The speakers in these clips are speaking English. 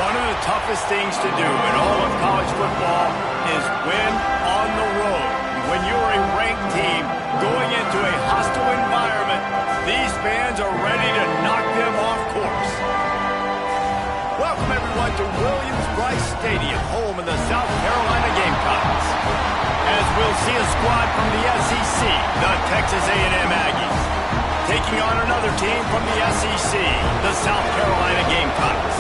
One of the toughest things to do in all of college football is win on the road. When you're a ranked team going into a hostile environment, these fans are ready to knock them off course. Welcome, everyone, to Williams-Brice Stadium, home of the South Carolina Gamecocks. As we'll see a squad from the SEC, the Texas A&M Aggies, taking on another team from the SEC, the South Carolina Gamecocks.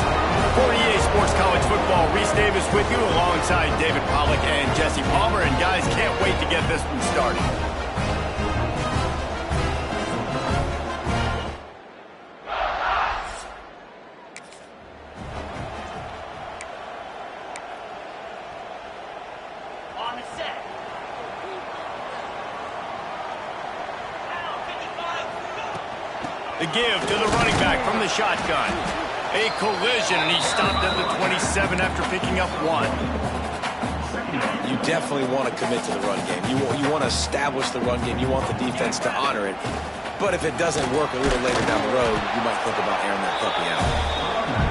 For EA Sports College Football, Reese Davis with you alongside David Pollack and Jesse Palmer. And guys, can't wait to get this one started. On the set. The give to the running back from the shotgun. A collision, and he stopped at the 27 after picking up 1. You definitely want to commit to the run game. You want to establish the run game. You want the defense to honor it. But if it doesn't work a little later down the road, you might think about airing that puppy out.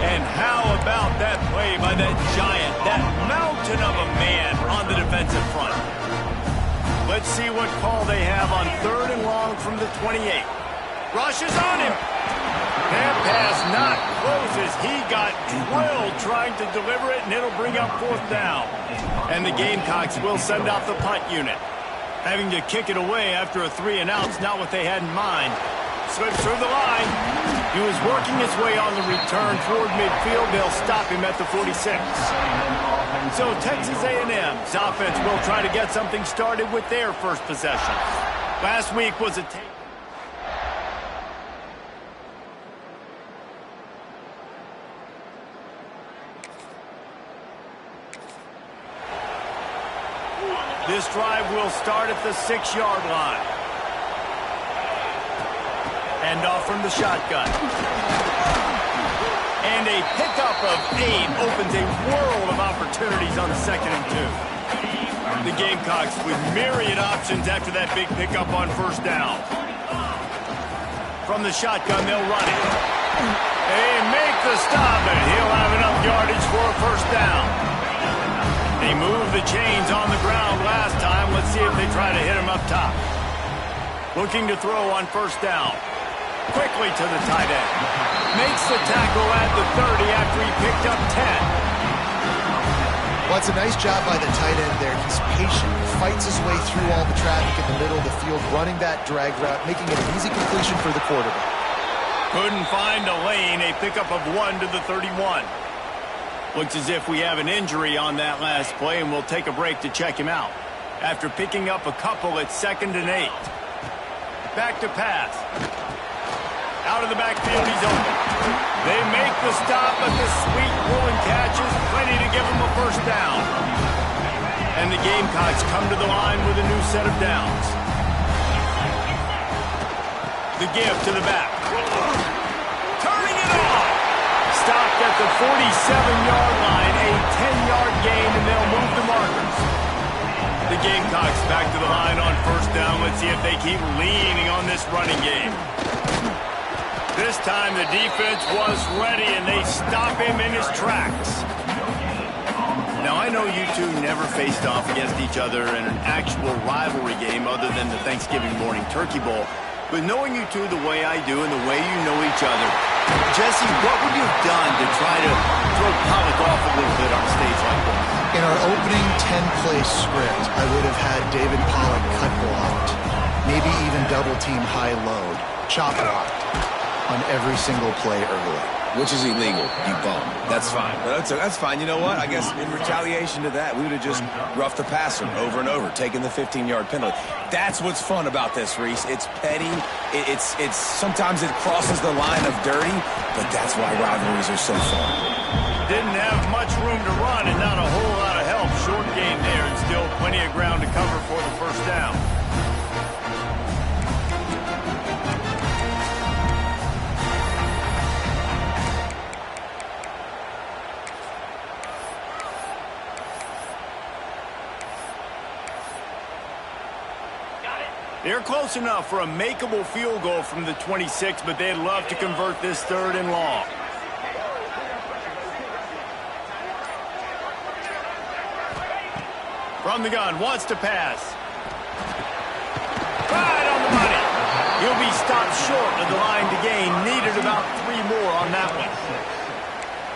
And how about that play by that giant, that mountain of a man on the defensive front? Let's see what call they have on 3rd and long from the 28. Rushes on him. That pass not closes. He got drilled trying to deliver it, and it'll bring up 4th down. And the Gamecocks will send out the punt unit. Having to kick it away after a 3-and-out's not what they had in mind. Slips through the line. He was working his way on the return toward midfield. They'll stop him at the 46. So Texas A&M's offense will try to get something started with their first possession. Last week was a take. This drive will start at the 6-yard line. And off from the shotgun. And a pickup of 8 opens a world of opportunities on 2nd and 2. The Gamecocks with myriad options after that big pickup on 1st down. From the shotgun, they'll run it. They make the stop, and he'll have enough yardage for a 1st down. They moved the chains on the ground last time. Let's see if they try to hit him up top. Looking to throw on 1st down. Quickly to the tight end. Makes the tackle at the 30 after he picked up 10. Well, it's a nice job by the tight end there. He's patient, fights his way through all the traffic in the middle of the field, running that drag route, making it an easy completion for the quarterback. Couldn't find a lane. A pickup of 1 to the 31. Looks as if we have an injury on that last play, and we'll take a break to check him out. After picking up a couple at 2nd and 8. Back to pass. Out of the backfield, he's open. They make the stop, but the sweet pulling catch is plenty to give him a 1st down. And the Gamecocks come to the line with a new set of downs. The give to the back. Turning it on. Stopped at the 47-yard line, a 10-yard gain, and they'll move the markers. The Gamecocks back to the line on 1st down. Let's see if they keep leaning on this running game. This time the defense was ready, and they stop him in his tracks. Now, I know you two never faced off against each other in an actual rivalry game other than the Thanksgiving morning Turkey Bowl. But knowing you two the way I do and the way you know each other, Jesse, what would you have done to try to throw Pollack off a little bit on a stage like this? In our opening 10-play script, I would have had David Pollack cut blocked, maybe even double-team high-load, chop blocked on every single play early. Which is illegal, you bum. That's fine. That's fine. You know what? I guess in retaliation to that, we would have just roughed the passer over and over, taking the 15-yard penalty. That's what's fun about this, Reese. It's petty. It's sometimes it crosses the line of dirty, but that's why rivalries are so fun. Didn't have much room to run and not a whole lot of help. Short gain there and still plenty of ground to cover for the 1st down. They're close enough for a makeable field goal from the 26, but they'd love to convert this 3rd and long. From the gun, wants to pass. Right on the money. He'll be stopped short of the line to gain. Needed about 3 more on that one.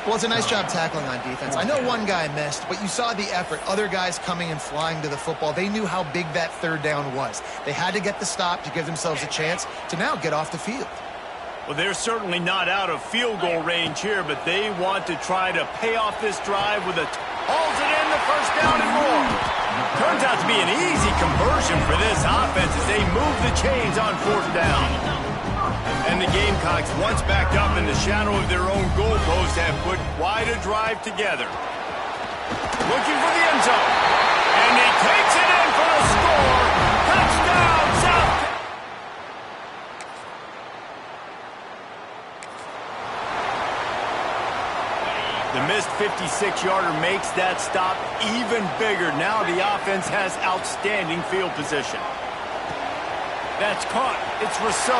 Well, it's a nice job tackling on defense. I know one guy missed, but you saw the effort. Other guys coming and flying to the football. They knew how big that third down was. They had to get the stop to give themselves a chance to now get off the field. Well, they're certainly not out of field goal range here, but they want to try to pay off this drive with a... Holds it in, the first down and more. Turns out to be an easy conversion for this offense as they move the chains on 4th down. And the Gamecocks, once backed up in the shadow of their own goalpost, have put quite a drive together. Looking for the end zone. And he takes it in for the score. Touchdown, South Carolina. The missed 56-yarder makes that stop even bigger. Now the offense has outstanding field position. That's caught. It's Rousseau.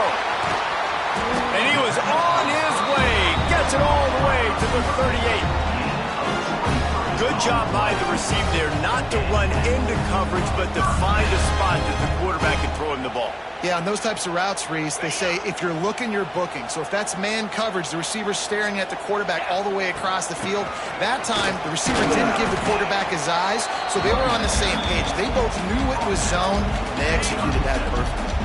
And he was on his way. Gets it all the way to the 38. Good job by the receiver there not to run into coverage, but to find a spot that the quarterback can throw him the ball. Yeah, on those types of routes, Reese, they say if you're looking, you're booking. So if that's man coverage, the receiver's staring at the quarterback all the way across the field. That time, the receiver didn't give the quarterback his eyes, so they were on the same page. They both knew it was zone, and they executed that perfectly.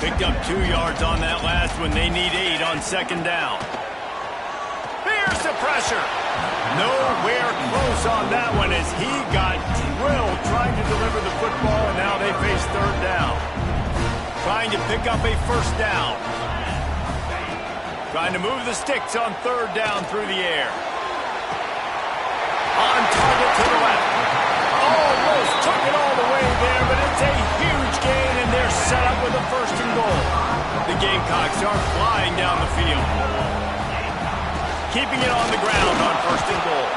Picked up 2 yards on that last one. They need 8 on 2nd down. Here's the pressure. Nowhere close on that one as he got drilled trying to deliver the football, and now they face 3rd down. Trying to pick up a 1st down. Trying to move the sticks on 3rd down through the air. On target to the left. Almost took it all the way there, but it's a huge gain, and they're set up with a 1st and goal. The Gamecocks are flying down the field. Keeping it on the ground on 1st and goal.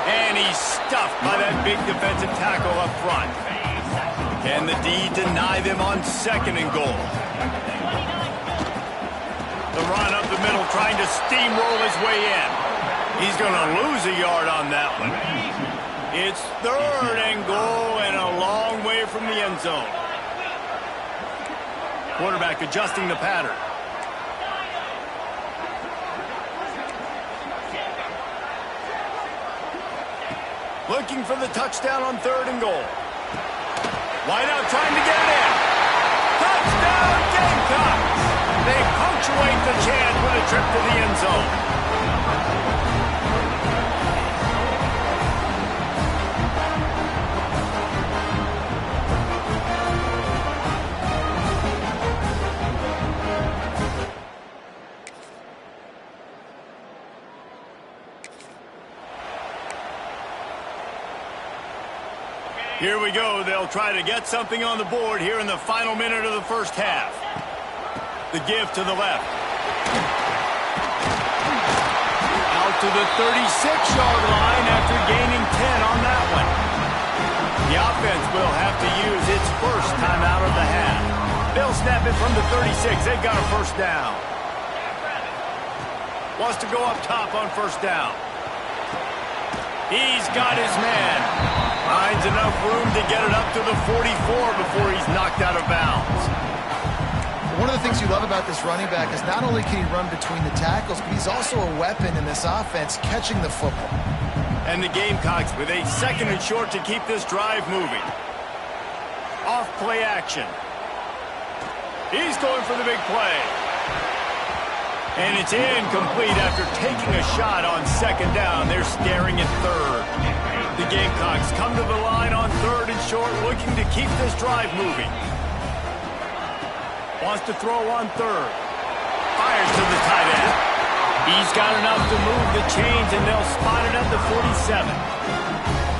And he's stuffed by that big defensive tackle up front. Can the D deny them on 2nd and goal? The run up the middle trying to steamroll his way in. He's going to lose a yard on that one. It's 3rd and goal and a long way from the end zone. Quarterback adjusting the pattern. Looking for the touchdown on 3rd and goal. Wideout trying to get it in. Touchdown, Gamecocks! They punctuate the chance with a trip to the end zone. Here we go. They'll try to get something on the board here in the final minute of the 1st half. The give to the left. Out to the 36-yard line after gaining 10 on that one. The offense will have to use its 1st timeout of the half. They'll snap it from the 36. They've got a 1st down. Wants to go up top on 1st down. He's got his man. Finds enough room to get it up to the 44 before he's knocked out of bounds. One of the things you love about this running back is not only can he run between the tackles, but he's also a weapon in this offense catching the football. And the Gamecocks with a 2nd and short to keep this drive moving. Off play action. He's going for the big play. And it's incomplete after taking a shot on 2nd down. They're staring at 3rd. The Gamecocks come to the line on 3rd and short, looking to keep this drive moving. Wants to throw on 3rd. Fires to the tight end. He's got enough to move the chains, and they'll spot it at the 47.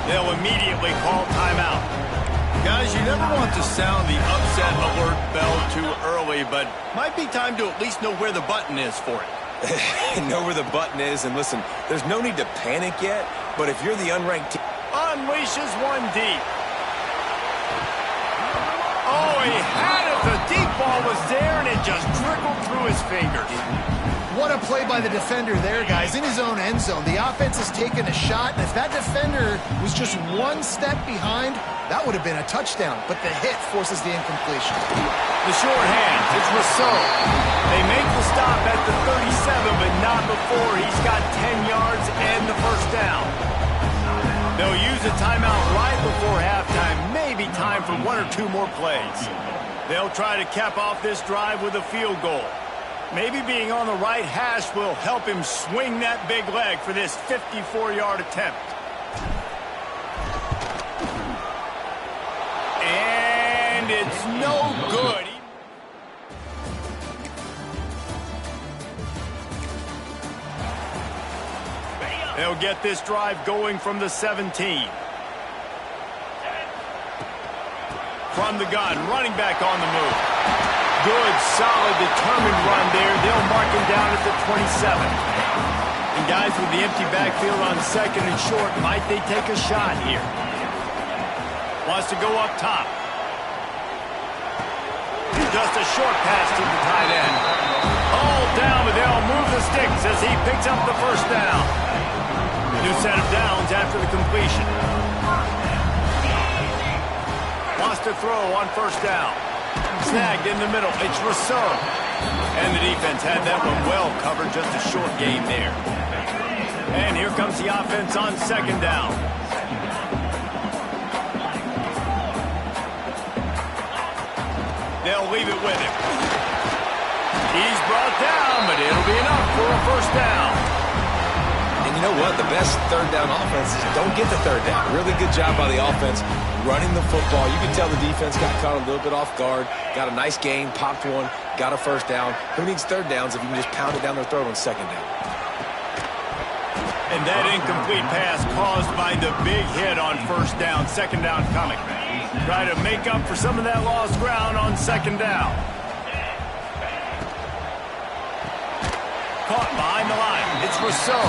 They'll immediately call timeout. Guys, you never want to sound the upset alert bell too early, but might be time to at least know where the button is for it. Know where the button is, and listen, there's no need to panic yet, but if you're the unranked team... Unleashes one deep. Oh, he had it. The deep ball was there, and it just trickled through his fingers. What a play by the defender there, guys. In his own end zone, the offense has taken a shot, and if that defender was just one step behind, that would have been a touchdown. But the hit forces the incompletion. The short hand, it's Rousseau. They make the stop at the 37, but not before he's got 10 yards and the first down. They'll use a timeout right before halftime, maybe time for one or two more plays. They'll try to cap off this drive with a field goal. Maybe being on the right hash will help him swing that big leg for this 54-yard attempt. And it's no good. They'll get this drive going from the 17. From the gun, running back on the move. Good, solid, determined run there. They'll mark him down at the 27. And guys, with the empty backfield on second and short, might they take a shot here? Wants to go up top. Just a short pass to the tight end. All down, but they'll move the sticks as he picks up the first down. New set of downs after the completion. Wants to throw on first down. Snagged in the middle. It's Rousseau. And the defense had that one well covered. Just a short gain there. And here comes the offense on second down. They'll leave it with him. He's brought down, but it'll be enough for a first down. And you know what? The best third down offense is don't get the third down. Really good job by the offense running the football. You can tell the defense got caught a little bit off guard. Got a nice gain, popped one, got a first down. Who needs third downs if you can just pound it down their throat on second down? And that incomplete pass caused by the big hit on first down. Second down coming. Try to make up for some of that lost ground on second down. Caught behind the line. It's Rousseau.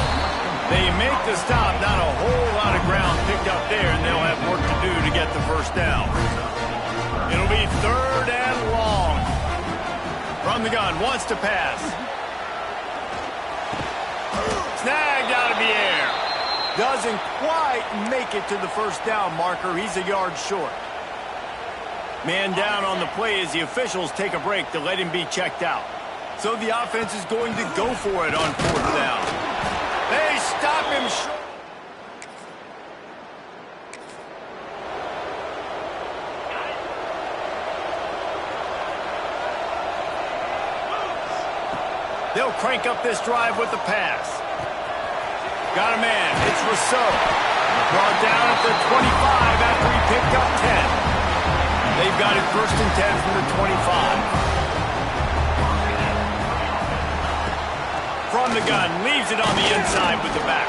They make the stop. Not a whole lot of ground picked up there, and they'll have work to do to get the first down. It'll be third and long. From the gun, wants to pass. Snagged out of the air. Doesn't quite make it to the first down marker. He's a yard short. Man down on the play as the officials take a break to let him be checked out. So the offense is going to go for it on fourth down. They stop him short. They'll crank up this drive with the pass. Got a man. It's Rousseau. Brought down at the 25 after he picked up 10. They've got it first and 10 from the 25. From the gun, leaves it on the inside with the back.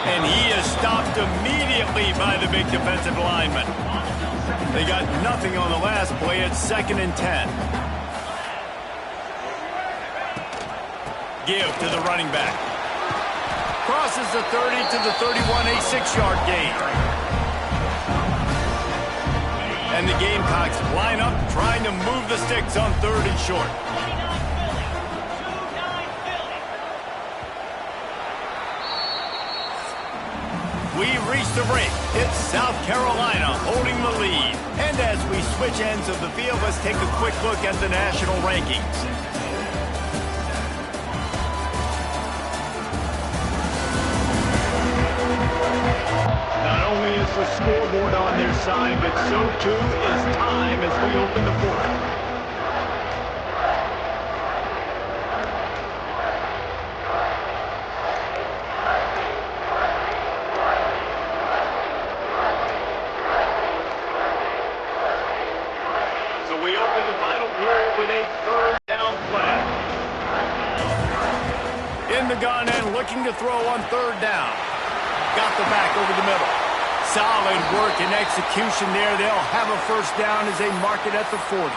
And he is stopped immediately by the big defensive lineman. They got nothing on the last play. It's second and 10. Give to the running back. Crosses the 30 to the 31, a 6-yard gain. And the Gamecocks line up trying to move the sticks on third and short. We reach the break. It's South Carolina holding the lead. And as we switch ends of the field, let's take a quick look at the national rankings. Not only is the scoreboard on their side, but so too is time as we open the fourth. With a third down play. In the gun and looking to throw on third down. Got the back over the middle. Solid work and execution there. They'll have a first down as they mark it at the 40.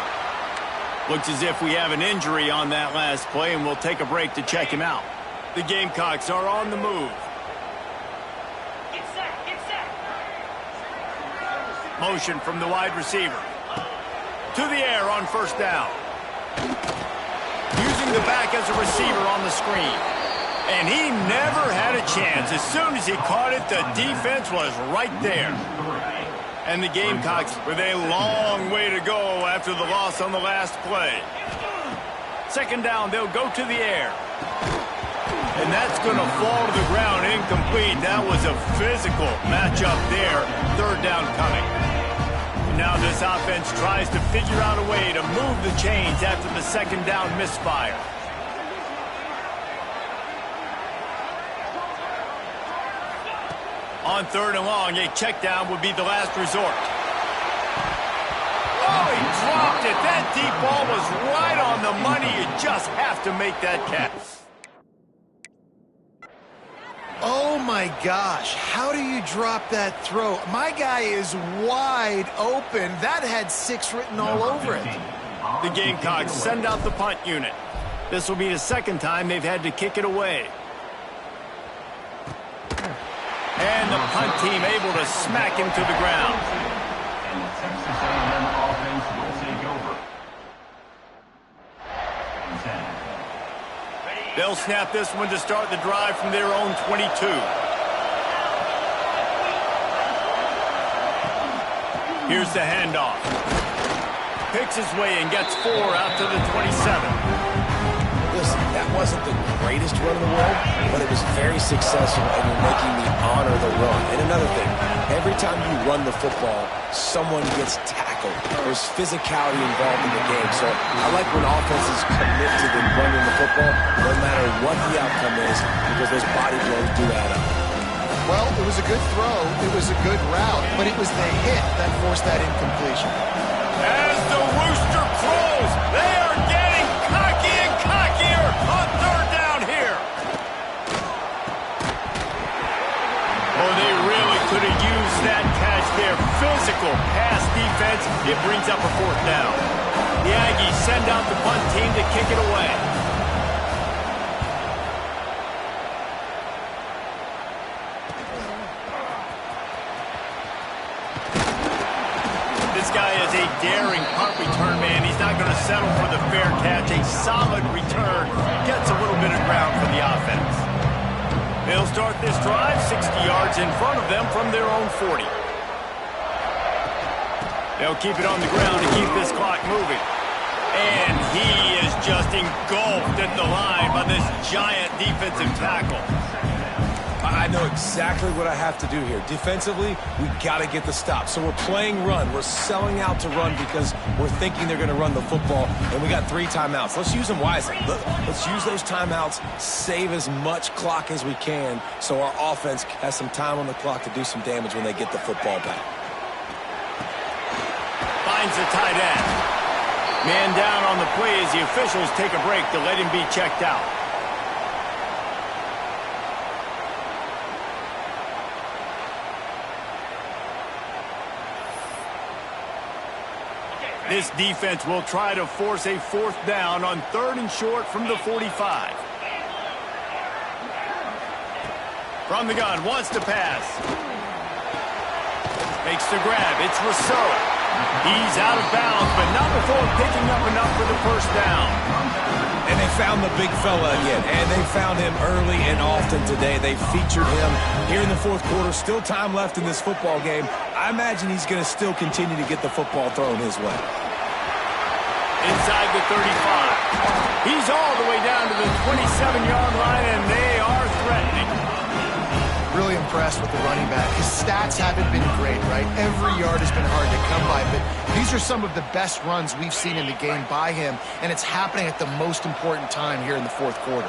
Looks as if we have an injury on that last play, and we'll take a break to check him out. The Gamecocks are on the move. Motion from the wide receiver. To the air on first down. Using along the back as a receiver on the screen. And he never had a chance. As soon as he caught it, the defense was right there. And the Gamecocks with a long way to go after the loss on the last play. Second down, they'll go to the air. And that's going to fall to the ground incomplete. That was a physical matchup there. Third down coming. Now this offense tries to figure out a way to move the chains after the second down misfire. On third and long, a check down would be the last resort. Oh, he dropped it. That deep ball was right on the money. You just have to make that catch. Oh, my gosh. How do you drop that throw? My guy is wide open. That had 6 written all over it. The Gamecocks send out the punt unit. This will be the second time they've had to kick it away. And the punt team able to smack him to the ground. And the Texas A&M offense will take over. They'll snap this one to start the drive from their own 22. Here's the handoff. Picks his way and gets 4 out to the 27. Listen, that wasn't the greatest run in the world, but it was very successful, and you're making me honor the run. And another thing, every time you run the football, someone gets tackled. There's physicality involved in the game. So I like when offenses commit to them running the football, no matter what the outcome is, because those body blows do add up. Well, it was a good throw. It was a good route, but it was the hit that forced that incompletion. As the rooster crows, they are getting cocky and cockier on third down here. Oh, they really could have used that catch there. Physical pass defense. It brings up a fourth down. The Aggies send out the punt team to kick it away. This guy is a daring punt return man. He's not going to settle for the fair catch. A solid return. Gets a little bit of ground for the offense. They'll start this drive 60 yards in front of them from their own 40. They'll keep it on the ground to keep this clock moving. And he is just engulfed at the line by this giant defensive tackle. I know exactly what I have to do here. Defensively, we got to get the stop. So we're playing run. We're selling out to run because we're thinking they're going to run the football, and we got 3 timeouts. Let's use them wisely. Let's use those timeouts, save as much clock as we can so our offense has some time on the clock to do some damage when they get the football back. Finds the tight end. Man down on the play as the officials take a break to let him be checked out. This defense will try to force a fourth down on third and short from the 45. From the gun, wants to pass. Makes the grab. It's Rousseau. He's out of bounds, but not before picking up enough for the first down. And they found the big fella again, and they found him early and often today. They featured him here in the fourth quarter. Still time left in this football game. I imagine he's going to still continue to get the football thrown his way. Inside the 35. He's all the way down to the 27-yard line, and they are threatening. Really impressed with the running back. His stats haven't been great, right? Every yard has been hard to come by, but these are some of the best runs we've seen in the game by him, and it's happening at the most important time here in the fourth quarter.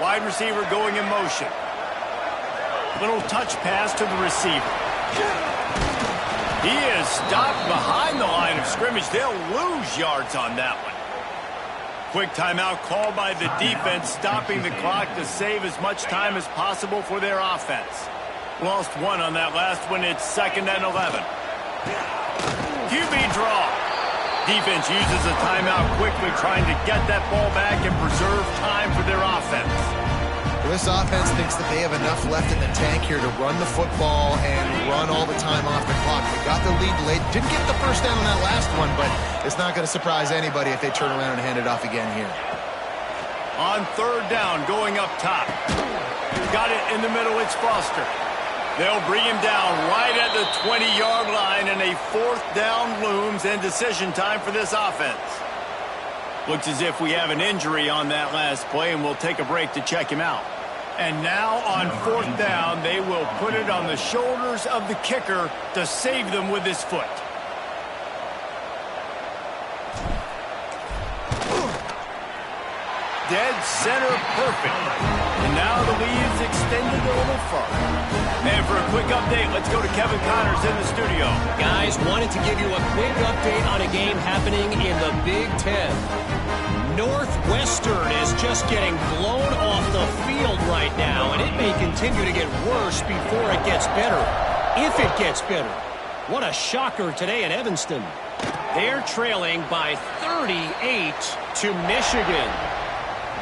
Wide receiver going in motion. Little touch pass to the receiver. He is stopped behind the line of scrimmage. They'll lose yards on that one. Quick timeout called by the defense, stopping the clock to save as much time as possible for their offense. Lost 1 on that last one. It's 2nd and 11. QB draw. Defense uses a timeout quickly, trying to get that ball back and preserve time for their offense. Well, this offense thinks that they have enough left in the tank here to run the football and run all the time off the clock. They got the lead late. Didn't get the first down on that last one, but it's not going to surprise anybody if they turn around and hand it off again here. On third down, going up top. Got it in the middle, it's Foster. They'll bring him down right at the 20-yard line, and a fourth down looms, and decision time for this offense. Looks as if we have an injury on that last play, and we'll take a break to check him out. And now on fourth down, they will put it on the shoulders of the kicker to save them with his foot. Dead center perfect. And now the lead's extended a little further. And for a quick update, let's go to Kevin Connors in the studio. Guys, wanted to give you a quick update on a game happening in the Big Ten. Northwestern is just getting blown off the field right now, and it may continue to get worse before it gets better. If it gets better. What a shocker today in Evanston. They're trailing by 38 to Michigan.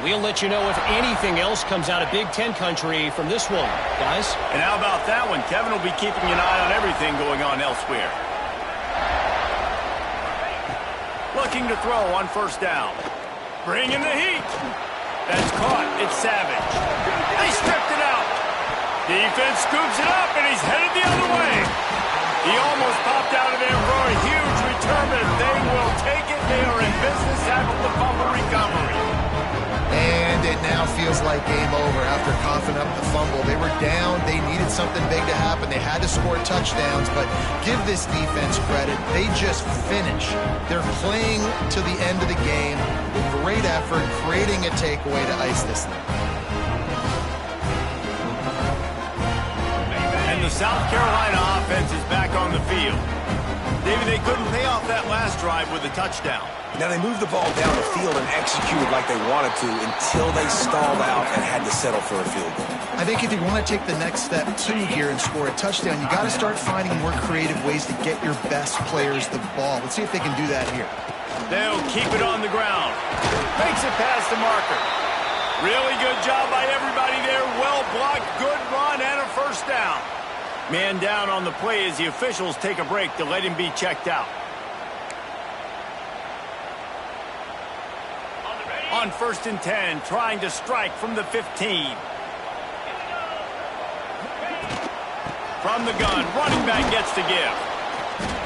We'll let you know if anything else comes out of Big Ten country from this one, guys. And how about that one? Kevin will be keeping an eye on everything going on elsewhere. Looking to throw on first down. Bringing the heat. That's caught. It's Savage. They stripped it out. Defense scoops it up, and he's headed the other way. He almost popped out of there for a huge return, but they will take it. They are in business after the fumble recovery. And it now feels like game over after coughing up the fumble. They were down. They needed something big to happen. They had to score touchdowns, but give this defense credit. They just finish. They're playing to the end of the game with great effort, creating a takeaway to ice this thing. And the South Carolina offense is back on the field. David, they couldn't pay off that last drive with a touchdown. Now, they moved the ball down the field and executed like they wanted to until they stalled out and had to settle for a field goal. I think if you want to take the next step, too, here and score a touchdown, you got to start finding more creative ways to get your best players the ball. Let's see if they can do that here. They'll keep it on the ground. Makes it past the marker. Really good job by everybody there. Well blocked, good run, and a first down. Man down on the play as the officials take a break to let him be checked out. On 1st and 10, trying to strike from the 15. From the gun, running back gets to give.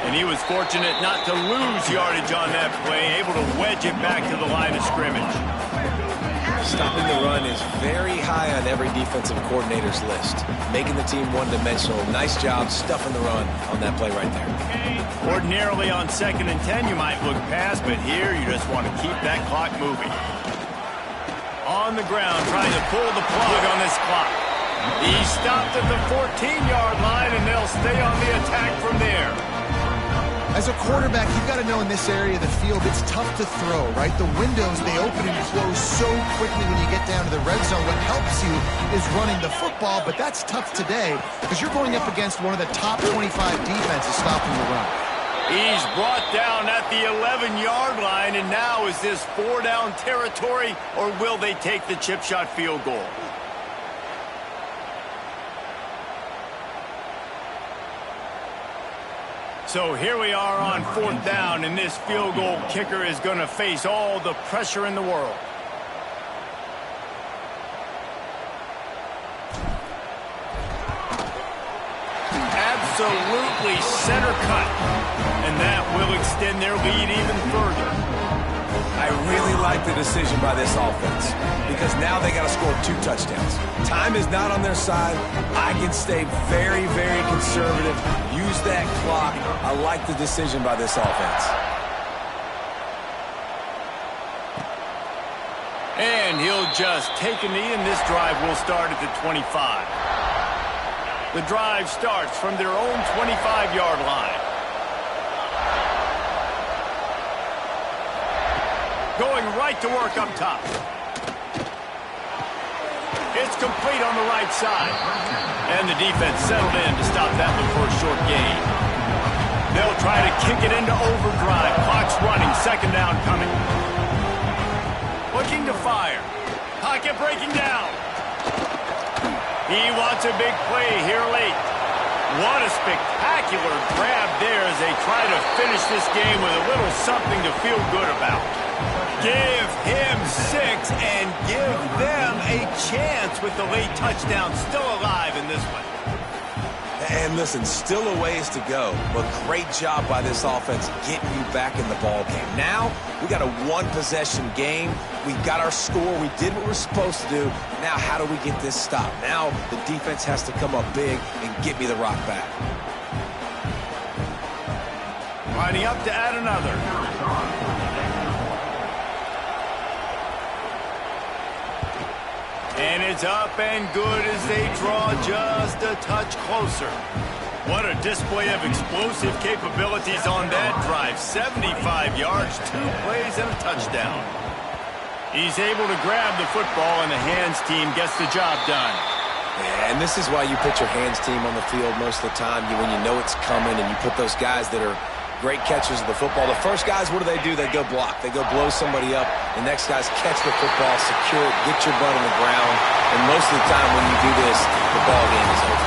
And he was fortunate not to lose yardage on that play, able to wedge it back to the line of scrimmage. Stopping the run is very high on every defensive coordinator's list. Making the team one-dimensional. Nice job stuffing the run on that play right there. Ordinarily on 2nd and 10, you might look past, but here you just want to keep that clock moving. On the ground, trying to pull the plug on this clock. He stopped at the 14-yard line, and they'll stay on the attack from there. As a quarterback, you've got to know in this area of the field, it's tough to throw, right? The windows, they open and close so quickly when you get down to the red zone. What helps you is running the football, but that's tough today because you're going up against one of the top 25 defenses stopping the run. He's brought down at the 11-yard line, and now is this 4-down territory, or will they take the chip shot field goal? So here we are on 4th down, and this field goal kicker is going to face all the pressure in the world. Absolutely center cut, and that will extend their lead even further. I really like the decision by this offense because now they got to score 2 touchdowns. Time is not on their side. I can stay very, very conservative. Use that clock. I like the decision by this offense. And he'll just take a knee, and this drive will start at the 25. The drive starts from their own 25-yard line. Going right to work up top. It's complete on the right side. And the defense settled in to stop that one for a short gain. They'll try to kick it into overdrive. Clock's running. 2nd down coming. Looking to fire. Pocket breaking down. He wants a big play here late. What a spectacular grab there as they try to finish this game with a little something to feel good about. Give him 6 and give them a chance with the late touchdown still alive in this one. And listen, still a ways to go, but great job by this offense getting you back in the ball game. Now, we got a one-possession game. We got our score. We did what we're supposed to do. Now, how do we get this stopped? Now, the defense has to come up big and get me the rock back. Lining up to add another. And it's up and good as they draw just a touch closer. What a display of explosive capabilities on that drive. 75 yards, 2 plays, and a touchdown. He's able to grab the football, and the hands team gets the job done. Yeah, and this is why you put your hands team on the field most of the time. When you know it's coming, and you put those guys that are great catchers of the football. The first guys, what do? They go block. They go blow somebody up. The next guys catch the football, secure it, get your butt on the ground. And most of the time when you do this, the ball game is over.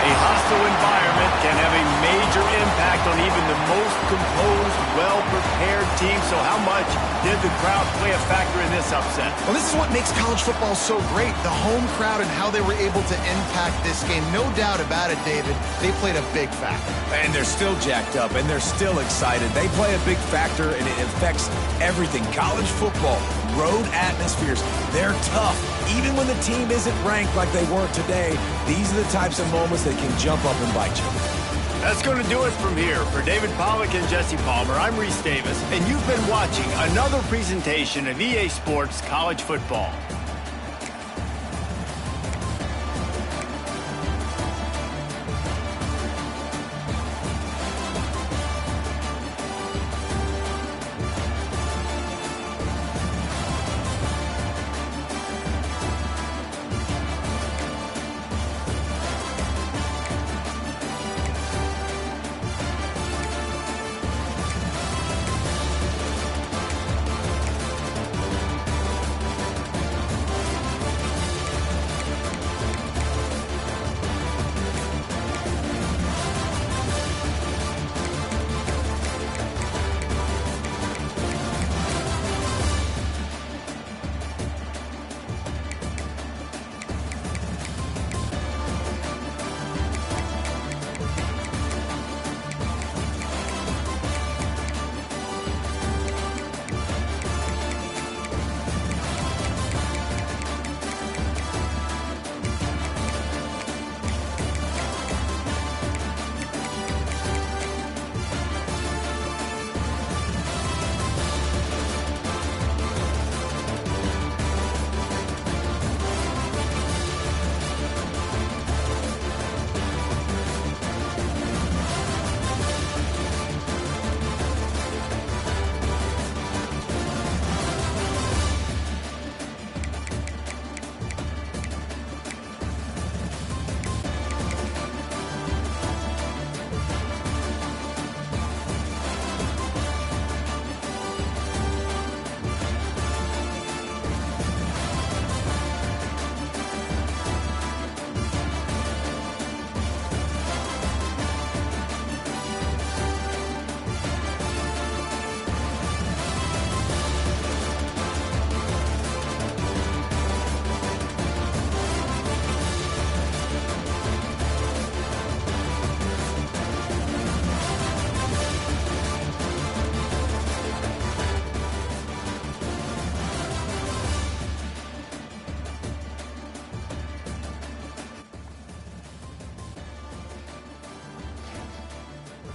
A hostile environment can have a major impact on even the most composed, well-prepared team. So how much did the crowd play a factor in this upset? Well, this is what makes college football so great, the home crowd and how they were able to impact this game. No doubt about it, David. They played a big factor. And they're still jacked up, and they're still excited. They play a big factor, and it affects everything. College football, road atmospheres, they're tough. Even when the team isn't ranked like they weren't today, these are the types of moments that can jump up and bite you. That's going to do it from here. For David Pollack and Jesse Palmer, I'm Reese Davis, and you've been watching another presentation of EA Sports College Football.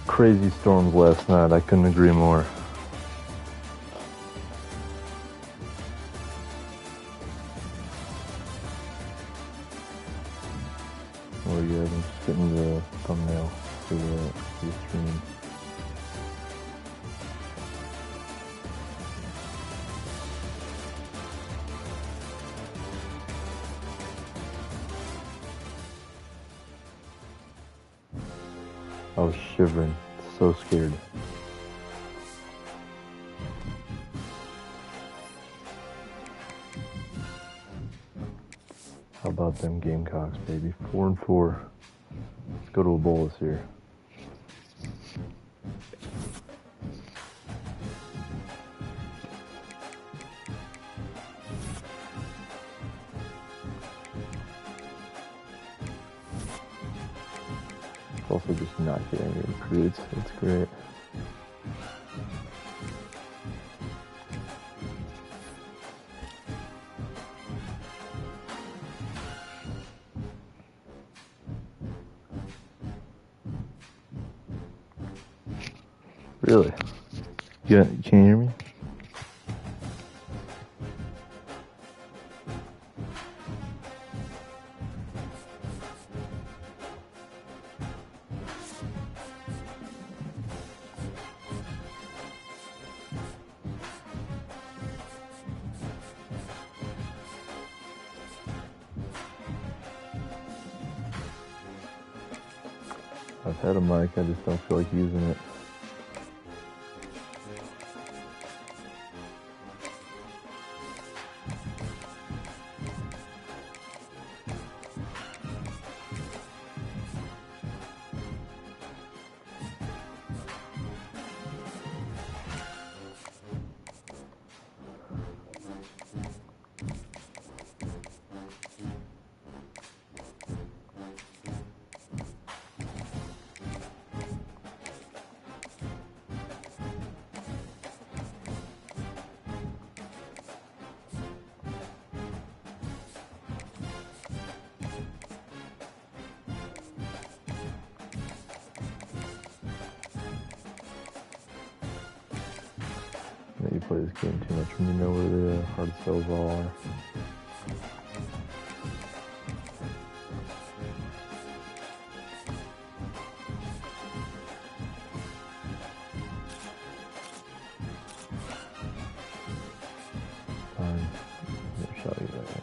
Crazy storms last night. I couldn't agree more. Oh yeah, I'm just getting the thumbnail for the stream. I was shivering, so scared. How about them Gamecocks, baby? 4-4. Let's go to a bowl this year. also just not getting any recruits. It's great. Really? You can't hear me? I've had a mic, I just don't feel like using it. You play this game too much when you know where the hard cells all are. Fine. I'll show you that.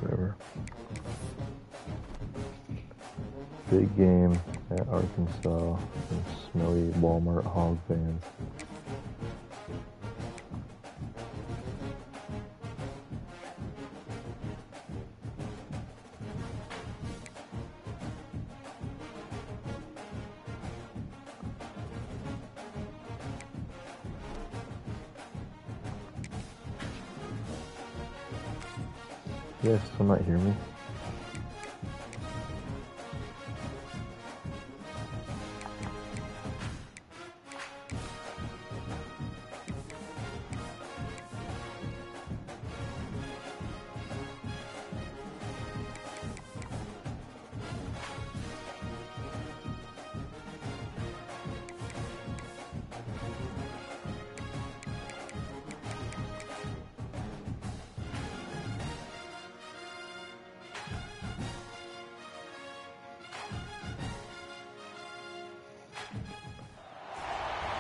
Whatever. Big game at Arkansas. Some smelly Walmart hog fans. You guys still not hear me?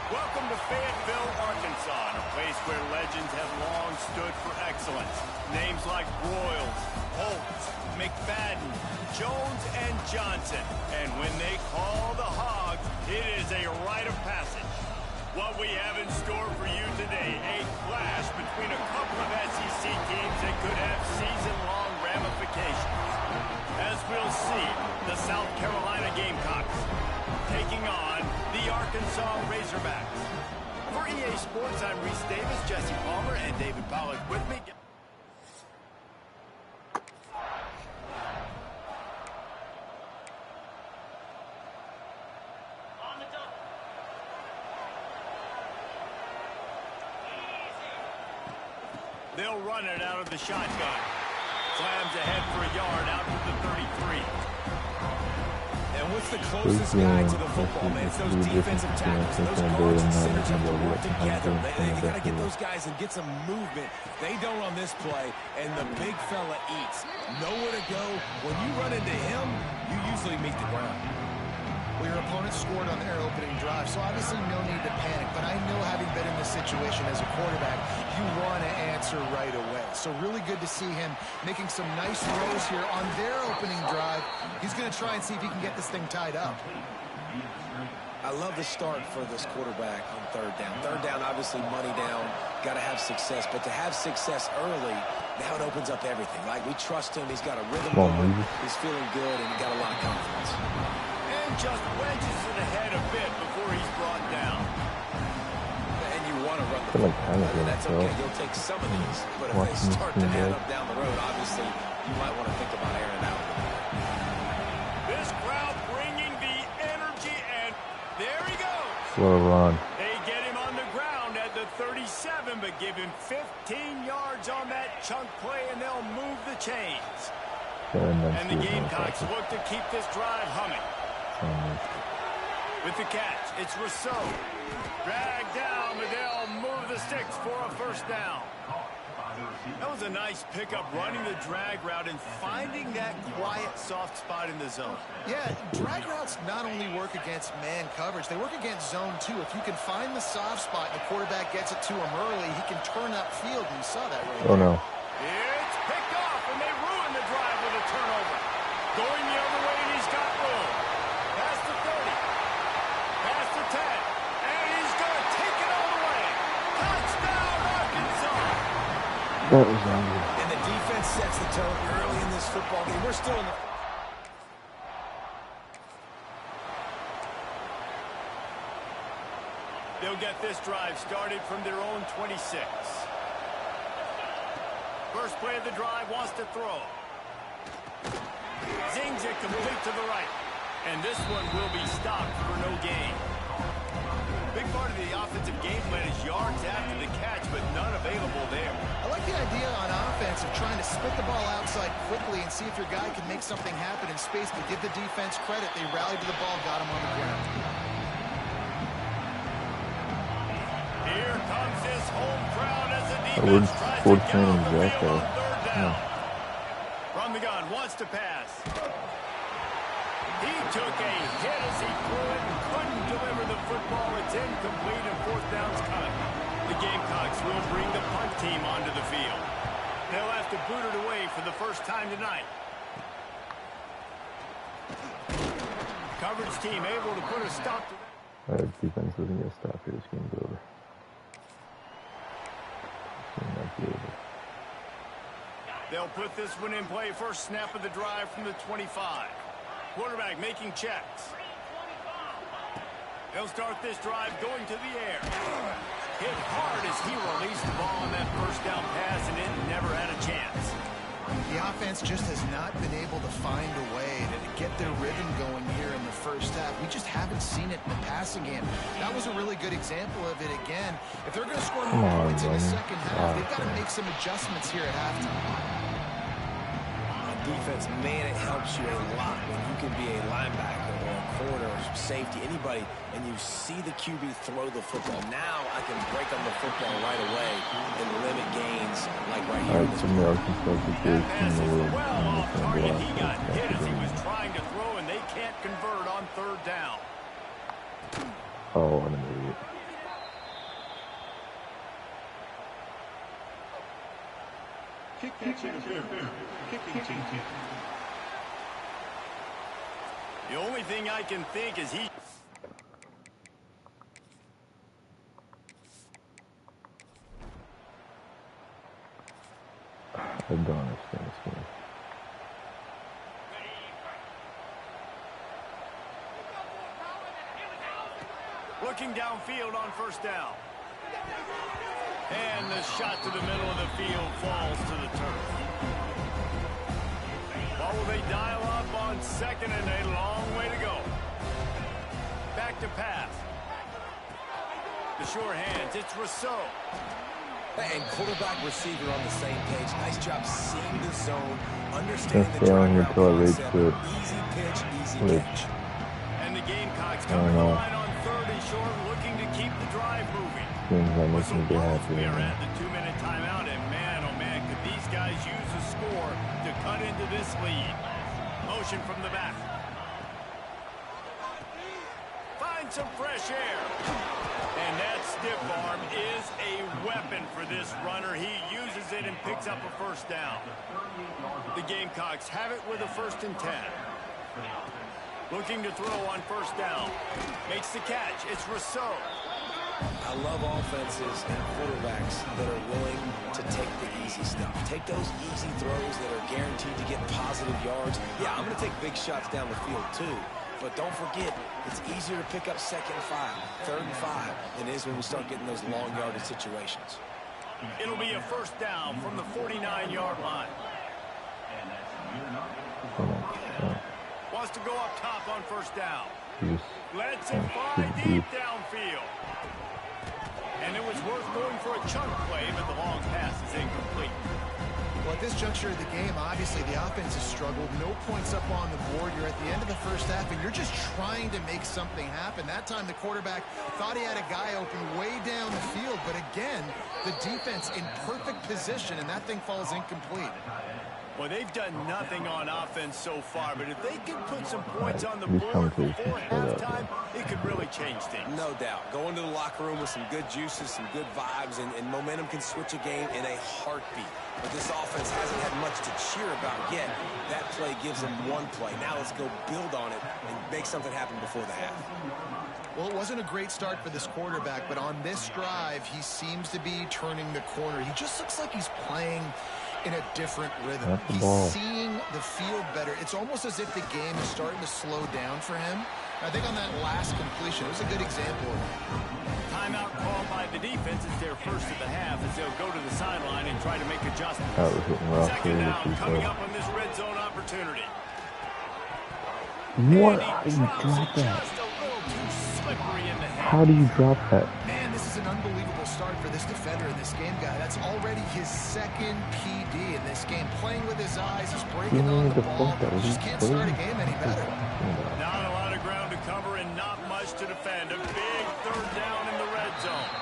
Welcome to Fayetteville, Arkansas, a place where legends have long stood for excellence. Names like Broyles, Holtz, McFadden, Jones, and Johnson. And when they call the Hogs, it is a rite of passage. What we have in store for you today, a clash between a couple of SEC teams that could have season-long ramifications. As we'll see, the South Carolina Gamecocks taking on the Arkansas Razorbacks. For EA Sports, I'm Reese Davis, Jesse Palmer, and David Pollack with me. They'll run it out of the shotgun. Slams ahead for a yard out to the 33. And what's the closest guy to the football, man? It's those defensive tackles, those guards and centers have to work together. You got to get those guys and get some movement. They don't on this play, and the big fella eats. Nowhere to go. When you run into him, you usually meet the ground. Well, your opponent scored on their opening drive, so obviously no need to panic. But I know, having been in this situation as a quarterback, you want to answer right away. So really good to see him making some nice throws here on their opening drive. He's going to try and see if he can get this thing tied up. I love the start for this quarterback on third down. Third down, obviously money down, got to have success. But to have success early now it opens up everything. Like, we trust him. He's got a rhythm Come on, going. Reese. He's feeling good, and he got a lot of confidence. And just wedges it ahead a bit before he's brought down. And you want to run the feel like football. Hannah's That's in it, okay. though. You'll take some of these. But if they Watching this start to team add go. up down the road, obviously, you might want to think about airing it out. This crowd bringing the energy, and there he goes. Slow run. They get him on the ground at the 37, but give him 15 yards on that chunk play, and they'll move the chains. And the Gamecocks look to keep this drive humming. With the catch, it's Rousseau. Dragged down, but they'll move the sticks for a first down. That was a nice pickup, running the drag route and finding that quiet, soft spot in the zone. Yeah, drag routes not only work against man coverage, they work against zone too. If you can find the soft spot and the quarterback gets it to him early, he can turn upfield, and you saw that right Oh, no. It's picked off, and they ruin the drive with a turnover. Going the other way, and he's got room. Past the 30. Past the 10. And he's going to take it all the way. Touchdown, Arkansas. That was ugly. And the defense sets the tone early in this football game. We're still in the... They'll get this drive started from their own 26. First play of the drive, wants to throw. Zings it complete to the right. And this one will be stopped for no gain. Big part of the offensive game plan is yards after the catch, but none available there. I like the idea on offense of trying to spit the ball outside quickly and see if your guy can make something happen in space. But give the defense credit. They rallied to the ball, got him on the ground. Here comes his home crowd as the We're defense tries to Ford get training off the Jack field on there. third down. From the gun, wants to pass. He took a hit as he threw it and couldn't deliver the football. It's incomplete and fourth down's coming. The Gamecocks will bring the punt team onto the field. They'll have to boot it away for the first time tonight. Coverage team able to put a stop to that. Our defense doesn't get stopped here. This game's over. This game might be over. They'll put this one in play. First snap of the drive from the 25. Quarterback making checks. They'll start this drive going to the air. Hit hard as he released the ball on that first down pass, and it never had a chance. The offense just has not been able to find a way to get their rhythm going here in the first half. We just haven't seen it in the passing game. That was a really good example of it again. If they're going to score more points in the second half, they've got to make some adjustments here at halftime. Defense, man, it helps you a lot when you can be a linebacker or a corner or safety, anybody, and you see the QB throw the football. Now I can break on the football right away and limit gains like right here. Alright, so the Arkansas That situation pass in the is world. well off target. He got hit as he was trying to throw, and they can't convert on third down. Oh, I'm an idiot. The only thing I can think is he... I don't understand this game. Looking downfield on first down. And the shot to the middle of the field falls to the turf. What will they dial up on second, and a long way to go. Back to pass. The sure hands, it's Rousseau. And quarterback receiver on the same page. Nice job seeing the zone, understanding the Stay on drive here route till I rage concept. quit. Easy pitch, easy Wait. catch. And the Gamecocks come to the line on third and short, looking to keep the drive moving. Game's not Whistle making me blows, happy we are anymore. at the 2-minute timeout, and man, oh man, could these guys use a score to cut into this lead. Motion from the back. Find some fresh air. And that stiff arm is a weapon for this runner. He uses it and picks up a first down. The Gamecocks have it with a 1st and 10. Looking to throw on first down. Makes the catch. It's Rousseau. I love offenses and quarterbacks that are willing to take the easy stuff. Take those easy throws that are guaranteed to get positive yards. Yeah, I'm going to take big shots down the field too. But don't forget, it's easier to pick up 2nd and 5, 3rd and 5 than it is when we start getting those long yardage situations. It'll be a first down from the 49-yard line. Wants to go up top on first down. Lets it fly deep downfield. And it was worth going for a chunk play, but the long pass is incomplete. Well, at this juncture of the game, obviously the offense has struggled. No points up on the board. You're at the end of the first half, and you're just trying to make something happen. That time the quarterback thought he had a guy open way down the field, but again, the defense in perfect position, and that thing falls incomplete. Well, they've done nothing on offense so far, but if they can put some points on the board before halftime, it could really change things. No doubt. Go into the locker room with some good juices, some good vibes, and momentum can switch a game in a heartbeat. But this offense hasn't had much to cheer about yet. That play gives them one play. Now let's go build on it and make something happen before the half. Well, it wasn't a great start for this quarterback, but on this drive, he seems to be turning the corner. He just looks like he's playing in a different rhythm. He's seeing the field better. It's almost as if the game is starting to slow down for him. I think on that last completion, it was a good example of that. Timeout called by the defense. It's their first of the half as they'll go to the sideline and try to make adjustments. Second down coming up on this red zone opportunity. What? How do you drop that? How do you drop that? Man, this is an unbelievable start for this defender in this game, guy. That's already his 2nd PD in this game. Playing with his eyes, he's breaking on the ball. Just can't start a game any better. Not a lot of ground to cover and not much to defend. A big 3rd down in the red zone.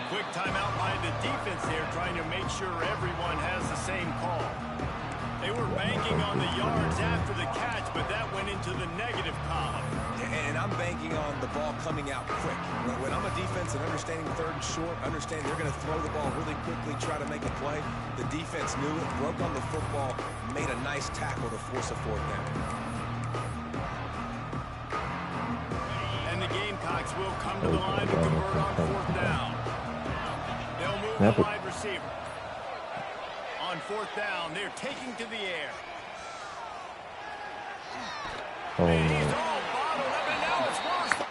Quick timeout by the defense there, trying to make sure everyone has the same call. They were banking on the yards after the catch, but that went into the negative column. And I'm banking on the ball coming out quick. When I'm a defense and understanding 3rd and short, understanding they're going to throw the ball really quickly, try to make a play, the defense knew it, broke on the football, made a nice tackle to force a 4th down. And the Gamecocks will come to the line to convert on 4th down. They'll move the wide receiver. On 4th down, they're taking to the air. Oh, and he's all bottled up, and now it's worse.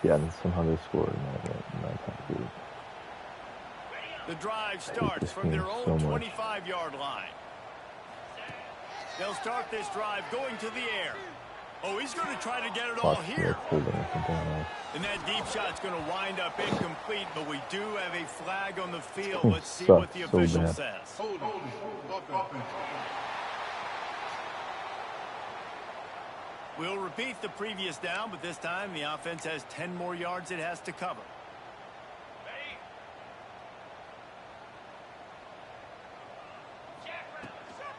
yeah, and somehow they scored. Not the drive starts from their own 25-yard line. They'll start this drive going to the air. Oh, he's going to try to get it all here. And that deep shot's going to wind up incomplete, but we do have a flag on the field. Let's see what the official says. We'll repeat the previous down, but this time the offense has 10 more yards it has to cover.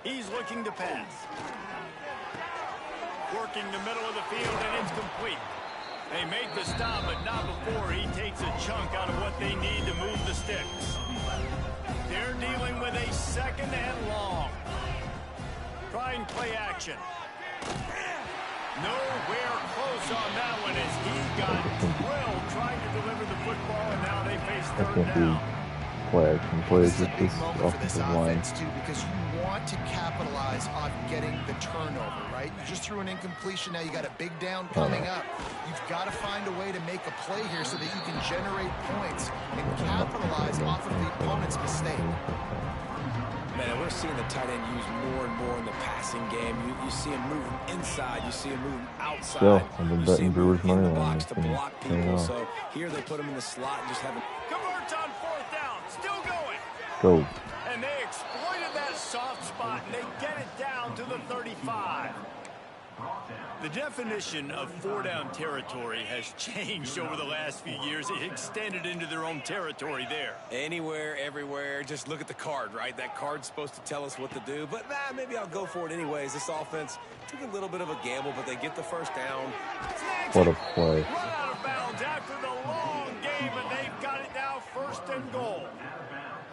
He's looking to pass. Working the middle of the field, and it's complete. They make the stop, but not before he takes a chunk out of what they need to move the sticks. They're dealing with a 2nd and long. Try and play action. Nowhere close on that one as he got drilled trying to deliver the football, and now they face 3rd down. Play action plays with this offensive line. Too, because you want to capitalize on getting the turnover, right? You just threw an incompletion. Now you got a big down coming up. You've got to find a way to make a play here so that you can generate points and capitalize off of the opponent's mistake. Man, we're seeing the tight end used more and more in the passing game. You see him moving inside. You see him moving outside. Still, I've been betting Brewers money in the line. box to block people. So here they put him in the slot and just have him. Converts on 4th down. Still going. Go. And they exploited that soft spot, and they get it down to the 35. The definition of 4-down territory has changed over the last few years. It extended into their own territory there. Anywhere, everywhere. Just look at the card, right? That card's supposed to tell us what to do. But maybe I'll go for it anyways. This offense took a little bit of a gamble, but they get the first down. What a play. Run out of bounds after the long game, and they've got it now 1st and goal.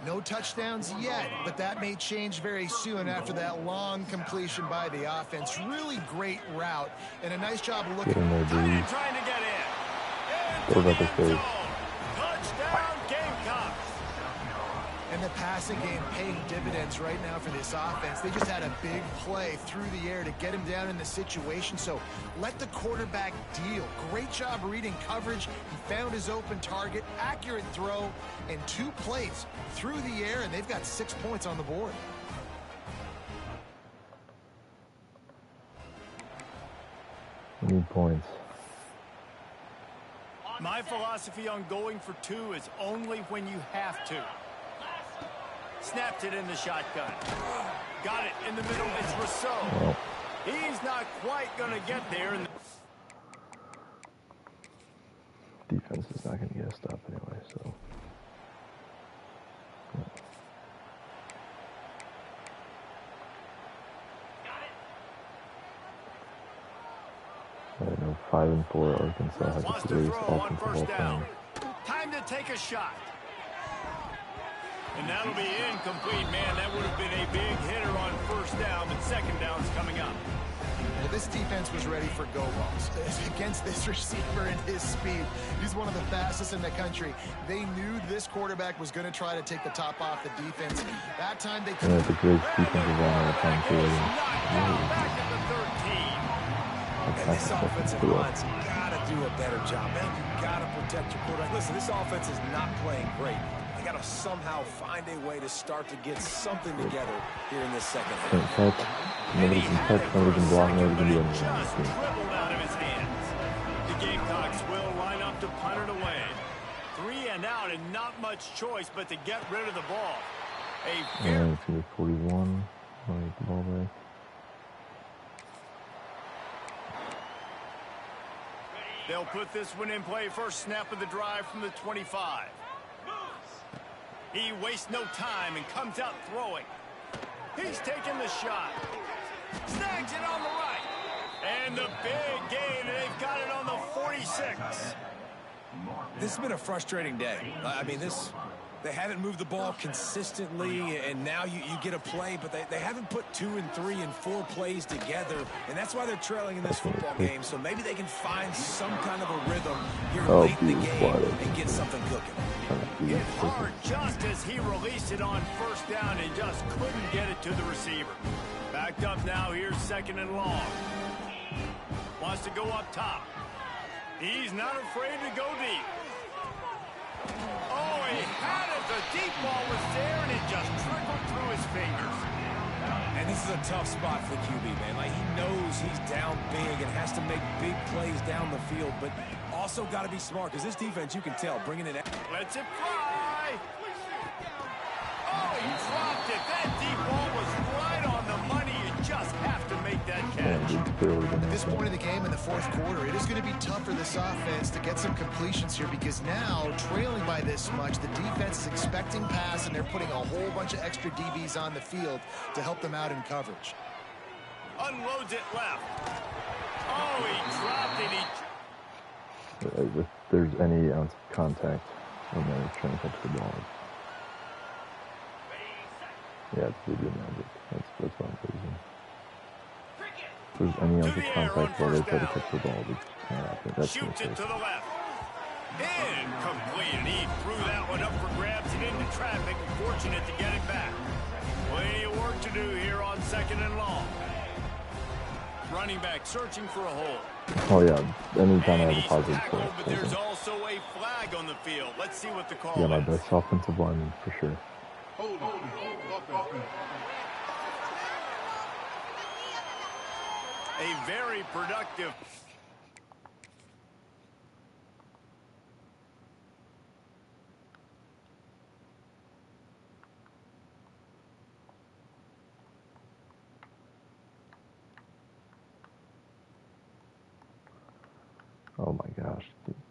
No touchdowns yet, but that may change very soon after that long completion by the offense. Really great route and a nice job of looking. Get in there, dude. Trying to get in. What Into about the the end face? zone. Touchdown, Gamecocks. And the passing game paying dividends right now for this offense. They just had a big play through the air to get him down in the situation. So let the quarterback deal. Great job reading coverage. He found his open target, accurate throw, and 2 plays through the air, and they've got 6 points on the board. We need points. My philosophy on going for 2 is only when you have to. Snapped it in the shotgun. Got it in the middle. It's Rousseau. Well, He's not quite going to get there. defense is not going to get a stop anyway, so. I know 5-4 Arkansas has Wants the to greatest throw on offensive first all down. time. Time to take a shot. And that'll be incomplete, man. That would have been a big hitter on first down, but second down's coming up. Well, this defense was ready for go balls against this receiver and his speed. He's one of the fastest in the country. They knew this quarterback was going to try to take the top off the defense. That time they Yeah, the greatest defensive line all time too. Back at the 13. And this offensive line's got to do a better job, man. You got to protect your quarterback. Listen, this offense is not playing great. They got to somehow find a way to start to get something together here in this second half. Can't touch. Nobody can touch. Nobody can block. Nobody can do anything. Just dribbled out of his hands. The Gamecocks will line up to punt it away. 3 and out, and not much choice but to get rid of the ball. Yeah, it's either 41. I'll get the ball back. They'll put this one in play. First snap of the drive from the 25. He wastes no time and comes out throwing. He's taking the shot. Snags it on the right. And the big gain. They've got it on the 46. This has been a frustrating day. I mean, they haven't moved the ball consistently, and now you get a play, but they haven't put 2 and 3 and 4 plays together, and that's why they're trailing in this football game. So maybe they can find some kind of a rhythm here late in the game and get something cooking. Hit hard just as he released it on first down and just couldn't get it to the receiver. Backed up now. Here's second and long. Wants to go up top. He's not afraid to go deep. Oh, he had it. The deep ball was there, and it just trickled through his fingers. And this is a tough spot for the QB, man. Like, he knows he's down big and has to make big plays down the field, but also got to be smart, because this defense, you can tell, bringing it out. Lets it fly. Oh, he dropped it. That deep ball was right on the money. You just have to make that catch. At this point in the game in the fourth quarter, it is going to be tough for this offense to get some completions here because now, trailing by this much, the defense is expecting pass, and they're putting a whole bunch of extra DBs on the field to help them out in coverage. Unloads it left. Oh, he dropped it. If there's any ounce of contact when they're trying to catch the ball. Yeah, it's Blue Magic. That's what I'm losing. If there's any ounce of contact while they try to catch the ball, it's not happening. That's Shoots it to the left. Incomplete. He threw that one up for grabs and into traffic. Fortunate to get it back. Plenty of work to do here on second and long. Running back searching for a hole. Oh yeah, anytime I have a positive tackled, play. but there's also a flag on the field. Let's see what the call Yeah, my is. best offensive lineman for sure. A very productive. Oh my gosh,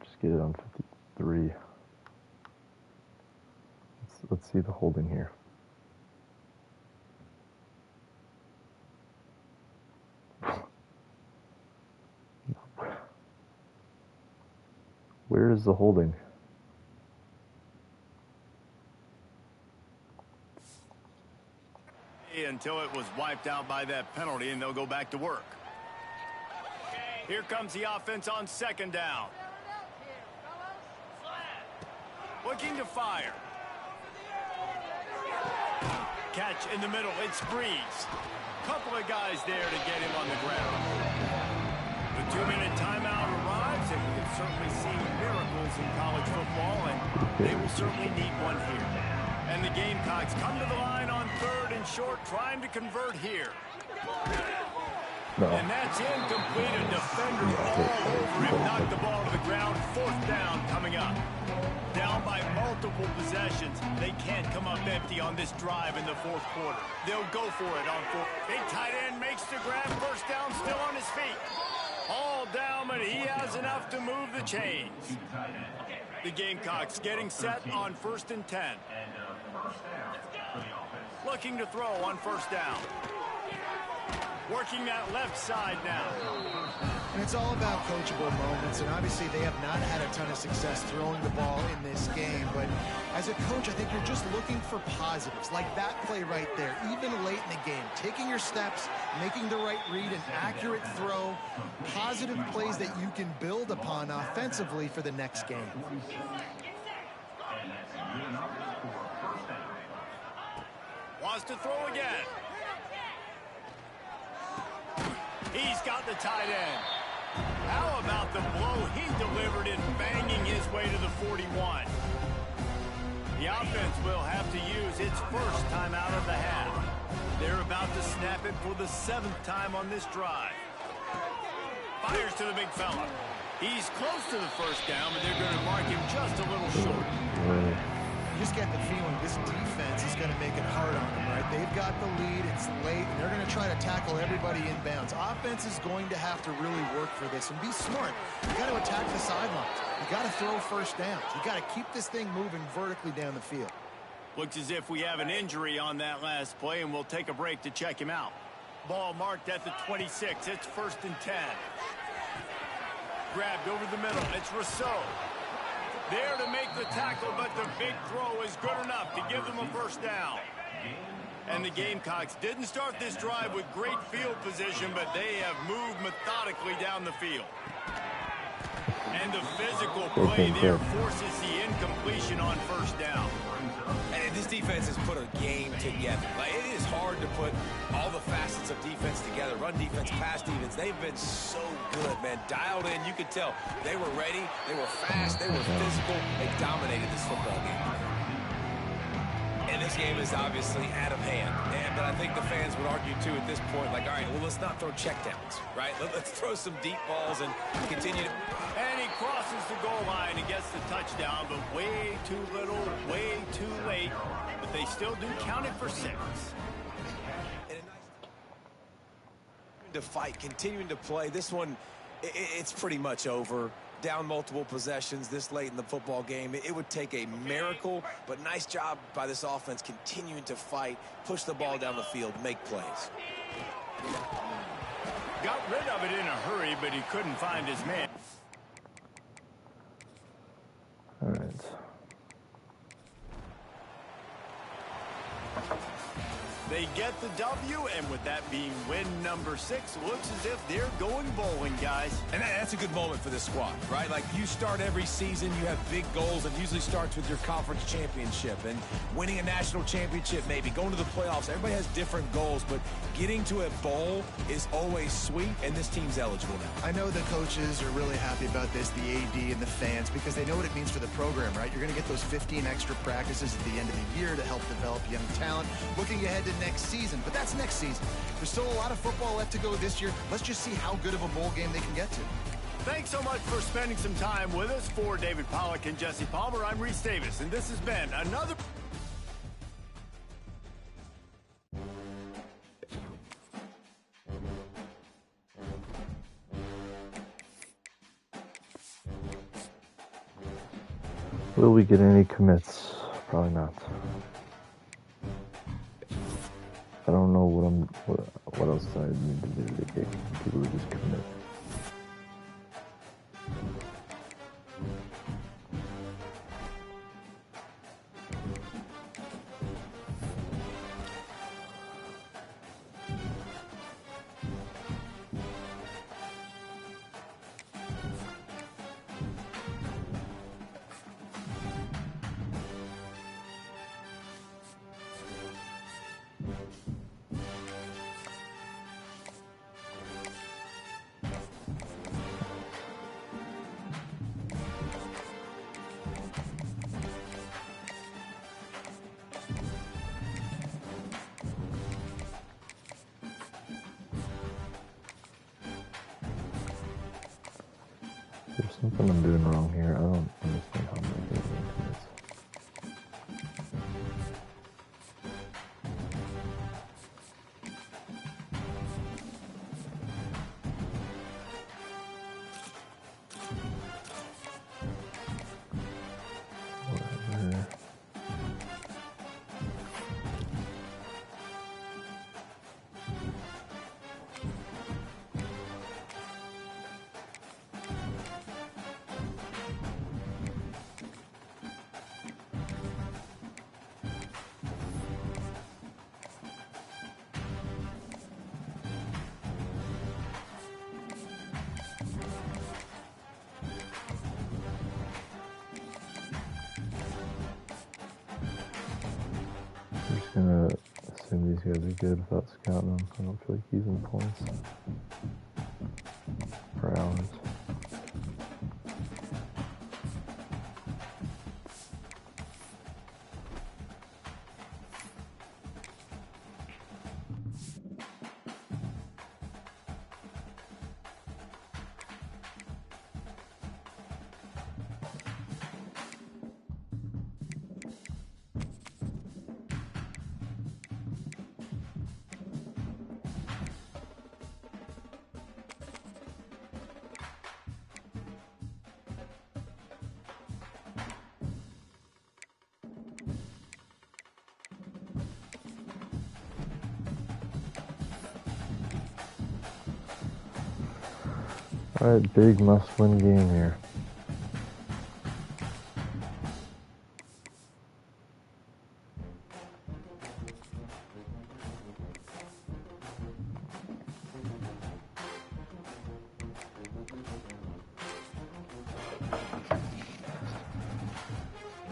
just get it on 53. Let's see the holding here. Where is the holding? until it was wiped out by that penalty, and they'll go back to work. Here comes the offense on second down. Looking to fire. Catch in the middle. It's Breeze. Couple of guys there to get him on the ground. The 2-minute timeout arrives, and we've certainly seen miracles in college football, and they will certainly need one here. And the Gamecocks come to the line on third and short, trying to convert here. No. And that's incomplete. A defender all over him. Knocked the ball to the ground. Fourth down coming up. Down by multiple possessions. They can't come up empty on this drive in the fourth quarter. They'll go for it on fourth. Big tight end makes the grab. First down, still on his feet. All down, but he has enough to move the chains. The Gamecocks getting set on 1st and 10. Looking to throw on first down. Working that left side now. And it's all about coachable moments, and obviously they have not had a ton of success throwing the ball in this game, but as a coach, I think you're just looking for positives, like that play right there, even late in the game, taking your steps, making the right read, an accurate throw, positive plays that you can build upon offensively for the next game. Wants to throw again. He's got the tight end. How about the blow he delivered in banging his way to the 41? The offense will have to use its first time out of the half. They're about to snap it for the 7th time on this drive. Fires to the big fella. He's close to the first down, but they're going to mark him just a little short. You just get the feeling this defense is going to make it hard on them, right? They've got the lead, it's late, and they're going to try to tackle everybody inbounds. Offense is going to have to really work for this and be smart. You got to attack the sidelines. You got to throw first downs. You got to keep this thing moving vertically down the field. Looks as if we have an injury on that last play, and we'll take a break to check him out. Ball marked at the 26. It's 1st and 10. Grabbed over the middle. It's Rousseau. There to make the tackle, but the big throw is good enough to give them a first down. And the Gamecocks didn't start this drive with great field position, but they have moved methodically down the field. And the physical play there forces the incompletion on first down. And this defense has put a game together. Like, it is hard to put all the facets of defense together. Run defense, pass defense. They've been so good, man. Dialed in. You could tell they were ready. They were fast. They were physical. They dominated this football game. And this game is obviously out of hand. But I think the fans would argue, too, at this point, like, all right, well, let's not throw checkdowns, right? Let's throw some deep balls and continue to... And he crosses the goal line and gets the touchdown, but way too little, way too late. But they still do count it for 6. To fight, continuing to play. This one, it's pretty much over. Down multiple possessions this late in the football game. It would take a miracle, but nice job by this offense continuing to fight, push the ball down the field, make plays. Got rid of it in a hurry, but he couldn't find his man. All right. They get the W, and with that being win number 6, looks as if they're going bowling, guys. And that's a good moment for this squad, right? Like, you start every season, you have big goals. It usually starts with your conference championship and winning a national championship, maybe going to the playoffs. Everybody has different goals, but getting to a bowl is always sweet, and this team's eligible now. I know the coaches are really happy about this, the AD and the fans, because they know what it means for the program, right? You're going to get those 15 extra practices at the end of the year to help develop young talent. Looking ahead to next season, but that's next season. There's still a lot of football left to go this year. Let's just see how good of a bowl game they can get to. Thanks so much for spending some time with us. For David Pollack and Jesse Palmer, I'm Reese Davis, and this has been another... Will we get any commits? Probably not. I don't know what else I need to do to get people to just commit. something I'm doing wrong here. I don't understand how I'm getting into this. Whatever. I'm just gonna assume these guys are good without scouting them. I don't feel like using points for hours. Alright, big must-win game here.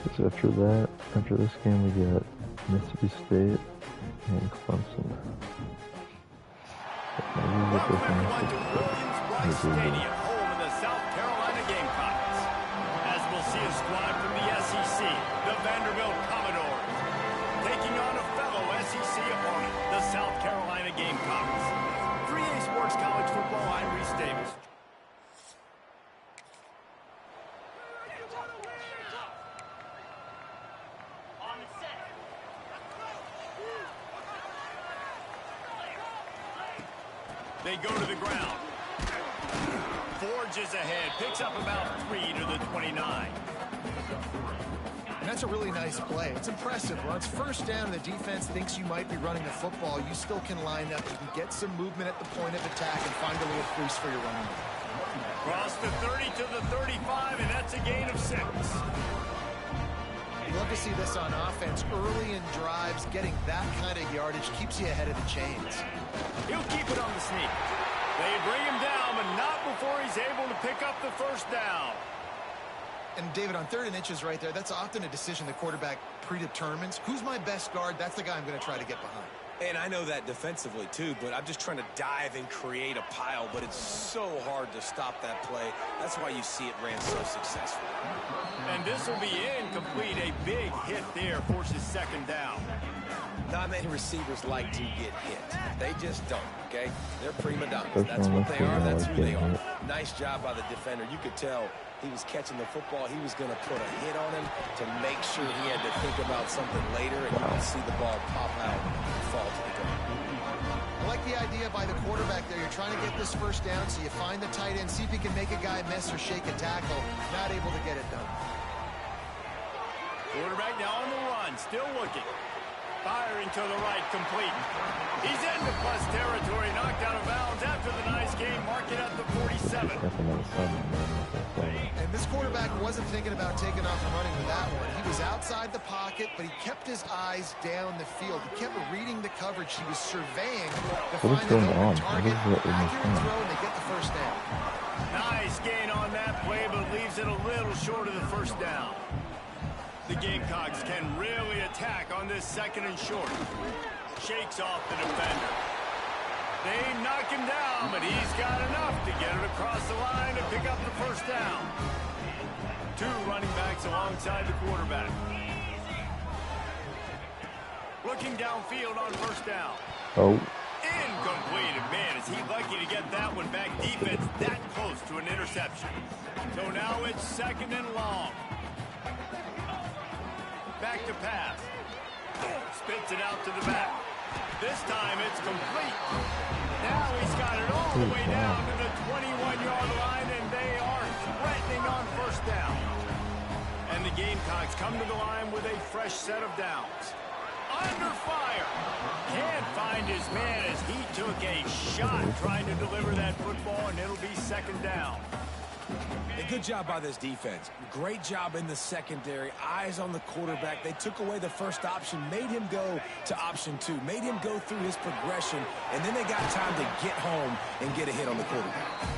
Because after this game we got Mississippi State and Clemson. Maybe we get this one. Stadium, home of the South Carolina Gamecocks. As we'll see a squad from the SEC, the Vanderbilt Commodores, taking on a fellow SEC opponent, the South Carolina Gamecocks. 3A Sports College Football, I'm Reese Davis. They go to the ground. Forges ahead, picks up about 3 to the 29. And that's a really nice play. It's impressive. Once first down and the defense thinks you might be running the football, you still can line up. You can get some movement at the point of attack and find a little crease for your running. Cross the 30 to the 35, and that's a gain of 6. You love to see this on offense. Early in drives, getting that kind of yardage keeps you ahead of the chains. He'll keep it on the sneak. They bring him down, but not before he's able to pick up the first down. And, David, on 3rd and inches right there, that's often a decision the quarterback predetermines. Who's my best guard? That's the guy I'm going to try to get behind. And I know that defensively, too, but I'm just trying to dive and create a pile, but it's so hard to stop that play. That's why you see it ran so successful. And this will be incomplete. A big hit there forces 2nd down. Not many receivers like to get hit. They just don't, okay? They're prima donnas. That's what they are. That's who they are. Nice job by the defender. You could tell he was catching the football. He was going to put a hit on him to make sure he had to think about something later, and you can see the ball pop out and fall to the ground. I like the idea by the quarterback there. You're trying to get this first down, so you find the tight end, see if you can make a guy miss or shake a tackle. Not able to get it done. Quarterback now on the run, still looking. Firing to the right, complete. He's into plus territory, knocked out of bounds after the nice game, mark it at the 47. And this quarterback wasn't thinking about taking off and running with that one. He was outside the pocket, but he kept his eyes down the field. He kept reading the coverage. He was surveying to find the open target. Accurate throw, and they get the first down. Nice gain on that play, but leaves it a little short of the first down. The Gamecocks can really attack on this 2nd and short. Shakes off the defender. They knock him down, but he's got enough to get it across the line and pick up the first down. 2 running backs alongside the quarterback. Looking downfield on first down. Oh. Incomplete. And man, is he lucky to get that one back. Defense that close to an interception. So now it's 2nd and long. Back to pass. Spits it out to the back. This time it's complete. Now he's got it all the way down to the 21-yard line, and they are threatening on 1st down. And the Gamecocks come to the line with a fresh set of downs. Under fire. Can't find his man as he took a shot trying to deliver that football, and it'll be 2nd down. A good job by this defense. Great job in the secondary. Eyes on the quarterback. They took away the first option, made him go to option 2, made him go through his progression, and then they got time to get home and get a hit on the quarterback.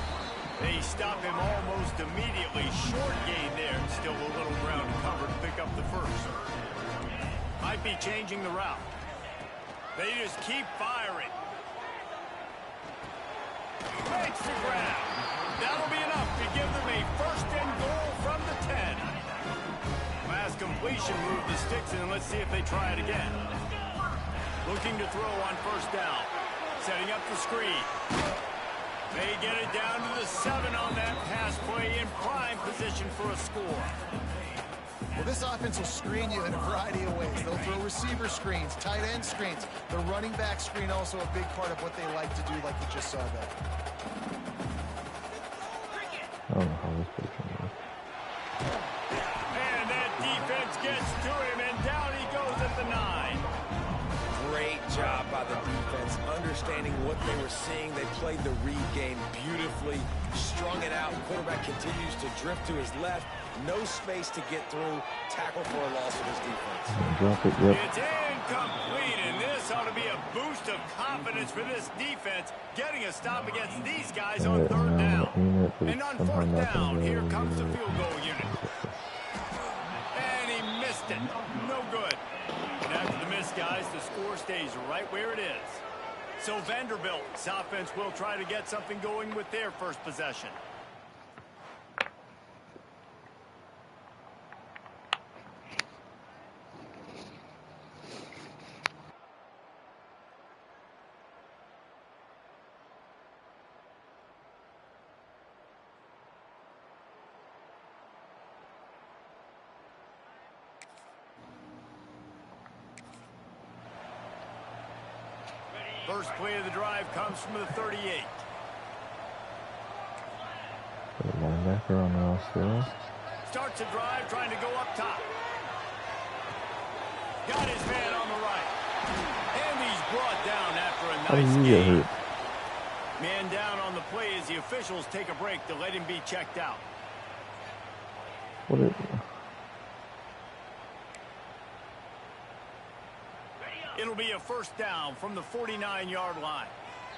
They stop him almost immediately. Short gain there. Still a little ground to cover to pick up the first. Might be changing the route. They just keep firing. Makes the grab. That'll be enough to give them a 1st and goal from the 10. Last completion moved the sticks in, and let's see if they try it again. Looking to throw on 1st down. Setting up the screen. They get it down to the 7 on that pass play in prime position for a score. Well, this offense will screen you in a variety of ways. They'll throw receiver screens, tight end screens. The running back screen also a big part of what they like to do, like you just saw there. I don't know how this person is. And that defense gets to him, and down he goes at the 9. Great job by the defense, understanding what they were seeing. They played the read game beautifully, strung it out. Quarterback continues to drift to his left. No space to get through. Tackle for a loss of his defense. Drop it, yep. It's incomplete, and this ought to be a boost of confidence for this defense, getting a stop against these guys on 3rd down. And on 4th down, here comes the field goal unit. And he missed it. No good. And after the miss, guys, the score stays right where it is. So Vanderbilt's offense will try to get something going with their first possession. First play of the drive comes from the 38. Put a linebacker on the outside. Starts a drive trying to go up top. Got his man on the right. And he's brought down after a How did nice you get game. hurt? Man down on the play as the officials take a break to let him be checked out. What is It'll be a 1st down from the 49-yard line.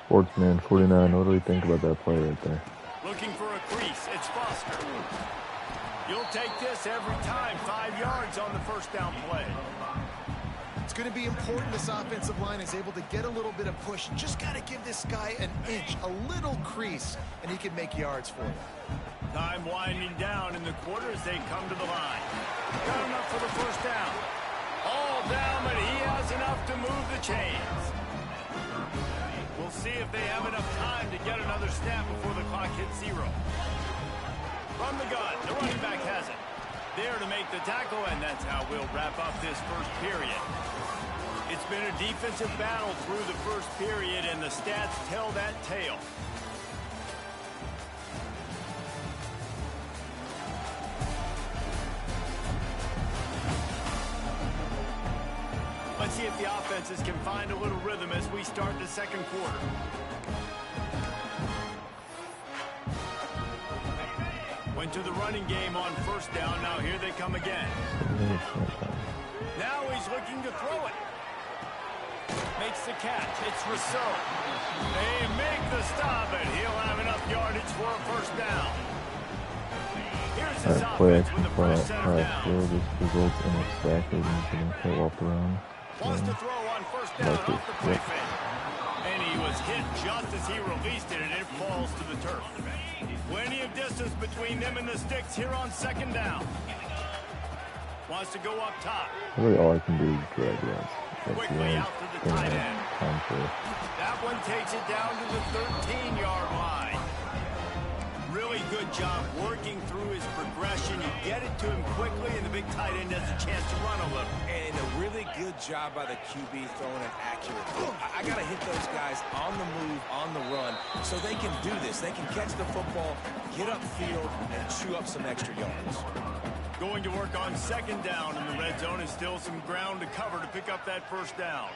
Sportsman 49? What do we think about that play right there? Looking for a crease. It's Foster. You'll take this every time. 5 yards on the 1st down play. It's going to be important this offensive line is able to get a little bit of push. Just got to give this guy an inch, a little crease, and he can make yards for you. Time winding down in the quarter as they come to the line. Got enough for the 1st down. All down, but he has enough to move the chains. We'll see if they have enough time to get another snap before the clock hits 0. From the gun, the running back has it. There to make the tackle, and that's how we'll wrap up this first period. It's been a defensive battle through the first period, and the stats tell that tale. Let's see if the offenses can find a little rhythm as we start the 2nd quarter. Went to the running game on 1st down. Now here they come again. Now he's looking to throw it. Makes the catch. It's Rousseau. They make the stop, and he'll have enough yardage for a 1st down. Here's his offense with a fresh set of downs. This results in a sack and getting hit off the run. Wants to throw on 1st down off the play fake. And he was hit just as he released it, and it falls to the turf. Plenty of distance between them and the sticks here on 2nd down. Wants to go up top. Really all I can do is drag yards. quickly out to the tight end. That one takes it down to the 13-yard line. Really good job working through his progression. You get it to him quickly, and the big tight end has a chance to run a little. And a really good job by the QB throwing it accurately. I got to hit those guys on the move, on the run, so they can do this. They can catch the football, get upfield, and chew up some extra yards. Going to work on second down in the red zone, and still some ground to cover to pick up that first down.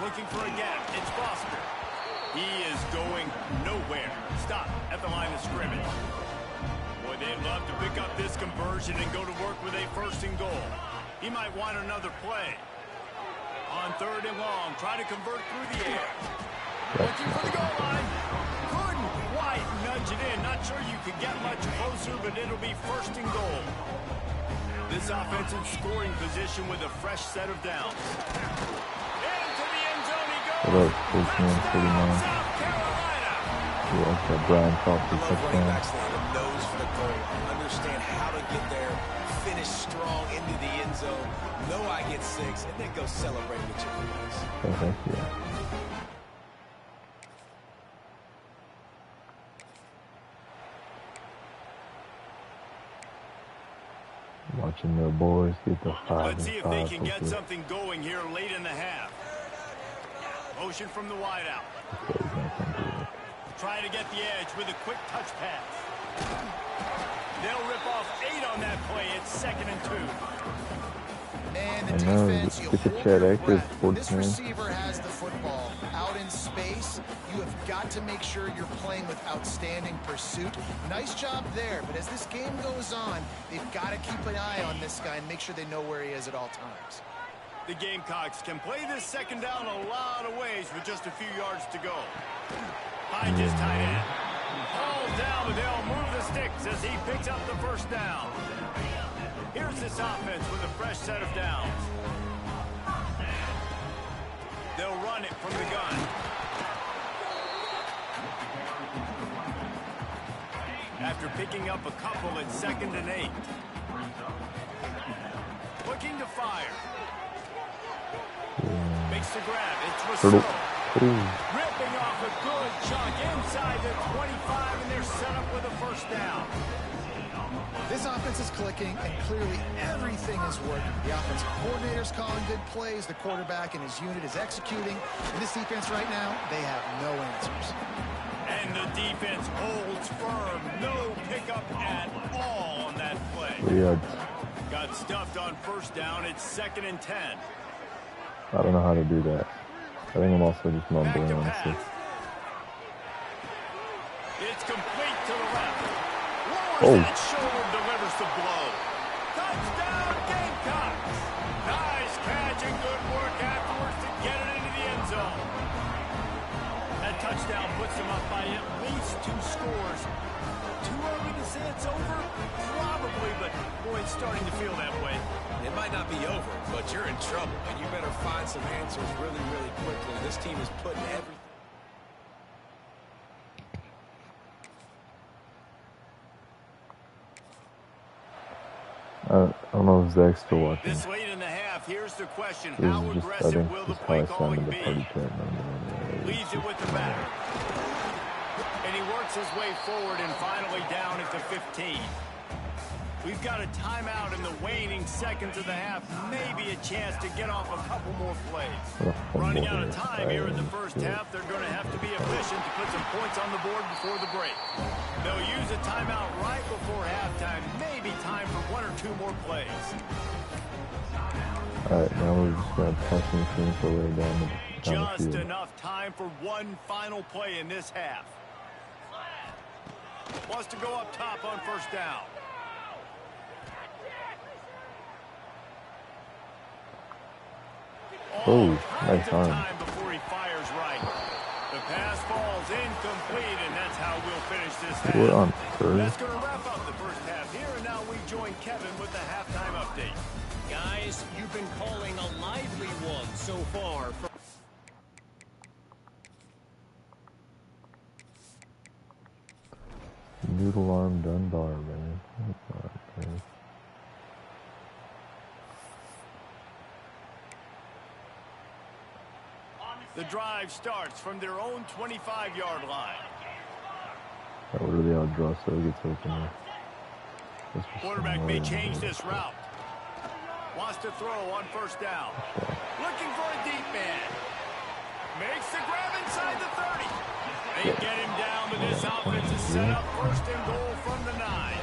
Looking for a gap. It's Foster. He is going nowhere. Stop at the line of scrimmage. Boy, they'd love to pick up this conversion and go to work with a first and goal. He might want another play. On third and long, try to convert through the air. Looking for the goal line. Couldn't quite nudge it in. Not sure you could get much closer, but it'll be first and goal. This offensive scoring position with a fresh set of downs. What up, Sportsman 39? You like that Brian Foster touchdown? Running backs that have a nose for the goal, understand how to get there, finish strong into the end zone, know I get 6, and then go celebrate with your boys. Oh, heck yeah. Watching their boys get the 5 Let's see and if 5. they can get something going here late in the half. Motion from the wideout. Trying to get the edge with a quick touch pass. They'll rip off 8 on that play. It's 2nd and 2. And the defense, you hold your breath. This receiver has the football out in space. You have got to make sure you're playing with outstanding pursuit. Nice job there, but as this game goes on, they've got to keep an eye on this guy and make sure they know where he is at all times. The Gamecocks can play this second down a lot of ways with just a few yards to go. Finds his tight end. Hauled down, but they'll move the sticks as he picks up the first down. Here's this offense with a fresh set of downs. They'll run it from the gun. After picking up a couple at 2nd and 8. Looking to fire. Makes the grab. It's Rousseau. Ripping off a good chunk inside the 25, and they're set up with a first down. This offense is clicking, and clearly everything is working. The offensive coordinator's calling good plays. The quarterback and his unit is executing. And this defense right now, they have no answers. And the defense holds firm. No pickup at all on that play. Yeah. Got stuffed on first down. It's 2nd and 10. I don't know how to do that. I think I'm also just mumbling on this. It's complete to the left. Oh. That shoulder delivers the blow. Touchdown, Gamecocks. Nice catch and good work afterwards to get it into the end zone. That touchdown puts them up by at least 2 scores. Too early to say it's over? Probably, but boy, it's starting to feel that way. It might not be over, but you're in trouble, and you better find some answers really, really quickly. This team is putting everything. I don't know if Zach's still watching. This late in the half, here's the question. This How is just, I aggressive think, will the just how play I sound calling in the be? party chat. Leaves it with the back. And he works his way forward and finally down at the 15. We've got a timeout in the waning seconds of the half. Maybe a chance to get off a couple more plays. Running out of time here in the first half. They're going to have to be efficient to put some points on the board before the break. They'll use a timeout right before halftime. Maybe time for 1 or 2 more plays. Alright, now we're just going to pass the finish our way down the Just field. enough time for one final play in this half. Wants to go up top on first down. Oh, nice arm. Time before he fires right. The pass falls incomplete, and that's how we'll finish this half. We're on third. That's going to wrap up the first half here, and now we join Kevin with the halftime update. Guys, you've been calling a lively one so far. Noodle arm Dunbar, man. That's not okay. The drive starts from their own 25-yard line. What are the odd draw so it gets open there? Quarterback may change this route. Wants to throw on first down. Looking for a deep man. Makes the grab inside the 30. They get him down, but this offense is set up first and goal from the 9.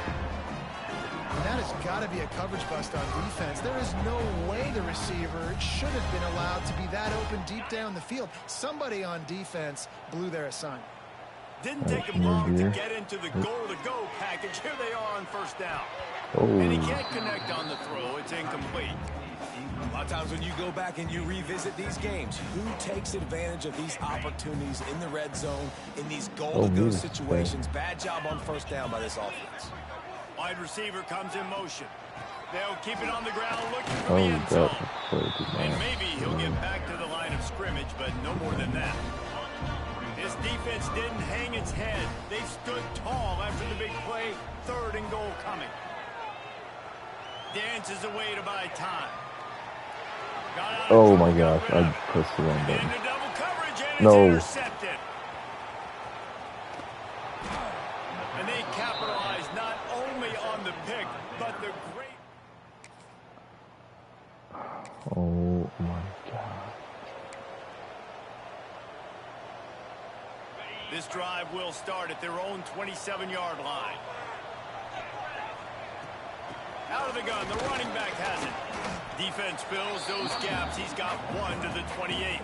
And that has got to be a coverage bust on defense. There is no way the receiver should have been allowed to be that open deep down the field. Somebody on defense blew their assignment. Didn't take him long to get into the goal-to-go package. Here they are on first down. Oh. And he can't connect on the throw. It's incomplete. A lot of times when you go back and you revisit these games, who takes advantage of these opportunities in the red zone, in these goal-to-go situations? Bad job on first down by this offense. Wide receiver comes in motion. They'll keep it on the ground looking for the end zone. And maybe he'll get back to the line of scrimmage, but no more than that. This defense didn't hang its head. They stood tall after the big play. 3rd and goal coming. Dances away to buy time. Oh my gosh, I pressed the wrong button. Into double coverage and No. it's intercepted. And they capitalize not only on the pick, but the great... Oh my god. This drive will start at their own 27-yard line. Out of the gun, the running back has it. Defense fills those gaps. He's got 1 to the 28.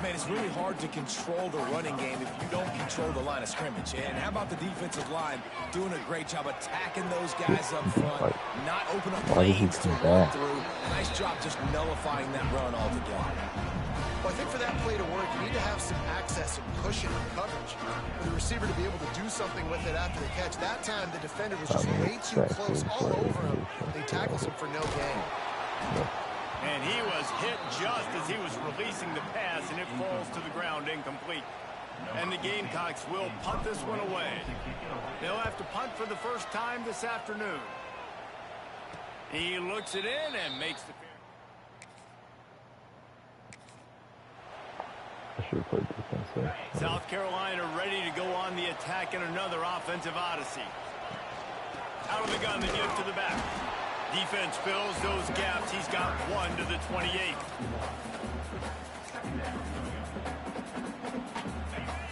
Man, it's really hard to control the running game if you don't control the line of scrimmage. And how about the defensive line doing a great job attacking those guys up front, not open up lanes to run through. Nice job just nullifying that run altogether. Well, I think for that play to work, you need to have some access and cushion and coverage. For the receiver to be able to do something with it after the catch. That time, the defender was just way too close all over him. They tackles him for no gain. And he was hit just as he was releasing the pass, and it falls to the ground incomplete. And the Gamecocks will punt this one away. They'll have to punt for the first time this afternoon. He looks it in and makes the... I should have played defense there. South Carolina ready to go on the attack in another offensive odyssey. Out of the gun, the give to the back. Defense fills those gaps. He's got 1 to the 28.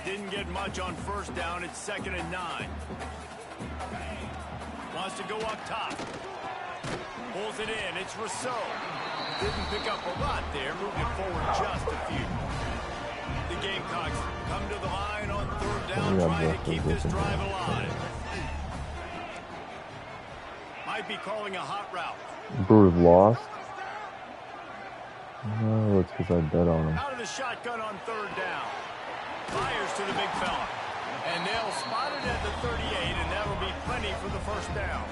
Didn't get much on first down. It's 2nd and 9. Wants to go up top. Pulls it in. It's Rousseau. Didn't pick up a lot there. Moved it forward just a few. The Gamecocks come to the line on 3rd down, trying to keep this drive alive. Might be calling a hot route. Brew have lost. No, it's because I bet on him. Out of the shotgun on 3rd down. Fires to the big fella. And they'll spot it at the 38, and that'll be plenty for the first down.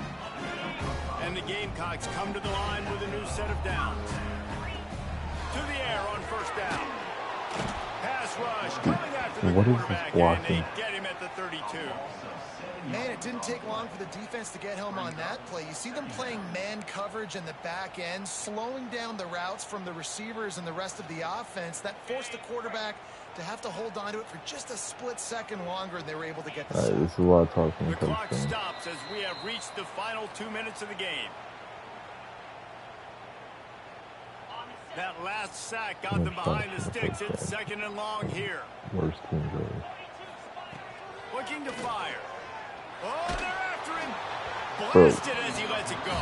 And the Gamecocks come to the line with a new set of downs. To the air on first down. Pass rush coming after the quarterback, and they get him at the 32. Man, it didn't take long for the defense to get home on that play. You see them playing man coverage in the back end, slowing down the routes from the receivers and the rest of the offense. That forced the quarterback to have to hold on to it for just a split second longer, and they were able to get the sack. This is a lot of talking. The clock stops as we have reached the final 2 minutes of the game. That last sack got them behind the sticks. It's 2nd and long here. Worst team really. Looking to fire. Oh, they're after him. Blasted as he lets it go.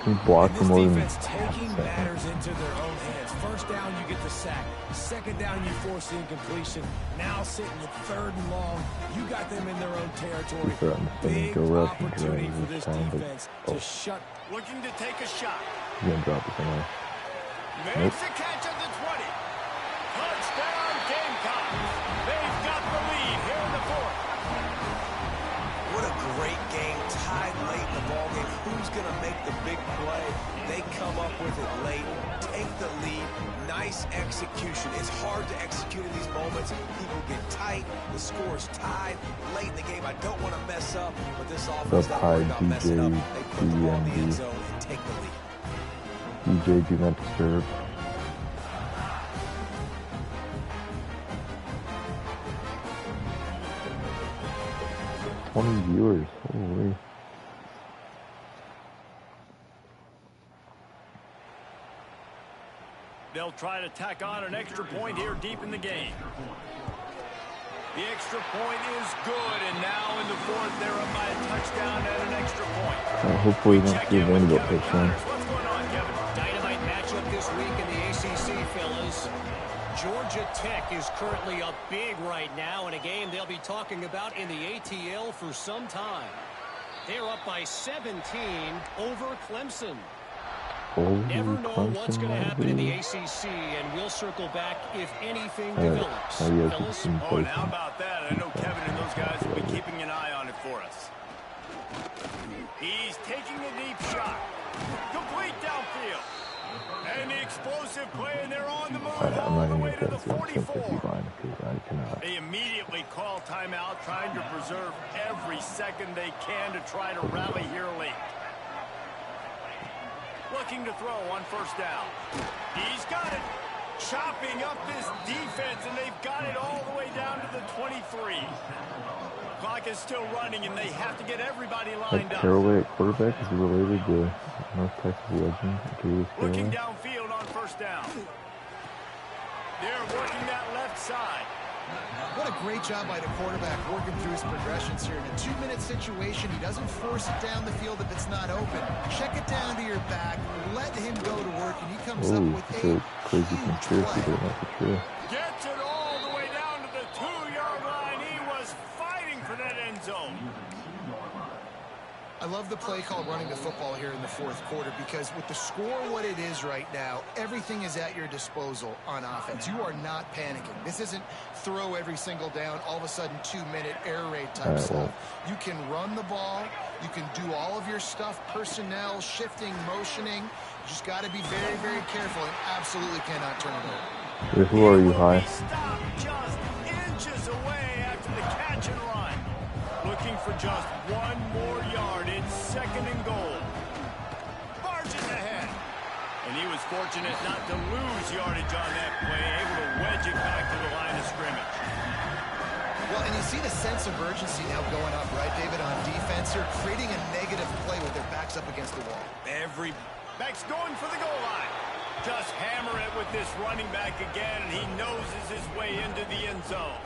He blocked this more than defense taking matters into their own hands. First down, you get the sack. 2nd down, you force the incompletion. Now sitting at 3rd and long, you got them in their own territory. Big opportunity for this defense to shut. Looking to take a shot. He's gonna drop it somewhere. Makes the catch at the 20. Touchdown, Gamecocks. They've got the lead here in the 4th. What a great game, tied late in the ballgame. Who's going to make the big play? They come up with it late, take the lead. Nice execution. It's hard to execute in these moments. People get tight. The score's tied late in the game. I don't want to mess up, but this offense not worried about messing up. They put the ball in the end zone and take the lead. DJ, do not disturb. 20 viewers. Holy. They'll try to tack on an extra point here deep in the game. The extra point is good, and now in the fourth, they're up by a touchdown and an extra point. Hopefully we don't see a Vanderbilt touchdown. What's going on, Kevin? Dynamite matchup this week in the ACC, fellas. Georgia Tech is currently up big right now in a game they'll be talking about in the ATL for some time. They're up by 17 over Clemson. Never know what's going to happen in the ACC, and we'll circle back if anything develops. Fellas? Oh, and how about that? I know Kevin and those guys will be keeping an eye on it for us. He's taking a deep shot. Complete downfield. And the explosive play, and they're on the move all the way to the 44. They immediately call timeout, trying to preserve every second they can to try to rally here late. Looking to throw on first down. He's got it. Chopping up this defense, and they've got it all the way down to the 23. Clock is still running, and they have to get everybody lined up. Caraway at quarterback is related to North Texas legend. Looking downfield on first down. They're working that left side. What a great job by the quarterback working through his progressions here. In a 2-minute situation, he doesn't force it down the field if it's not open. Check it down to your back, let him go to work, and he comes up with a crazy conspiracy that might be true. Gets it all the way down to the 2-yard line. He was fighting for that end zone. I love the play call running the football here in the fourth quarter, because with the score what it is right now, everything is at your disposal on offense. You are not panicking. This isn't throw every single down, all of a sudden 2-minute air raid type stuff. You can run the ball. You can do all of your stuff, personnel, shifting, motioning. You just got to be very, very careful and absolutely cannot turn it over. Who are you, High? Stopped just inches away after the catch and run. Looking for just one more yard. It's second and goal. Barges ahead. And he was fortunate not to lose yardage on that play, able to wedge it back to the line of scrimmage. Well, and you see the sense of urgency now going up, right, David, on defense here, creating a negative play with their backs up against the wall. Every back's going for the goal line. Just hammer it with this running back again, and he noses his way into the end zone.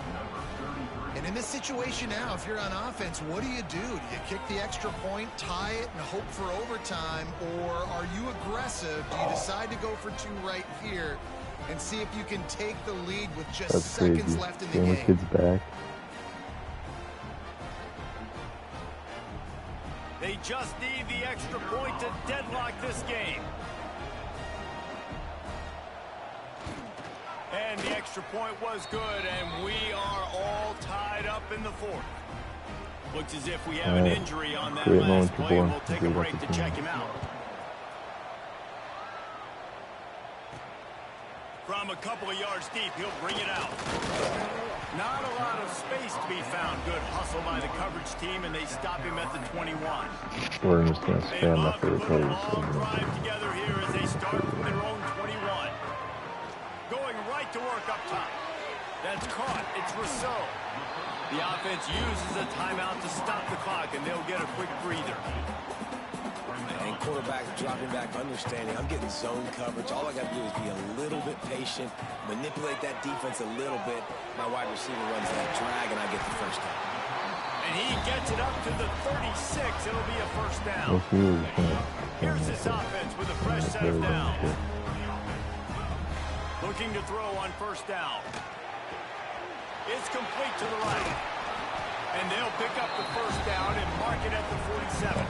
And in this situation now, if you're on offense, what do? Do you kick the extra point, tie it, and hope for overtime? Or are you aggressive? Do you decide to go for two right here and see if you can take the lead with just seconds left in the game? Kid's back. They just need the extra point to deadlock this game. And the extra point was good, and we are all tied up in the fourth. Looks as if we have an injury on that last play, and we'll take a break to check him out. From a couple of yards deep, he'll bring it out. Not a lot of space to be found. Good hustle by the coverage team, and they stop him at the 21. We're just going to spam up the They long drive together here as they start from their own 21. Going right to work up top. That's caught. It's Rousseau. The offense uses a timeout to stop the clock, and they'll get a quick breather. And quarterback dropping back, understanding I'm getting zone coverage. All I got to do is be a little bit patient, manipulate that defense a little bit. My wide receiver runs that drag, and I get the first down. And he gets it up to the 36. It'll be a first down. Here's this offense with a fresh set of downs. Looking to throw on first down. It's complete to the right. And they'll pick up the first down and mark it at the 47.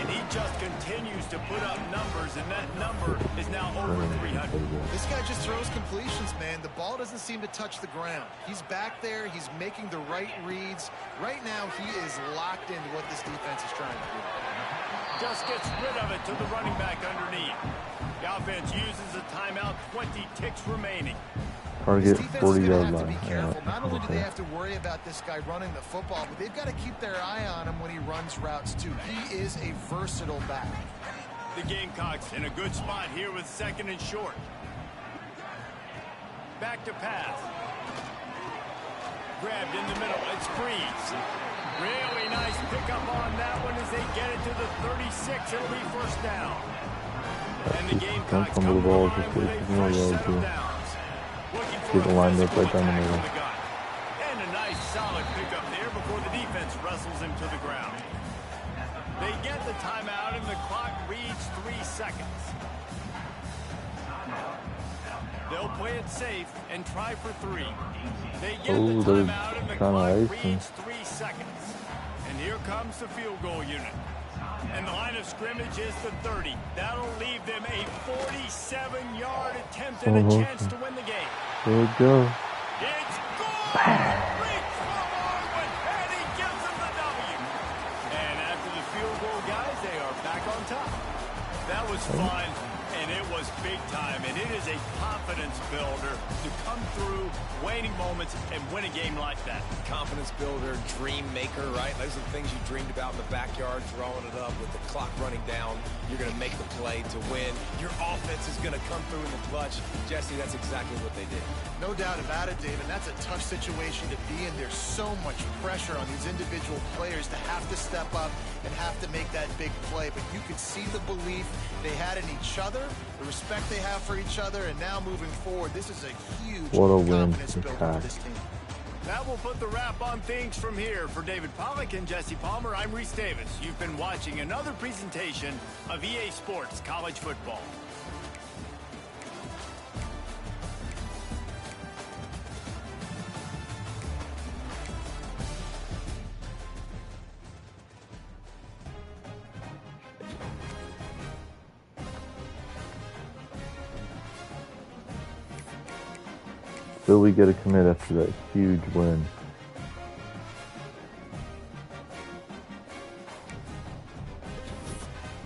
And he just continues to put up numbers, and that number is now over 300. This guy just throws completions, man. The ball doesn't seem to touch the ground. He's back there. He's making the right reads. Right now, he is locked into what this defense is trying to do. Just gets rid of it to the running back underneath. The offense uses a timeout, 20 ticks remaining. Target 40-yard line. line. Careful. Not only do they have to worry about this guy running the football, but they've got to keep their eye on him when he runs routes too. He is a versatile back. The Gamecocks in a good spot here with second and short. Back to pass. Grabbed in the middle. It's Freeze. Really nice pickup on that one as they get it to the 36. It'll be first down. And the Gamecocks come to the line with a fresh set of downs. Looking for a physical attack from the gun. And a nice solid pickup there before the defense wrestles him to the ground. They get the timeout and the clock reads 3 seconds. They'll play it safe and try for 3. They get the timeout and the clock reads 3 seconds. And here comes the field goal unit. And the line of scrimmage is the 30. That'll leave them a 47-yard attempt and a chance to win the game. There we go. It's good! Reach forward when Petty gives them the W. And after the field goal, guys, they are back on top. That was fun, and it was big time. And it is a confidence builder to come through waning moments and win a game like that. Confidence builder, dream maker, right? Those are the things you dreamed about in the backyard, throwing it up with the clock running down. You're going to make the play to win. Your offense is going to come through in the clutch. Jesse, that's exactly what they did. No doubt about it, David. That's a tough situation to be in. There's so much pressure on these individual players to have to step up and have to make that big play. But you could see the belief they had in each other, the respect they have for each other, and now moving forward, this is a huge confidence builder for this team. That will put the wrap on things from here. For David Pollack and Jesse Palmer, I'm Reese Davis. You've been watching another presentation of EA Sports College Football. Will we get a commit after that huge win?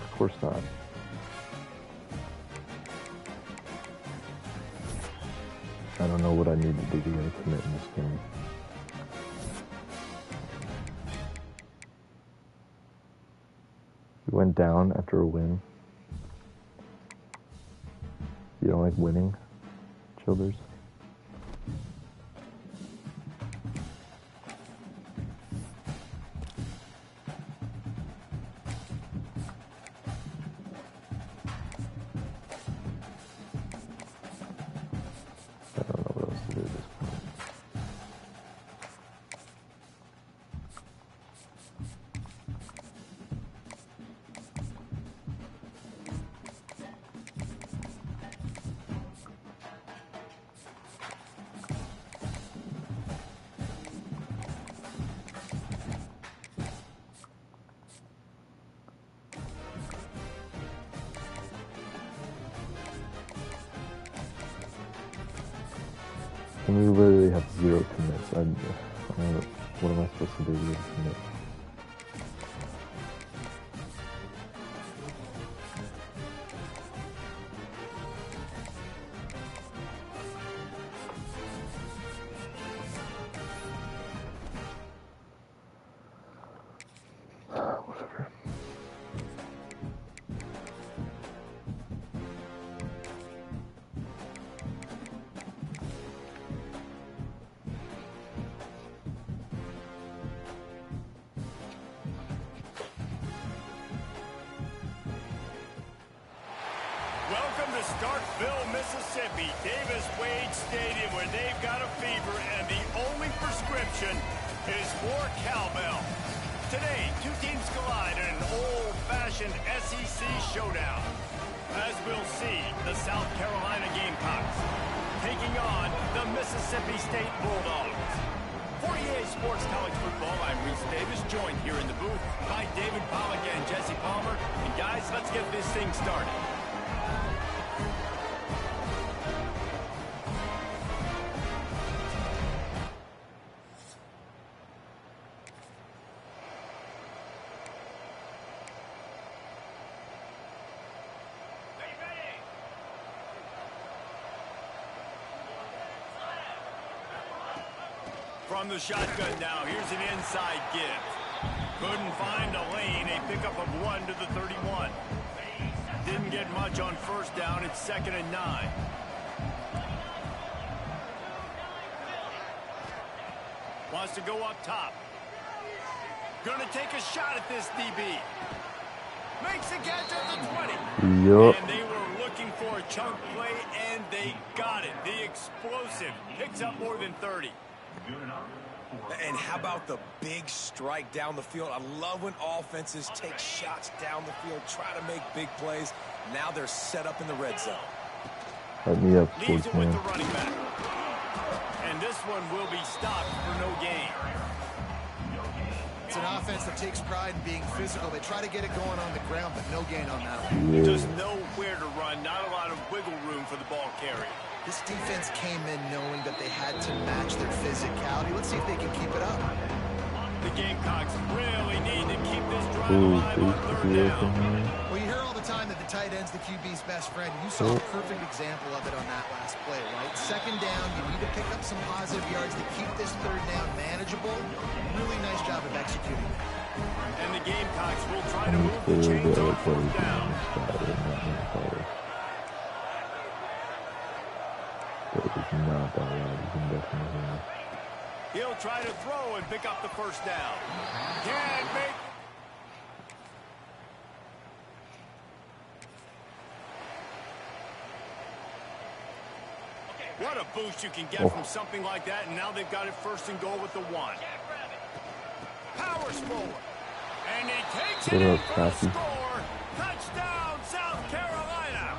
Of course not. I don't know what I need to do to get a commit in this game. We went down after a win. You don't like winning, Childers? And we literally have 0 commits. I don't know, what am I supposed to do to get a commit? Whatever. Welcome to Starkville, Mississippi, Davis-Wade Stadium, where they've got a fever, and the only prescription is more cowbell. Today, 2 teams collide in an old-fashioned SEC showdown. As we'll see, the South Carolina Gamecocks taking on the Mississippi State Bulldogs. For EA Sports College Football, I'm Reese Davis, joined here in the booth by David Pollack and Jesse Palmer. And guys, let's get this thing started. From the shotgun now, here's an inside give. Couldn't find a lane, a pickup of 1 to the 31. Didn't get much on first down, it's 2nd and 9. Wants to go up top. Going to take a shot at this DB. Makes the catch at the 20. Yup. And they were looking for a chunk play, and they got it. The explosive picks up more than 30. And how about the big strike down the field? I love when offenses take shots down the field, try to make big plays. Now they're set up in the red zone. Let me up, Leaves it with the man. running back. And this one will be stopped for no gain. It's an offense that takes pride in being physical. They try to get it going on the ground, but no gain on that one. Yeah. Just nowhere to run, not a lot of wiggle room for the ball carrier. This defense came in knowing that they had to match their physicality. Let's see if they can keep it up. The Gamecocks really need to keep this drive Ooh, alive on third down. Well, you hear all the time that the tight end's the QB's best friend. You saw a perfect example of it on that last play, right? Second down, you need to pick up some positive yards to keep this third down manageable. Really nice job of executing. And the Gamecocks will try to move the chains on fourth down. Not that loud. You can definitely hear me. He'll try to throw and pick up the first down. Can't make. What a boost you can get from something like that, and now they've got it first and goal with the 1. Powers forward. And he takes it in for the score. Touchdown, South Carolina.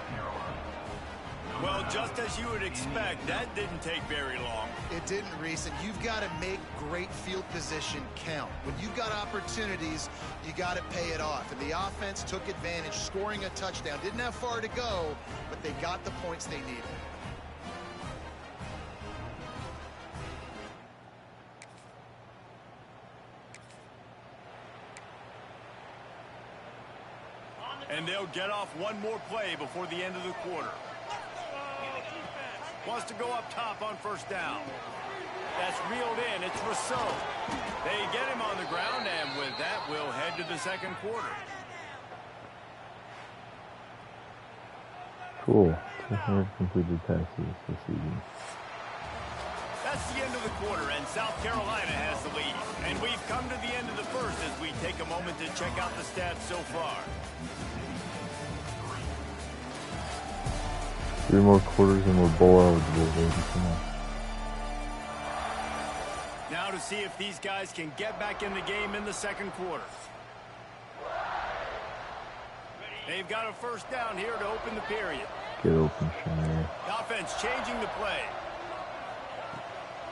Well, just as you would expect, that didn't take very long. It didn't, Reese, and you've got to make great field position count. When you've got opportunities, you got to pay it off. And the offense took advantage, scoring a touchdown. Didn't have far to go, but they got the points they needed. And they'll get off one more play before the end of the quarter. Wants to go up top on first down. That's reeled in. It's Rousseau. They get him on the ground, and with that, we'll head to the second quarter. Cool. 200 completed passes this season. That's the end of the quarter, and South Carolina has the lead. And we've come to the end of the first as we take a moment to check out the stats so far. 3 more quarters and we're bowl eligible, baby. Come on. Now to see if these guys can get back in the game in the second quarter. They've got a first down here to open the period. Get open, Shire. The offense changing the play.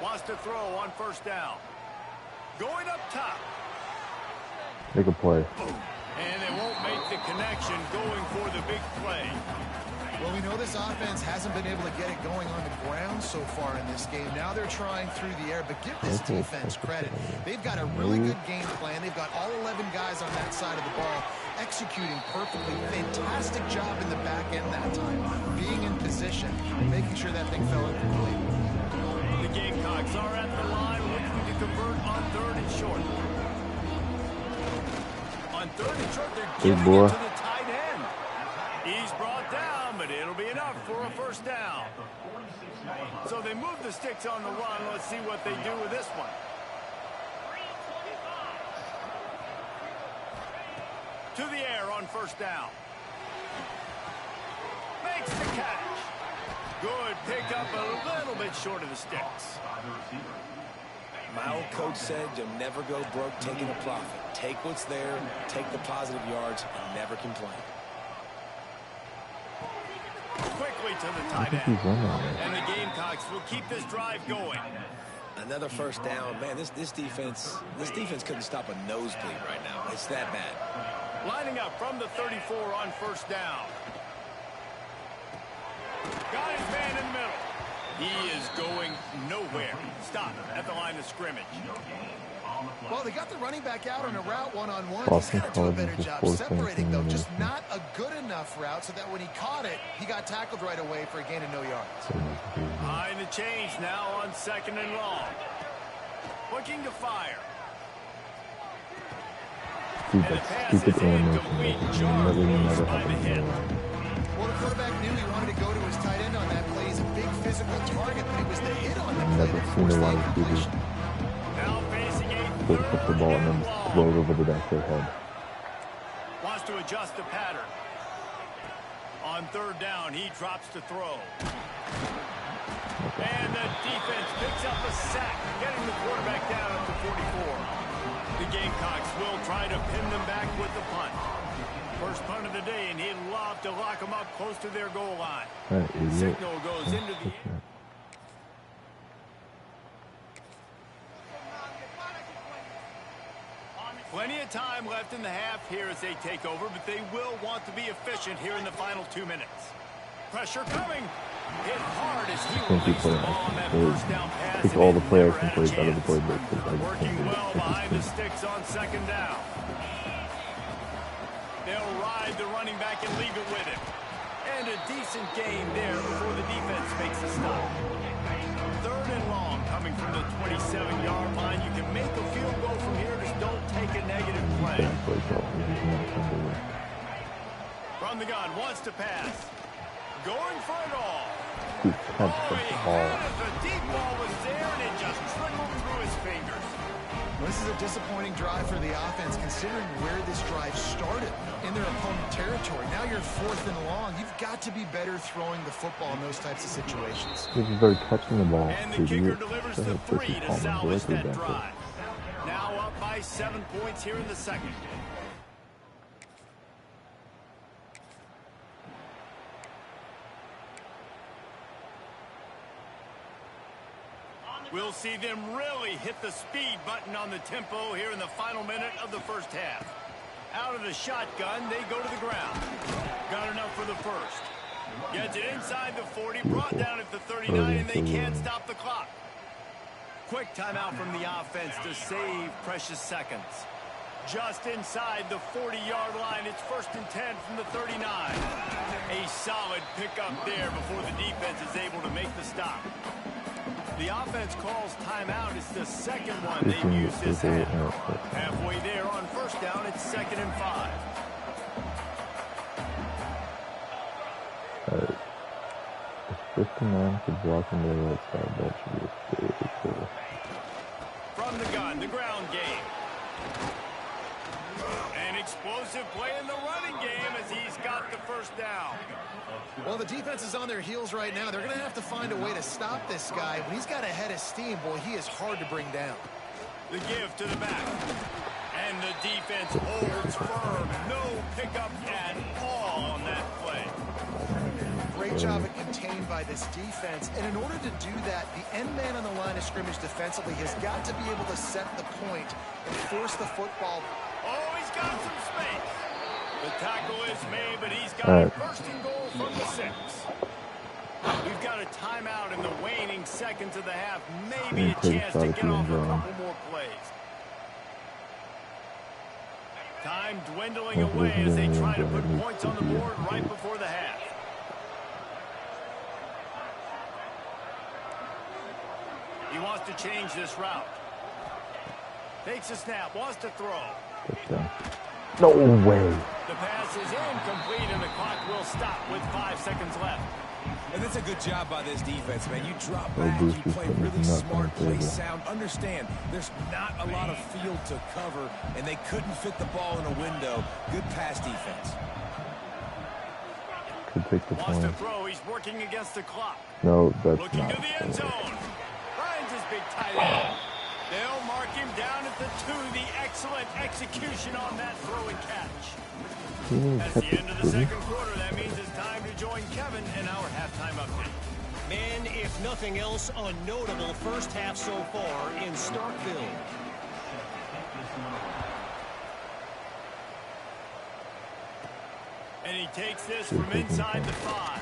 Wants to throw on first down. Going up top. Make a play. And they won't make the connection going for the big play. Well, we know this offense hasn't been able to get it going on the ground so far in this game. Now they're trying through the air, but give this defense credit. They've got a really good game plan. They've got all 11 guys on that side of the ball executing perfectly. Fantastic job in the back end that time. Being in position, making sure that thing fell incomplete. The Gamecocks are at the line looking to convert on third and short. On third and short, they're giving it to the tight end. He's brought down, but it'll be enough for a first down. So they move the sticks on the run. Let's see what they do with this one. To the air on first down. Makes the catch. Good pickup, a little bit short of the sticks. My old coach said you'll never go broke taking a profit. Take what's there, take the positive yards, and never complain. Quickly to the tight end. And the Gamecocks will keep this drive going. Another first down. Man, this defense couldn't stop a nosebleed right now. It's that bad. Lining up from the 34 on first down. Got his man in the middle. He is going nowhere. Stop at the line of scrimmage. Well, they got the running back out on a route one-on-one. He's got to do a better job separating, though. Just not a good enough route so that when he caught it, he got tackled right away for a gain of no yards. Behind the change now on second and long. Looking to fire. Stupid animation. Never happened in my life. Well, the quarterback knew he wanted to go to his tight end on that play. He's a big physical target, but it was the hit on the play that forced the incompletion. Now facing Pick up the ball and then throws over the back of their head. Wants to adjust the pattern. On third down, he drops to throw. And the defense picks up a sack, getting the quarterback down up to 44. The Gamecocks will try to pin them back with the punt. First punt of the day, and he'd love to lock them up close to their goal line. Signal goes into the... Plenty of time left in the half here as they take over, but they will want to be efficient here in the final 2 minutes. Pressure coming. Hit hard as he released the ball on that first down pass. Take all the play action plays out of the playbook. Working well behind the sticks on second down. They'll ride the running back and leave it with him. And a decent gain there before the defense makes a stop. Third and long coming from the 27-yard line. You can make a field goal from here. Just don't take a negative play. From the gun, wants to pass. Going for it all. He catch the ball. The deep ball was there, and it just trickled through his fingers. Well, this is a disappointing drive for the offense, considering where this drive started, in their opponent territory. Now you're fourth and long. You've got to be better throwing the football in those types of situations. This is very catching the ball. And the kicker delivers the 3 to salvage that drive. Now up by 7 points here in the second. We'll see them really hit the speed button on the tempo here in the final minute of the first half. Out of the shotgun, they go to the ground. Got enough for the first. Gets it inside the 40, brought down at the 39, and they can't stop the clock. Quick timeout from the offense to save precious seconds. Just inside the 40-yard line, it's 1st and 10 from the 39. A solid pickup there before the defense is able to make the stop. The offense calls timeout. It's the second one they've used this half. Halfway there on first down, it's 2nd and 5. If 59 could block on the right side, that should be pretty cool. From the gun, the ground game. An explosive play in the running game as he's got the first down. Well, the defense is on their heels right now. They're going to have to find a way to stop this guy. When he's got a head of steam, boy, he is hard to bring down. The give to the back. And the defense holds firm. No pickup at all on that play. Great job at contained by this defense. And in order to do that, the end man on the line of scrimmage defensively has got to be able to set the point and force the football. Oh, he's got some space. The tackle is made, but he's got a 1st and goal from the 6. We've got a timeout in the waning seconds of the half. Maybe a chance to get off a couple more plays. Time dwindling away as they try to put points on the board right before the half. He wants to change this route. Takes a snap, wants to throw. No way. The pass is incomplete, and the clock will stop with 5 seconds left. And that's a good job by this defense, man. You drop back, you play really smart, play sound. Understand, there's not a lot of field to cover, and they couldn't fit the ball in a window. Good pass defense. Could take the Wants to point. throw. He's working against the clock. No, that's Looking not. to the end zone. Finds his big tight end. They'll mark him down at the 2. The excellent execution on that throw and catch. That's the end of the second quarter. That means it's time to join Kevin in our halftime update. Man, if nothing else, a notable first half so far in Starkville. And he takes this from inside the 5.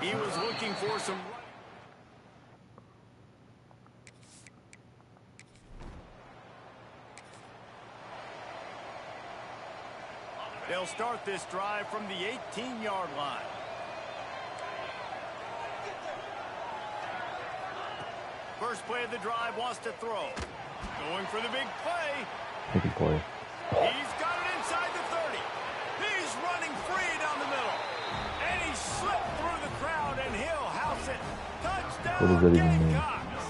He was looking for some... They'll start this drive from the 18-yard line. First play of the drive, wants to throw. Going for the big play. Take a play. He's got it inside the 30. He's running free down the middle. And he slipped through the crowd, and he'll house it. What does that Touchdown, even mean? Gamecocks.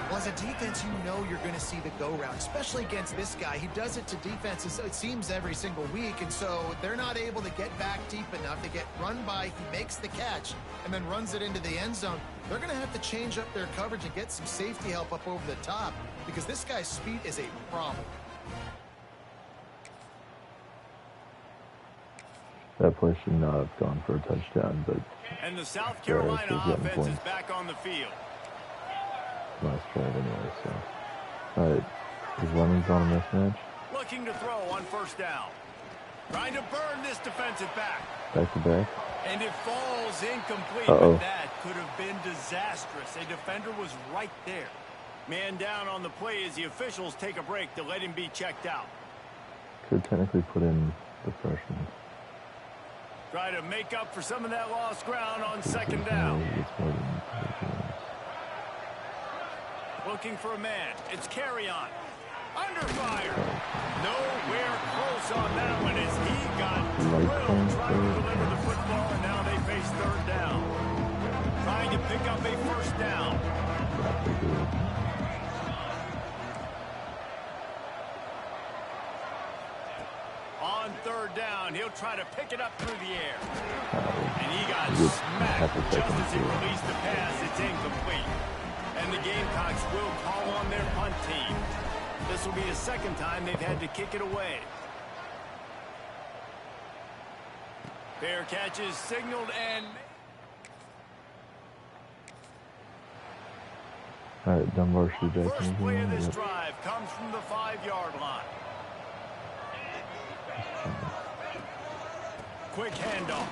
Well, as a defense, you know you're going to see the go route, especially against this guy. He does it to defenses, it seems, every single week, and so they're not able to get back deep enough to get run by. He makes the catch and then runs it into the end zone. They're going to have to change up their coverage and get some safety help up over the top because this guy's speed is a problem. That play should not have gone for a touchdown, but And the South Carolina offense is back on the field. Last drive anyway, so. Alright, is Lemons on a mismatch? Looking to throw on first down. Trying to burn this defensive back. Back to back. And it falls incomplete, but that could have been disastrous. A defender was right there. Man down on the play as the officials take a break to let him be checked out. Could technically put in the freshman. Try to make up for some of that lost ground on second down. Looking for a man. It's carry on. Under fire. Nowhere close on that one as he got drilled trying to deliver the football, and now they face third down. Trying to pick up a first down. On third down, he'll try to pick it up through the air. And he got smacked just as he released the pass. It's incomplete. And the Gamecocks will call on their punt team. This will be the second time they've had to kick it away. Fair catch is signaled and... Alright, Dunbar should be back. First play of this drive comes from the 5-yard line. Quick handoff.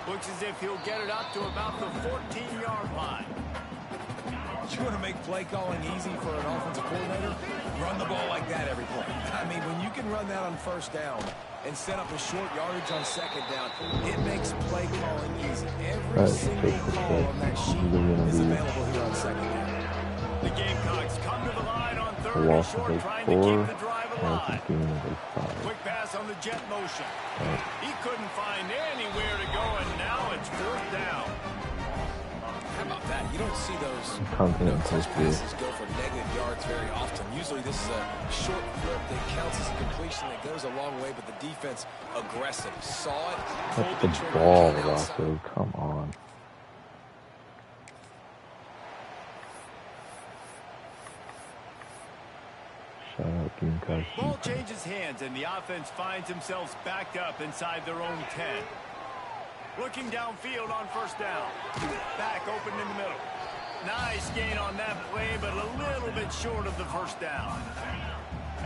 Looks as if he'll get it up to about the 14-yard line. You want to make play calling easy for an offensive coordinator? Run the ball like that every play. I mean, when you can run that on first down and set up a short yardage on second down, it makes play calling easy. Every single call on that sheet is available here on second down. The Gamecocks come to the line on third and short, trying to keep the drive alive. Quick pass on the jet motion. He couldn't find anywhere to go, and now it's fourth down. How about that? You don't see those touch passes go for negative yards very often. Usually this is a short flip that counts as a completion that goes a long way, but the defense aggressive. Saw it, pulled the trigger. Ball, Rocco. Come on. Shout out Gamecocks. Ball changes hands, and the offense finds themselves backed up inside their own 10. Looking downfield on first down. Back open in the middle. Nice gain on that play, but a little bit short of the first down.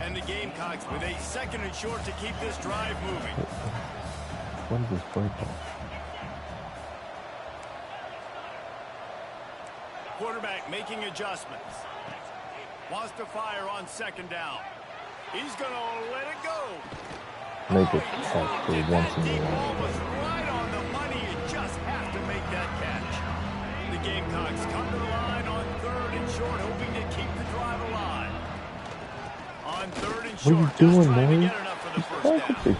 And the Gamecocks with a second and short to keep this drive moving. What is this play call? Quarterback making adjustments. Wants to fire on second down. He's going to let it go. Make a catch for once in a while. Was right on the money. You just have to make that catch. The Gamecocks come to the line on third and short, hoping to keep the drive alive. On third and short, what are you doing, trying to man? get enough for the first down.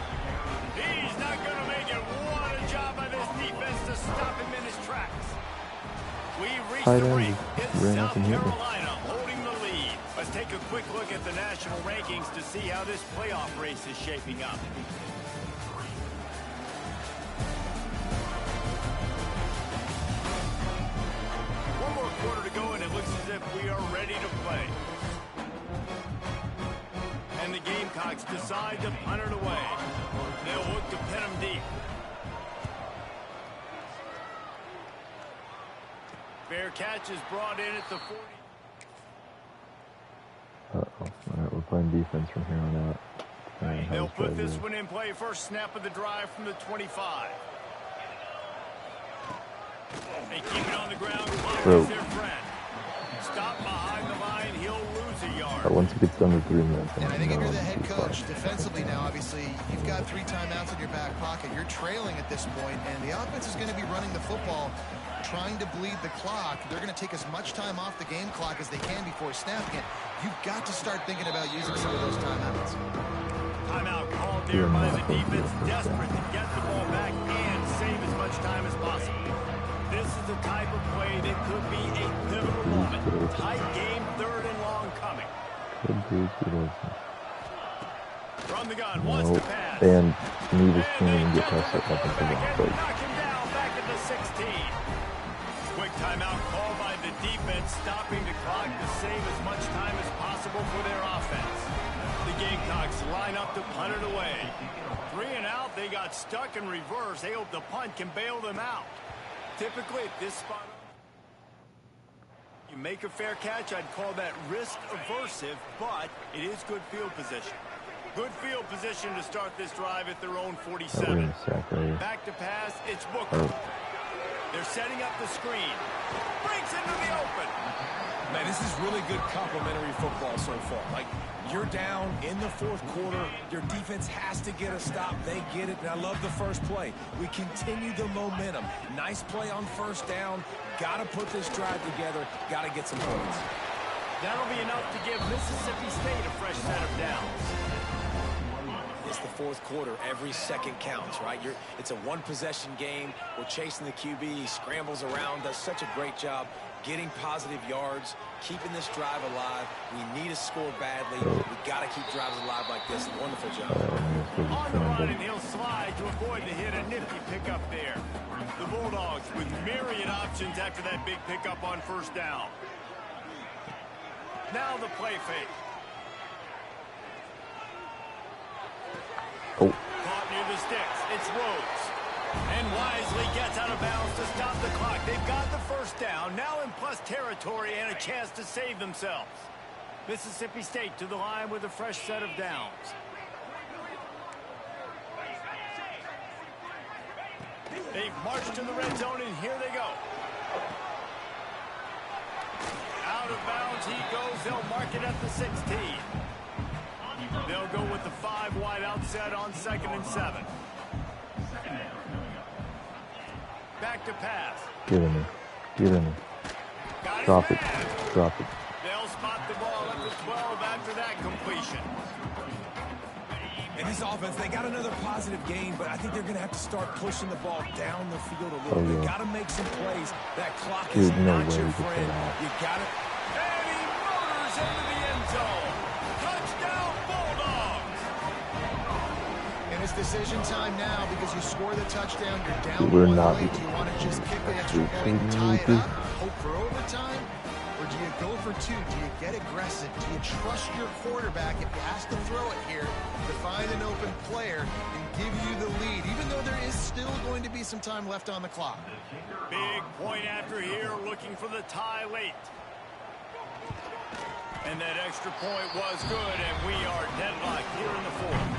He's not going to make it. What a job by this defense to stop him in his tracks. We've reached the break. It's South Carolina holding the lead. Let's take a quick look at the national rankings to see how this playoff race is shaping up. One more quarter to go, and it looks as if we are ready to play. And the Gamecocks decide to punt it away. They'll look to pin them deep. Fair catch is brought in at the 40. Alright, we're playing defense from here on out. They'll put this one in play. First snap of the drive from the 25. They keep it on the ground. Clock their friend. Stop behind the line. He'll lose a yard. Once it gets under 3 minutes, and I think if you're the head coach, defensively now, obviously, you've got 3 timeouts in your back pocket. You're trailing at this point, and the offense is going to be running the football, trying to bleed the clock. They're going to take as much time off the game clock as they can before snapping it. You've got to start thinking about using some of those timeouts. Timeout called there by the defense, desperate to get the ball back and save as much time as possible. This is the type of play that could be a pivotal moment. Tight game, 3rd and long coming. From the gun, wants to pass. And Nevis can't even get past that offensive line. Knock him down back at the 16. Quick timeout called by the defense, stopping the clock to save as much time as possible for their offense. The Gamecocks line up to punt it away. 3 and out, they got stuck in reverse. They hope the punt can bail them out. Typically at this spot, you make a fair catch, I'd call that risk aversive, but it is good field position. Good field position to start this drive at their own 47. Back to pass, it's Booker. They're setting up the screen. Breaks into the open. Man, this is really good complimentary football so far. Like, you're down in the 4th quarter. Your defense has to get a stop. They get it, and I love the first play. We continue the momentum. Nice play on 1st down. Got to put this drive together. Got to get some points. That'll be enough to give Mississippi State a fresh set of downs. It's the 4th quarter. Every second counts, right? It's a 1-possession game. We're chasing the QB. He scrambles around, does such a great job getting positive yards, keeping this drive alive. We need a score badly. We got to keep drives alive like this. Wonderful job. On the run, and he'll slide to avoid the hit. A nifty pickup there. The Bulldogs with myriad options after that big pickup on 1st down. Now the play fake. Oh. Caught near the sticks. It's Rhodes. And wisely gets out of bounds to stop the clock. They've got the 1st down. Now in plus territory and a chance to save themselves. Mississippi State to the line with a fresh set of downs. They've marched to the red zone, and here they go. Out of bounds he goes. They'll mark it at the 16. They'll go with the 5 wide outset on 2nd and 7. Back to pass. Get in there. Get in there. Drop it. Drop it. They'll spot the ball at the 12 after that completion. In this offense, they got another positive gain, but I think they're going to have to start pushing the ball down the field a little bit. Got to make some plays. That clock is not your friend. You got it. And he motors into the end zone. Touchdown, Bulldogs. And it's decision time now because you score the touchdown. You're down We're 1 not. late. Do you want to just kick the extra point and tie it up, hope for overtime? Or do you go for 2? Do you get aggressive? Do you trust your quarterback if he has to throw it here to find an open player and give you the lead, even though there is still going to be some time left on the clock? Big point after here, looking for the tie late. And that extra point was good, and we are deadlocked here in the 4th.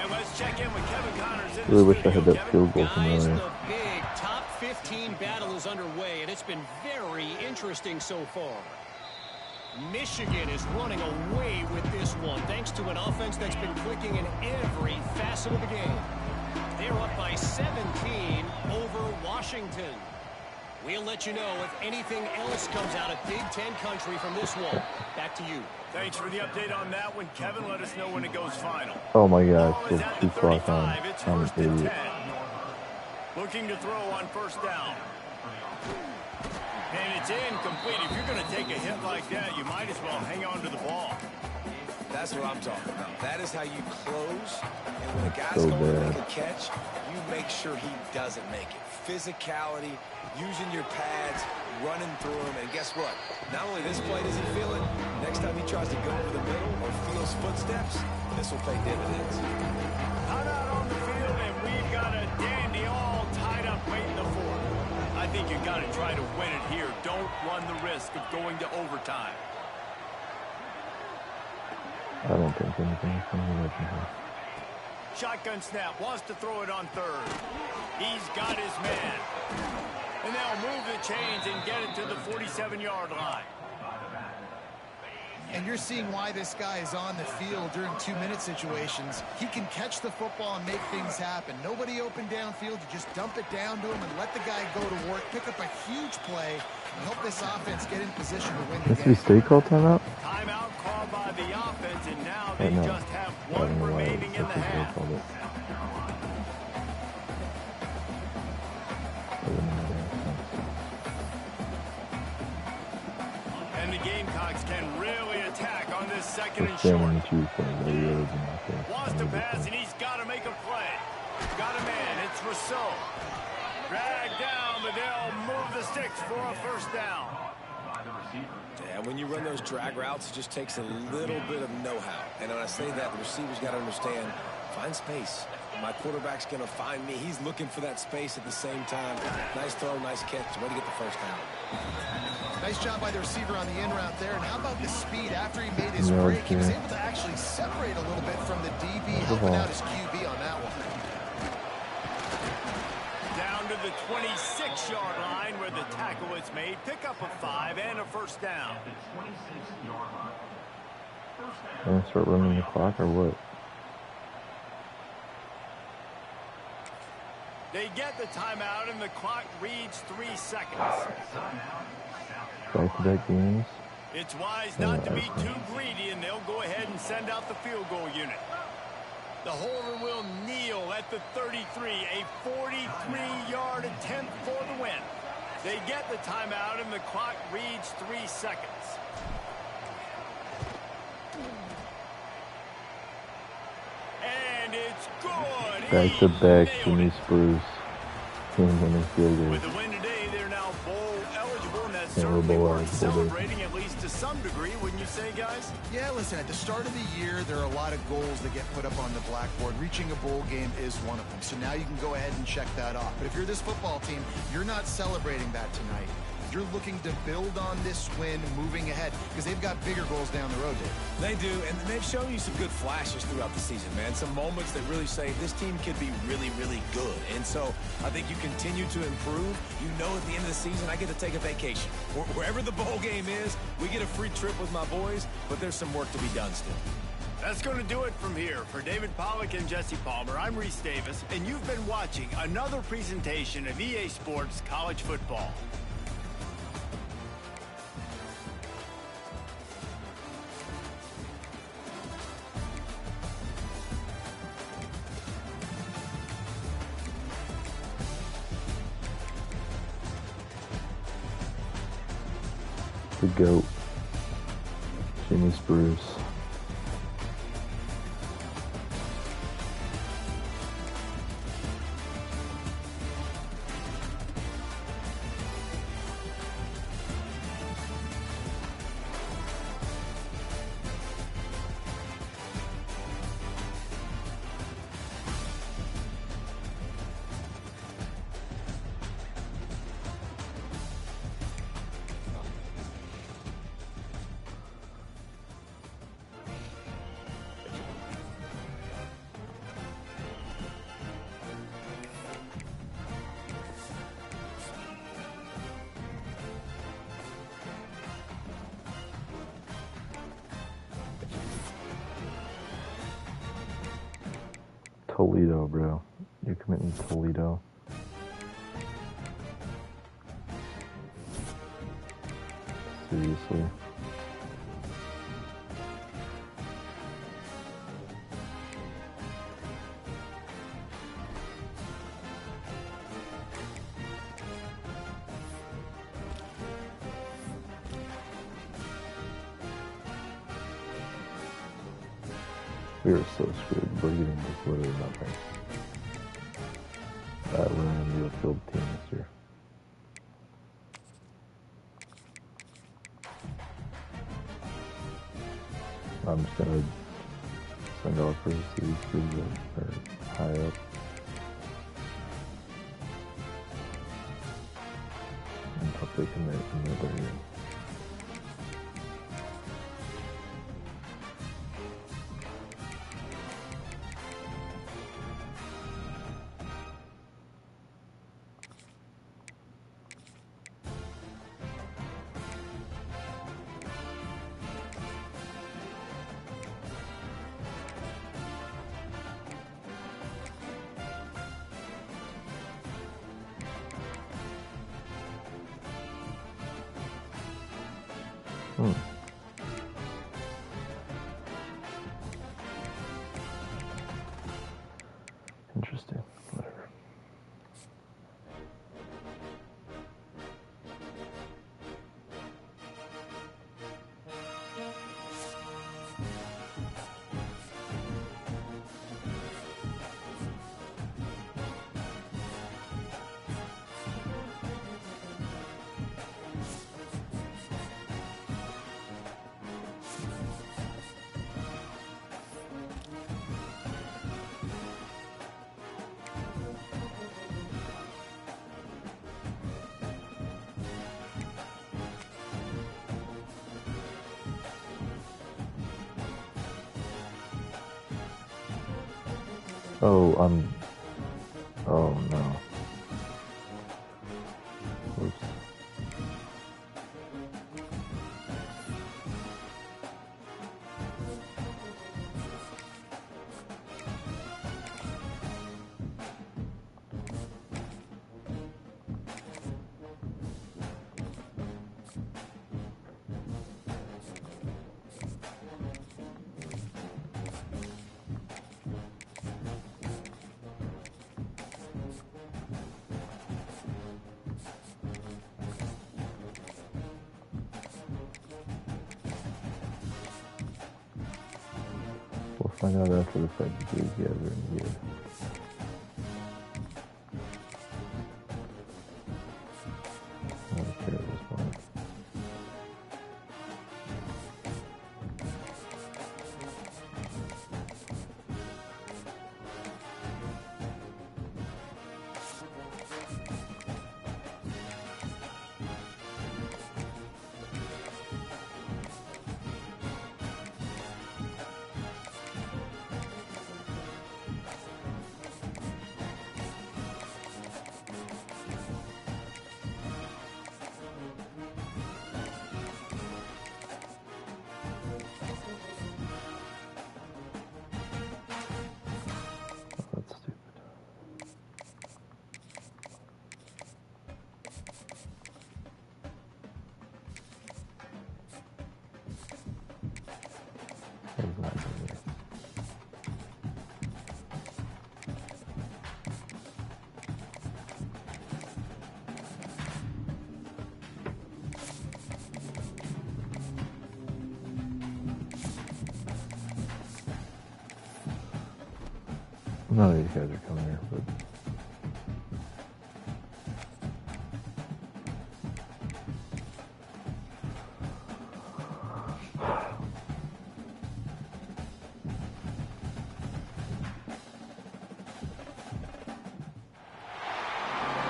And let's check in with Kevin Connors in the Really wish I studio. had that field goal from Guys, earlier. the big top 15 battle is underway, and it's been very interesting so far. Michigan is running away with this one, thanks to an offense that's been clicking in every facet of the game. They're up by 17 over Washington. We'll let you know if anything else comes out of Big Ten country from this one. Back to you. Thanks for the update on that one, Kevin. Let us know when it goes final. Oh my gosh, Ball is so at too the far 35. It's I'm 1st an and idiot. 10. Looking to throw on 1st down. And it's incomplete. If you're going to take a hit like that, you might as well hang on to the ball. That's what I'm talking about. That is how you close. And when a guy's So going to bad. make a catch, you make sure he doesn't make it. Physicality, using your pads, running through him. And guess what? Not only this play does he feel it, next time he tries to go over the middle or feels footsteps, this will pay dividends. Out on the field, and we've got a dandy all tied up late in the 4th. I think you got to try to win it here. Don't run the risk of going to overtime. I don't think anything is going to happen here. Shotgun snap, wants to throw it on 3rd. He's got his man. And they'll move the chains and get it to the 47-yard line. And you're seeing why this guy is on the field during 2-minute situations. He can catch the football and make things happen. Nobody open downfield. You just dump it down to him and let the guy go to work, pick up a huge play, and help this offense get in position to win the Mississippi game. State called timeout? Timeout called by the offense, and now they I know. just have I don't one know why remaining in the Mississippi State half. called it. Doesn't matter. is second and First down short. on the Tuesday. There he is. Wants to pass, and he's got to make a play. Got him in. It's Rousseau. Dragged down, but they'll move the sticks for a first down. Yeah, when you run those drag routes, it just takes a little bit of know-how. And when I say that, the receiver's got to understand, find space. My quarterback's going to find me. He's looking for that space at the same time. Nice throw, nice catch. Way to get the first down. Nice job by the receiver on the in route there. And how about the speed after he made his break? He was able to actually separate a little bit from the DB, helping out his QB on that one. Down to the 26-yard line where the tackle is made. Pick up a 5 and a first down. Gonna start running the clock or what? They get the timeout, and the clock reads 3 seconds. Back-to-back games. It's wise not to be too greedy, and they'll go ahead and send out the field goal unit. The holder will kneel at the 33, a 43-yard attempt for the win. They get the timeout, and the clock reads 3 seconds. And it's good. Back-to-back Jimmy Spruce. Game-winning field goal. With the win today, they're now bowl eligible, and that's Yeah, we're certainly bowl worth eligible, celebrating, at least to some degree, wouldn't you say, guys? Yeah, listen, at the start of the year, there are a lot of goals that get put up on the blackboard. Reaching a bowl game is one of them. So now you can go ahead and check that off. But if you're this football team, you're not celebrating that tonight. You're looking to build on this win moving ahead because they've got bigger goals down the road, Dave. They do, and they've shown you some good flashes throughout the season, man. Some moments that really say this team could be really, really good. And so I think you continue to improve. You know at the end of the season, I get to take a vacation. Wherever the bowl game is, we get a free trip with my boys, but there's some work to be done still. That's going to do it from here. For David Pollack and Jesse Palmer, I'm Reese Davis, and you've been watching another presentation of EA Sports College Football. The GOAT. Jimmy Spruce. Toledo, bro. You're committing Toledo. Seriously. We are so screwed. We're getting just literally nothing. We're in the field team this year. I'm just gonna send offers to these kids that are high up. And hope they commit another year. Interesting. Whatever. Oh, oh no. Oops. We'll find out after the fight together in here. I don't care at this point. That's stupid. That is not good. None of these guys are coming here, but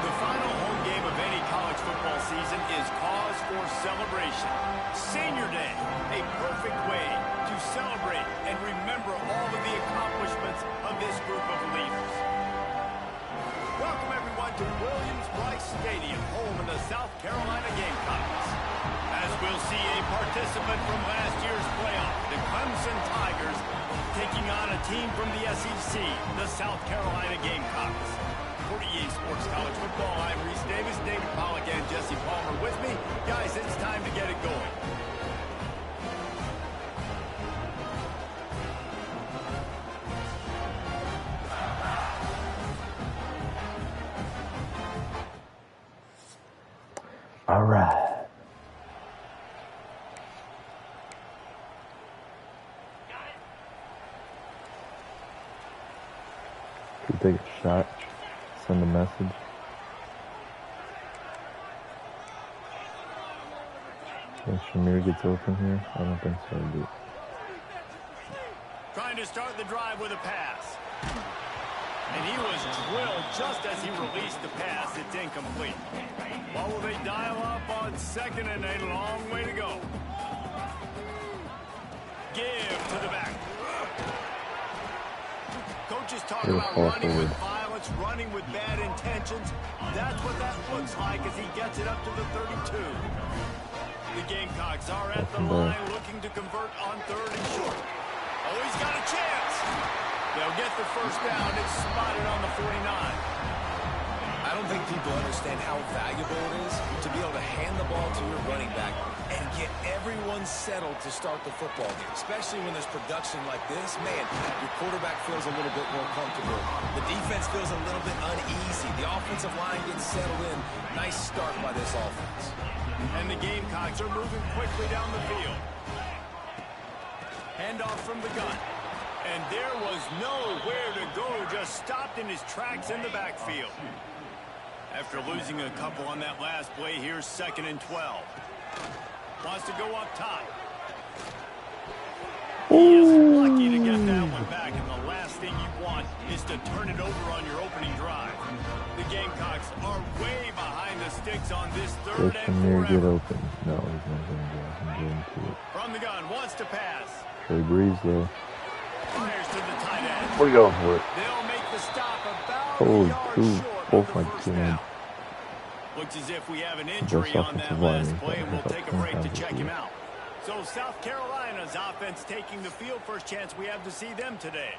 The final home game of any college football season is cause for celebration. Senior Day, a perfect way to celebrate and remember all of the accomplishments of this group of leaders. Welcome everyone to Williams-Brice Stadium, home of the South Carolina Gamecocks. As we'll see a participant from last year's playoff, the Clemson Tigers, taking on a team from the SEC, the South Carolina Gamecocks. For EA Sports College Football, I'm Reese Davis, David Pollack, and Jesse Palmer with me. Guys, it's time to get it going. all right. Should we take a shot? Send a message. Think Shamir gets open here? I don't think so, dude. Trying to start the drive with a pass. And he was drilled just as he released the pass. It's incomplete. What will they dial up on second and a long way to go? Give to the back. Coaches talk about running with violence, running with bad intentions. That's what that looks like as he gets it up to the 32. The Gamecocks are at the line looking to convert on third and short. Oh, he's got a chance. They'll get the first down. It's spotted on the 49. I don't think people understand how valuable it is to be able to hand the ball to your running back and get everyone settled to start the football game, especially when there's production like this. Man, your quarterback feels a little bit more comfortable. The defense feels a little bit uneasy. The offensive line gets settled in. Nice start by this offense. And the Gamecocks are moving quickly down the field. Handoff from the gun. And there was nowhere to go, just stopped in his tracks in the backfield. After losing a couple on that last play, here's 2nd and 12. Wants to go up top. He is lucky to get that one back, and the last thing you want is to turn it over on your opening drive. The Gamecocks are way behind the sticks on this third and Shamir get forever. open? No, he's not going to go. I'm going to it. From the gun, wants to pass. Trey Breeze, though. Fires to the tight end. We're going for it. They'll make stop about Oh, a yard two. short Oh of my the first God. down. Looks as if we have an Best injury on that offensive last line play, and we'll is take a break to Kansas check City. him out. So South Carolina's offense taking the field. First chance we have to see them today.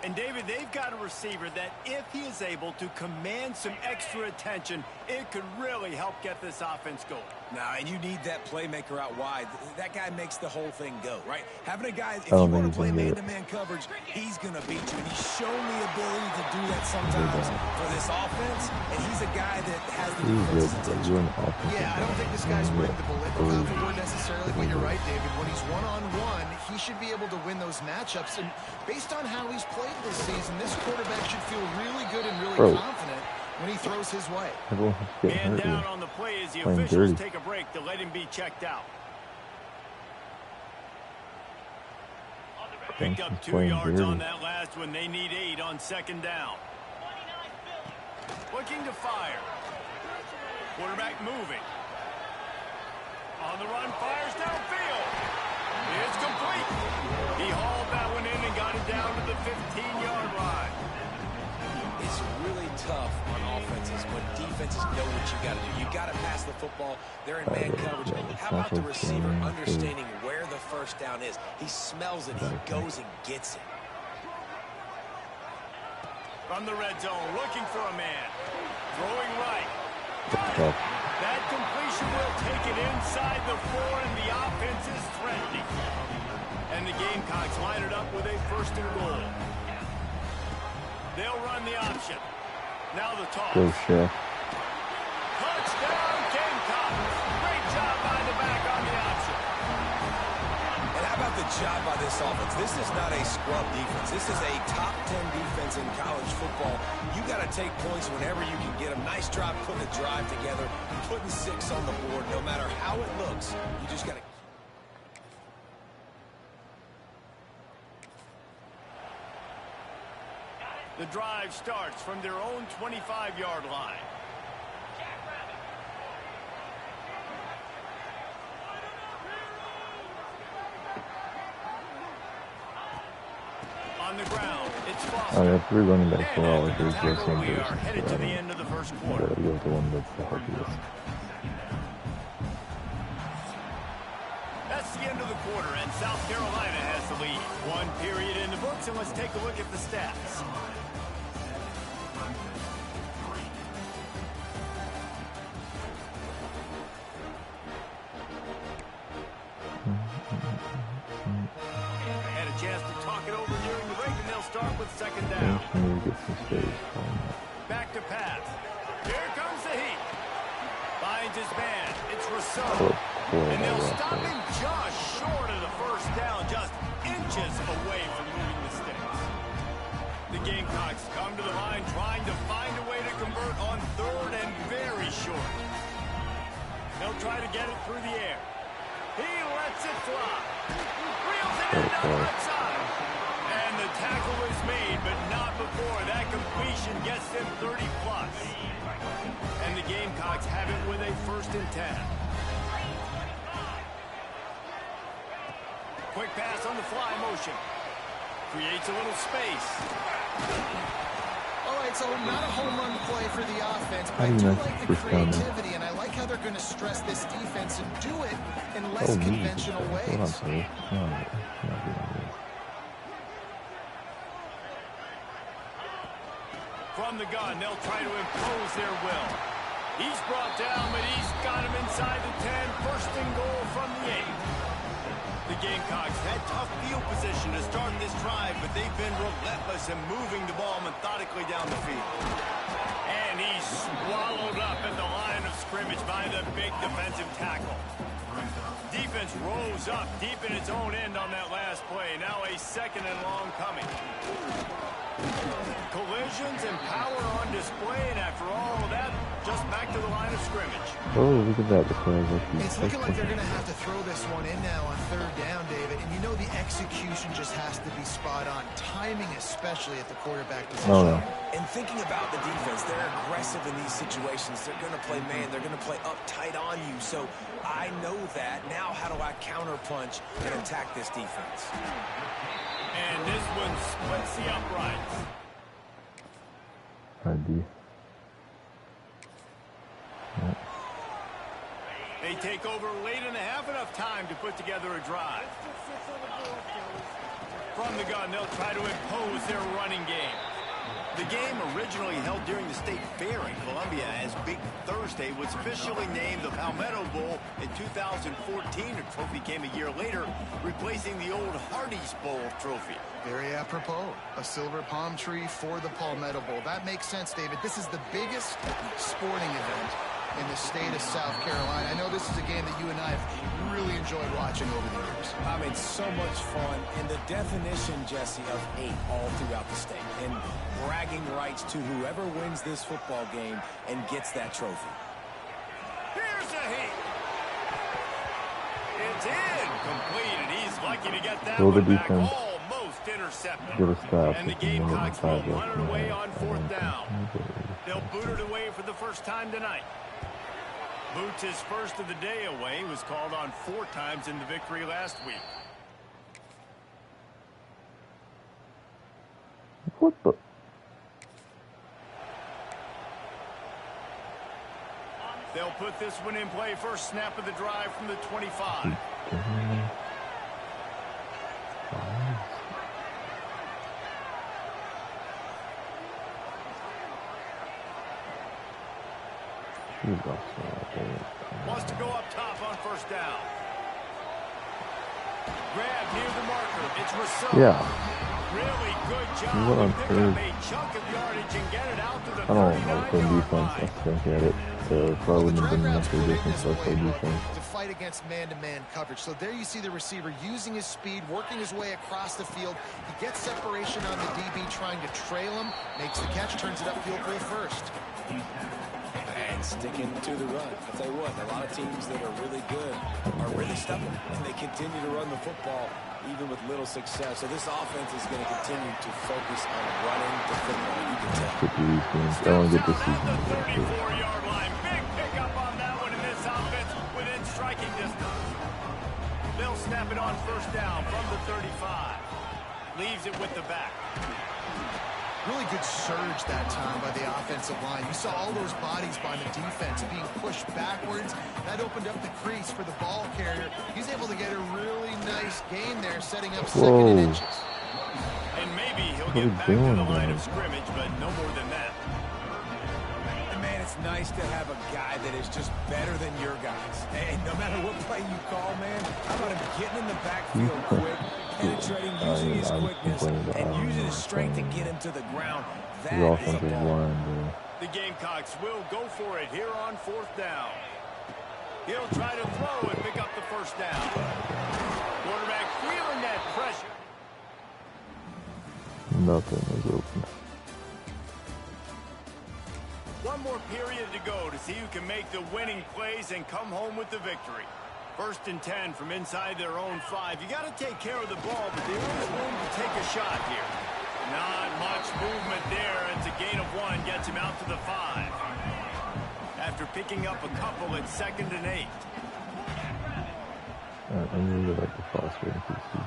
And, David, they've got a receiver that if he is able to command some extra attention, it could really help get this offense going. Now, and you need that playmaker out wide. That guy makes the whole thing go, right? Having a guy, if I you don't want think to play he's gonna get it. man-to-man coverage, he's going to beat you. And he's shown the ability to do that sometimes for this offense. And he's a guy that has the He's good, defense's but attention. you're an offensive Yeah, I don't think this guy's winning the Biletnikoff award necessarily, but you're right, David. When he's one-on-one, he should be able to win those matchups. And based on how he's played this season, this quarterback should feel really good and really confident when he throws his way. Everyone has to get Man hurt down here. on the play as the Playing officials dirty. take a break to let him be checked out. Picked up 2 Playing yards dirty. on that last one. They need 8 on second down. Looking to fire. Quarterback moving. On the run, fires downfield. It's complete. He hauled that one in and got it down to the 15-yard line. It's really tough on offenses when defenses know what you got to do. You got to pass the football. They're in man coverage. How about the receiver understanding where the first down is? He smells it. He goes and gets it. From the red zone, looking for a man. Throwing right. Tough. That completion will take it inside the 4, and the offense is threatening. And the Gamecocks line it up with a first and goal. They'll run the option. Now the toss. Go, Chef. Touchdown, Gamecocks. Great job by the back on the option. And how about the job by this offense? This is not a scrub defense. This is a top 10 defense in college football. You got to take points whenever you can get them. Nice job putting a drive together, putting 6 on the board. No matter how it looks, you just got to... The drive starts from their own 25-yard line. On the ground, it's Foster. I have 3 running backs for all. And after the There's just tackle, some we good. are headed to the end of the first quarter. Gotta go with the one that's the healthiest. That's the end of the quarter, and South Carolina has the lead. 1 period in the books, and let's take a look at the stats. Had a chance to talk it over during the break, and they'll start with second down. I need to get some space. Back to pass. Here comes the heat. Finds his man. It's Rousseau. And they'll stop him just short of the first down, just inches away from moving the sticks. The Gamecocks come to the line trying to find a way to convert on 3rd and very short. They'll try to get it through the air. He lets it fly. Reels it in down the right side. And the tackle is made, but not before that completion gets them 30-plus. And the Gamecocks have it with a 1st and 10. Quick pass on the fly motion. Creates a little space. All right, so not a home run play for the offense, but How I do you do not like the first down there? creativity, and I like how they're going to stress this defense and do it in less conventional Hold on, ways. sorry. No, not doing this. From the gun, they'll try to impose their will. He's brought down, but he's got him inside the 10. First and goal from the 8. The Gamecocks had tough field position to start this drive, but they've been relentless in moving the ball methodically down the field. And he's swallowed up at the line of scrimmage by the big defensive tackle. Defense rose up deep in its own end on that last play. Now a 2nd and long coming. Collisions and power on display, and after all of that, just back to the line of scrimmage. Oh, look at that. The players It's looking like they're going to have to throw this one in now on 3rd down, David. And you know the execution just has to be spot on. Timing especially at the quarterback position. Oh, no. And thinking about the defense, they're aggressive in these situations. They're going to play man. They're going to play up tight on you. So I know that. Now how do I counterpunch and attack this defense? And this one splits the uprights. ID. They take over late in the half, enough time to put together a drive. From the gun, they'll try to impose their running game. The game, originally held during the State Fair in Columbia as Big Thursday, was officially named the Palmetto Bowl in 2014. A trophy came a year later, replacing the old Hardee's Bowl trophy. Very apropos. A silver palm tree for the Palmetto Bowl. That makes sense, David. This is the biggest sporting event in the state of South Carolina. I know this is a game that you and I have really enjoyed watching over the years. I mean, so much fun, and the definition, Jesse, of hate all throughout the state, and bragging rights to whoever wins this football game and gets that trophy. Here's a hit. It's incomplete, and he's lucky to get that one back. Almost intercepted. Get a stop. And the Gamecocks will run it away on 4th down. They'll boot it away for the first time tonight. Boots his first of the day away. Was called on 4 times in the victory last week. What the? They'll put this one in play. First snap of the drive from the 25. Wants to go up top on 1st down. Grab near the marker. It's Rousseau. Yeah. Really good job to pick up a chunk of yardage and get it out to the 39-yard line. I think at it. So probably wouldn't have been enough for difference for defense. To fight against man-to-man coverage. So there you see the receiver using his speed, working his way across the field. He gets separation on the DB, trying to trail him, makes the catch, turns it upfield for the first. And sticking to the run. I'll tell you what, a lot of teams that are really good are really stubborn, and they continue to run the football even with little success. So this offense is going to continue to focus on running the football. You can tell. I don't get this season. 34-yard line. Big pickup on that one in this offense within striking distance. They'll snap it on 1st down from the 35. Leaves it with the back. Really good surge that time by the offensive line. You saw all those bodies by the defense being pushed backwards. That opened up the crease for the ball carrier. He's able to get a really nice gain there, setting up 2nd and inches. And maybe he'll get back to the line of scrimmage, but no more than that. And man, it's nice to have a guy that is just better than your guys. And no matter what play you call, man, how about him getting in the backfield quick, penetrating, using his quickness, and using his strength to get him to the ground. That is a ball. The Gamecocks will go for it here on 4th down. He'll try to throw and pick up the 1st down. Quarterback feeling that pressure. Nothing is open. One more period to go to see who can make the winning plays and come home with the victory. 1st and 10 from inside their own 5. You got to take care of the ball, but there is room to take a shot here. Not much movement there. It's a gain of 1. Gets him out to the 5. After picking up a couple at 2nd and 8. I really like the Foster increases.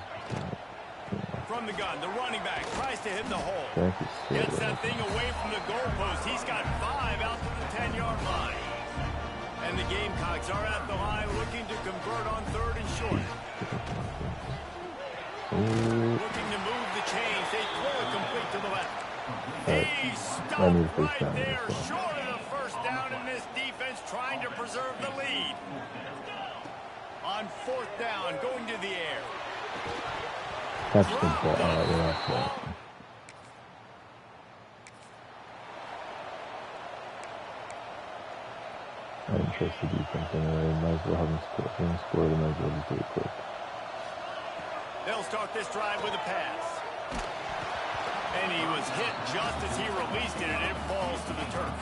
From the gun, the running back tries to hit the hole. Gets that thing away from the goalpost. He's got 5 out to the 10-yard line. And the Gamecocks are at the line looking to convert on 3rd and short. Looking to move the chains. They throw it complete to the left. He stopped right there, short of the 1st down, in this defense trying to preserve the lead. On 4th down, going to the air. Catch the ball. I didn't trust the defense anyway. Might as well have him score. They might as well just do it quick. They'll start this drive with a pass. And he was hit just as he released it, and it falls to the turf.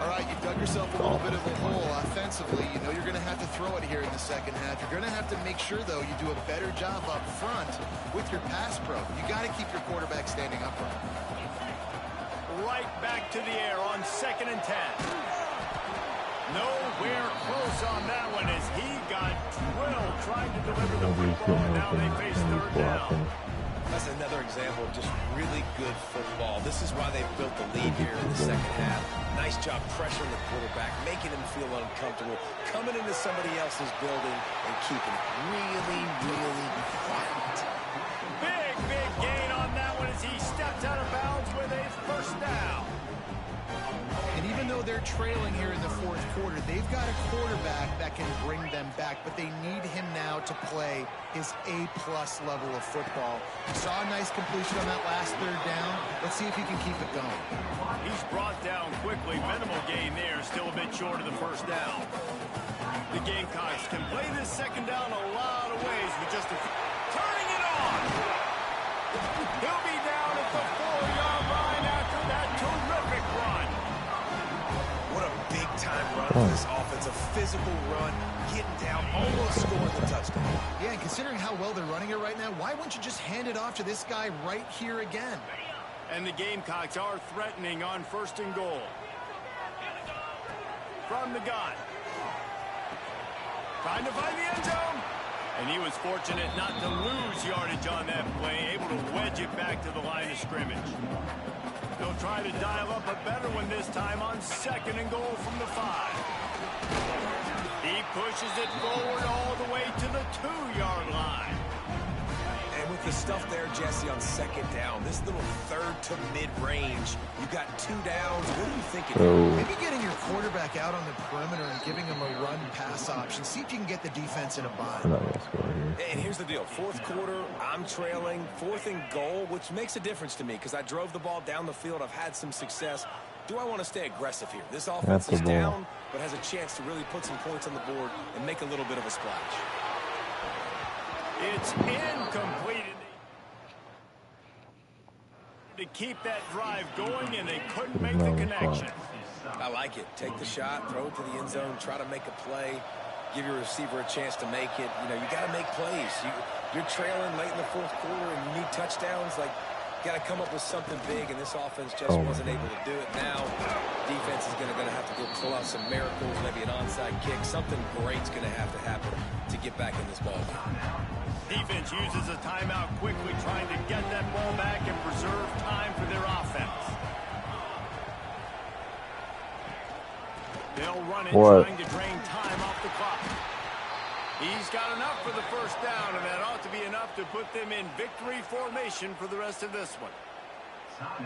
All right, you've dug yourself a little bit of a hole offensively. You know you're going to have to throw it here in the 2nd half. You're going to have to make sure, though, you do a better job up front with your pass pro. You got to keep your quarterback standing upright. Right back to the air on 2nd and 10. Nowhere close on that one as he got drilled trying to deliver the football, and now they face 3rd down. That's another example of just really good football. This is why they've built the lead here in the second half. Nice job pressuring the quarterback, making him feel uncomfortable, coming into somebody else's building and keeping it really, really quiet. Big gain on that one as he steps out of bounds with a first down. And even though they're trailing here in the fourth quarter, they've got a quarterback that can bring them back, but they need him now to play his A-plus level of football. We saw a nice completion on that last third down. Let's see if he can keep it going. He's brought down quickly. Minimal gain there, still a bit short of the first down. The Gamecocks can play this second down a lot of ways with just turning it on. He'll be down at the 4-yard line after that terrific run. What a big-time run for this offense. A physical run, getting down, almost scoring the touchdown. Yeah, and considering how well they're running it right now, why wouldn't you just hand it off to this guy right here again? And the Gamecocks are threatening on 1st and goal. From the gun. Trying to find the end zone. And he was fortunate not to lose yardage on that play, able to wedge it back to the line of scrimmage. They'll try to dial up a better one this time on 2nd and goal from the 5. He pushes it forward all the way to the 2-yard line. And with the stuff there, Jesse, on 2nd down, this little third to mid-range, you've got 2 downs. What are you thinking? Maybe getting your quarterback out on the perimeter and giving him a run-pass option. See if you can get the defense in a bind. And here's the deal. 4th quarter, I'm trailing. 4th and goal, which makes a difference to me because I drove the ball down the field. I've had some success. Do I want to stay aggressive here? This offense is down, but has a chance to really put some points on the board and make a little bit of a splash. It's incomplete. To keep that drive going, and they couldn't make the connection. I like it. Take the shot, throw it to the end zone, try to make a play, give your receiver a chance to make it. You know, you got to make plays. You're trailing late in the 4th quarter, and you need touchdowns. Like, got to come up with something big, and this offense just wasn't able to do it. Now, defense is going to have to go pull out some miracles, maybe an onside kick. Something great's going to happen to get back in this ball game. Defense uses a timeout quickly, trying to get that ball back and preserve time for their offense. They'll run it, trying to drain time off the clock. He's got enough for the first down, and that ought to be enough to put them in victory formation for the rest of this one.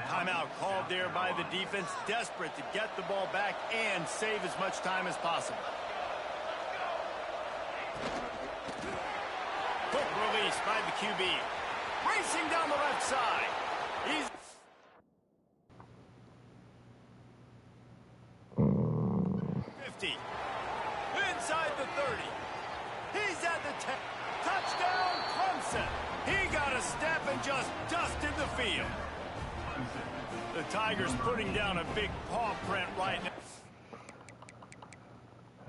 Timeout called there by the defense, desperate to get the ball back and save as much time as possible. Quick release by the QB. Racing down the left side. He's 50. Inside the 30. He's at the 10. Touchdown, Clemson. He got a step and just dusted the field. The Tigers putting down a big paw print right now.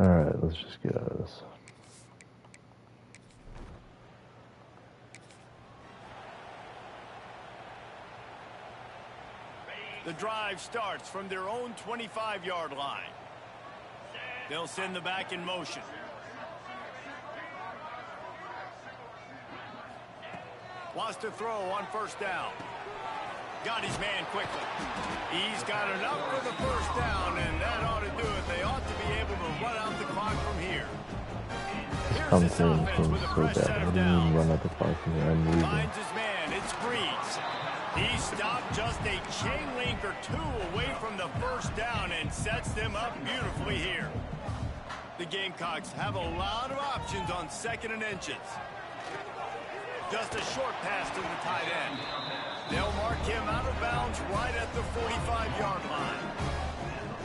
All right, let's just get out of this. The drive starts from their own 25-yard line. They'll send the back in motion. Wants to throw on 1st down. Got his man quickly. He's got enough for the 1st down, and that ought to do it. They ought to be able to run out the clock from here. Here's this offense with a fresh set of downs. Run out the clock from here. Finds his man. It's Breeze. He stopped just a chain link or 2 away from the 1st down and sets them up beautifully here. The Gamecocks have a lot of options on 2nd and inches. Just a short pass to the tight end. They'll mark him out of bounds right at the 45-yard line.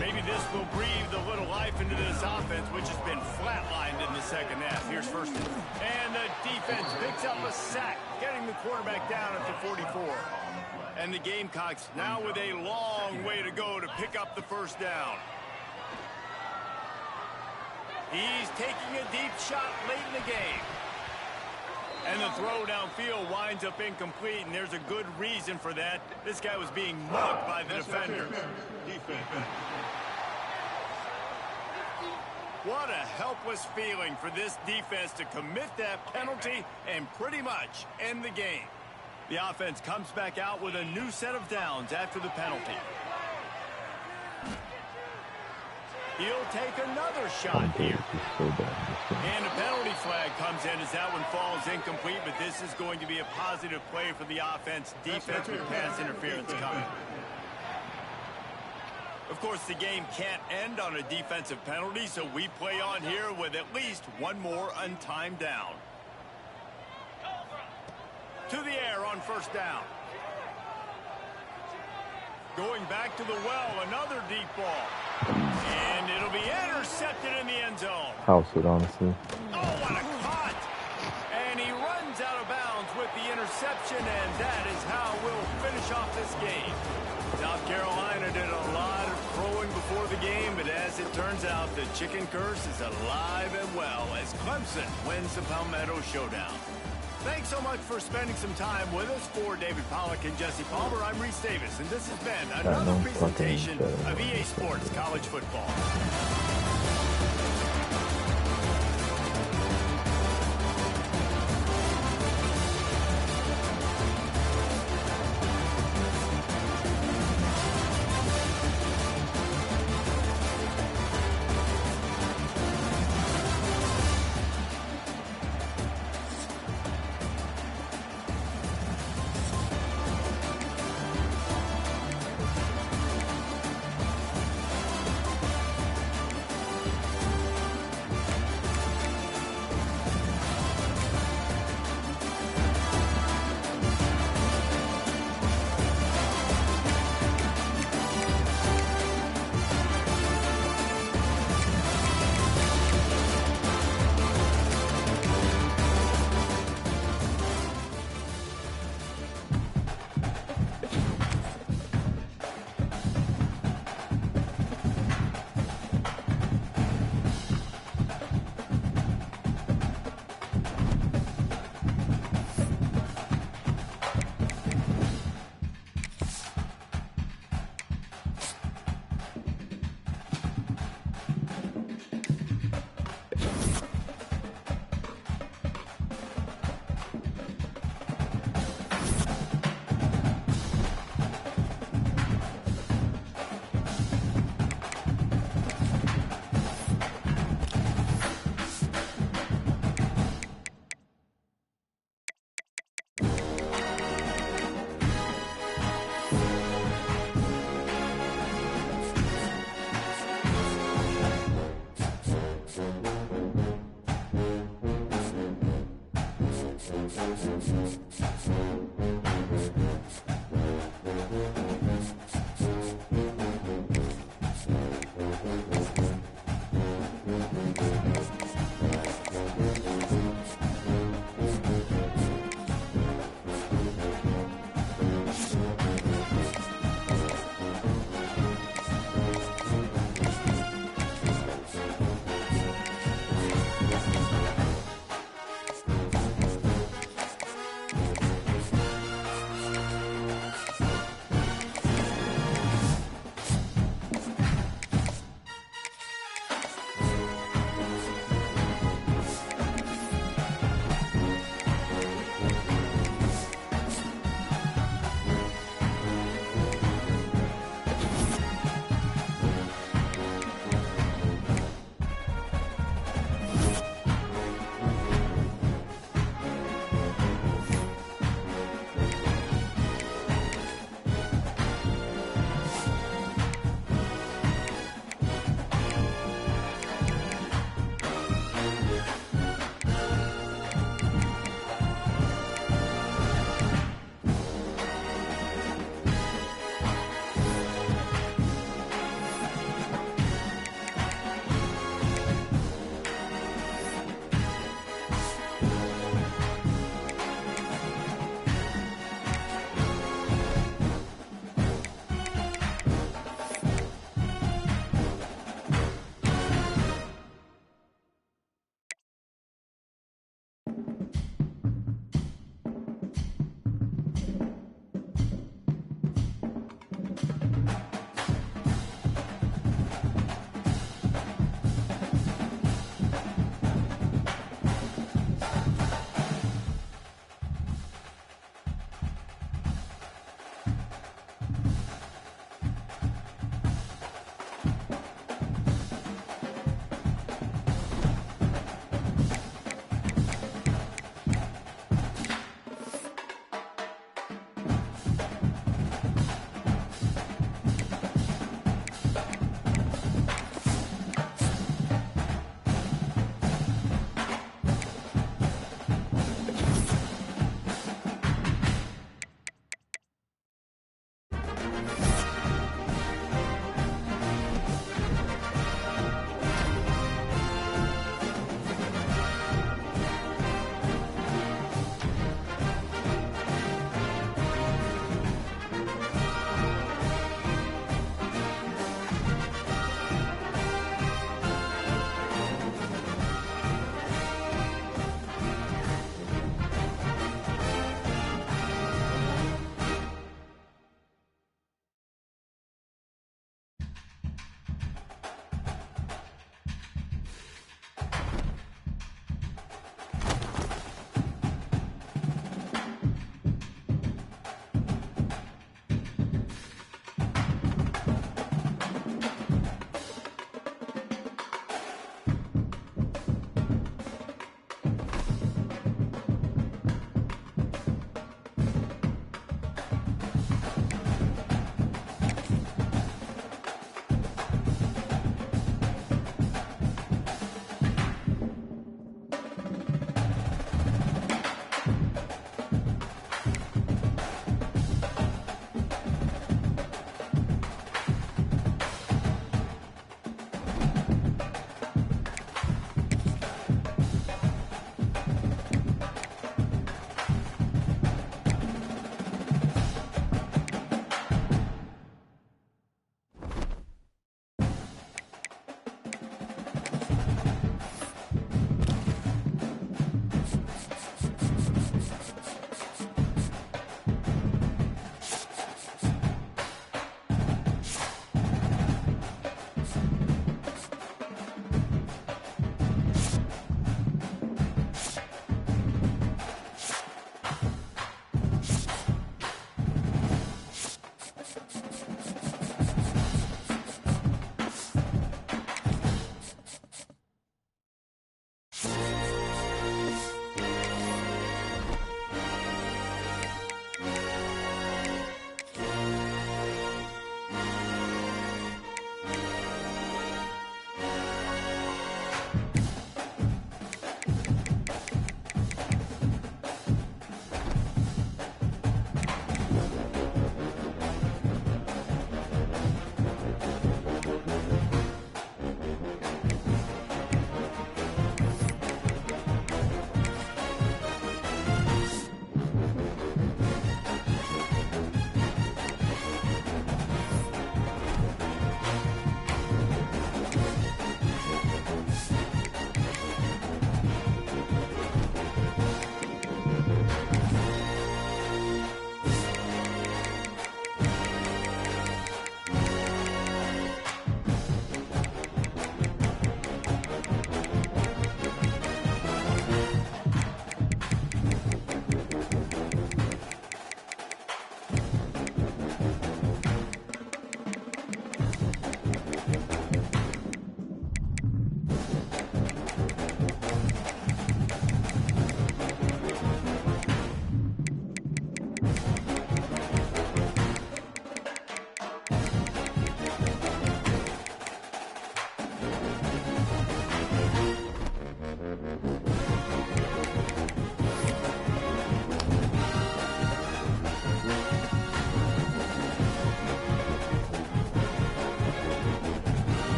Maybe this will breathe a little life into this offense, which has been flatlined in the second half. Here's 1st and the defense picks up a sack, getting the quarterback down at the 44. And the Gamecocks now with a long way to go to pick up the 1st down. He's taking a deep shot late in the game. And the throw downfield winds up incomplete, and there's a good reason for that. This guy was being mugged by the defender. What a helpless feeling for this defense to commit that penalty and pretty much end the game. The offense comes back out with a new set of downs after the penalty. He'll take another shot here. And a penalty flag comes in as that one falls incomplete, but this is going to be a positive play for the offense. Defense with pass interference coming. Of course, the game can't end on a defensive penalty, so we play on here with at least one more untimed down. To the air on first down. Going back to the well, another deep ball. And it'll be intercepted in the end zone. House it, honestly. Oh, what a caught! And he runs out of bounds with the interception, and that is how we'll finish off this game. South Carolina did a lot of throwing before the game, but as it turns out, the chicken curse is alive and well as Clemson wins the Palmetto Showdown. Thanks so much for spending some time with us. For David Pollack and Jesse Palmer, I'm Reese Davis, and this has been another presentation of EA Sports College Football.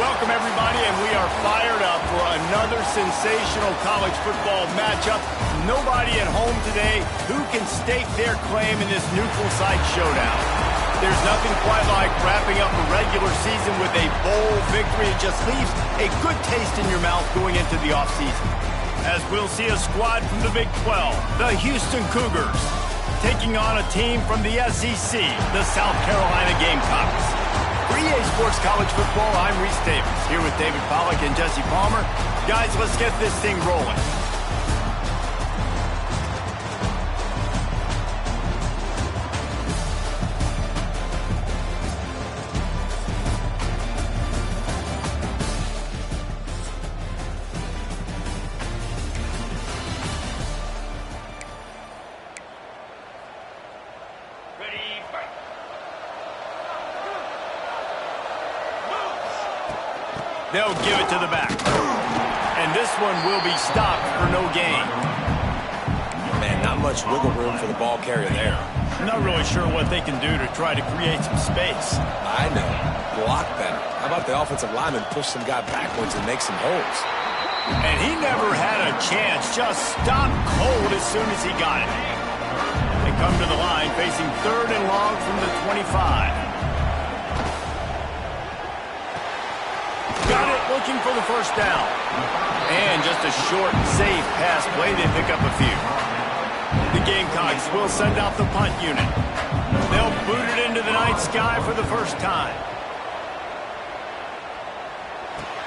Welcome, everybody, and we are fired up for another sensational college football matchup. Nobody at home today who can stake their claim in this neutral site showdown. There's nothing quite like wrapping up a regular season with a bowl victory. It just leaves a good taste in your mouth going into the offseason. As we'll see a squad from the Big 12, the Houston Cougars, taking on a team from the SEC, the South Carolina Gamecocks. For EA Sports College Football, I'm Reese Davis, here with David Pollack and Jesse Palmer. Guys, let's get this thing rolling. They'll give it to the back. And this one will be stopped for no gain. Man, not much wiggle room for the ball carrier there. I'm not really sure what they can do to try to create some space. I know. Block better. How about the offensive lineman push some guy backwards and make some holes? And he never had a chance. Just stopped cold as soon as he got it. They come to the line facing 3rd and long from the 25. Got it, looking for the first down. And just a short, safe pass play. They pick up a few. The Gamecocks will send out the punt unit. They'll boot it into the night sky for the first time.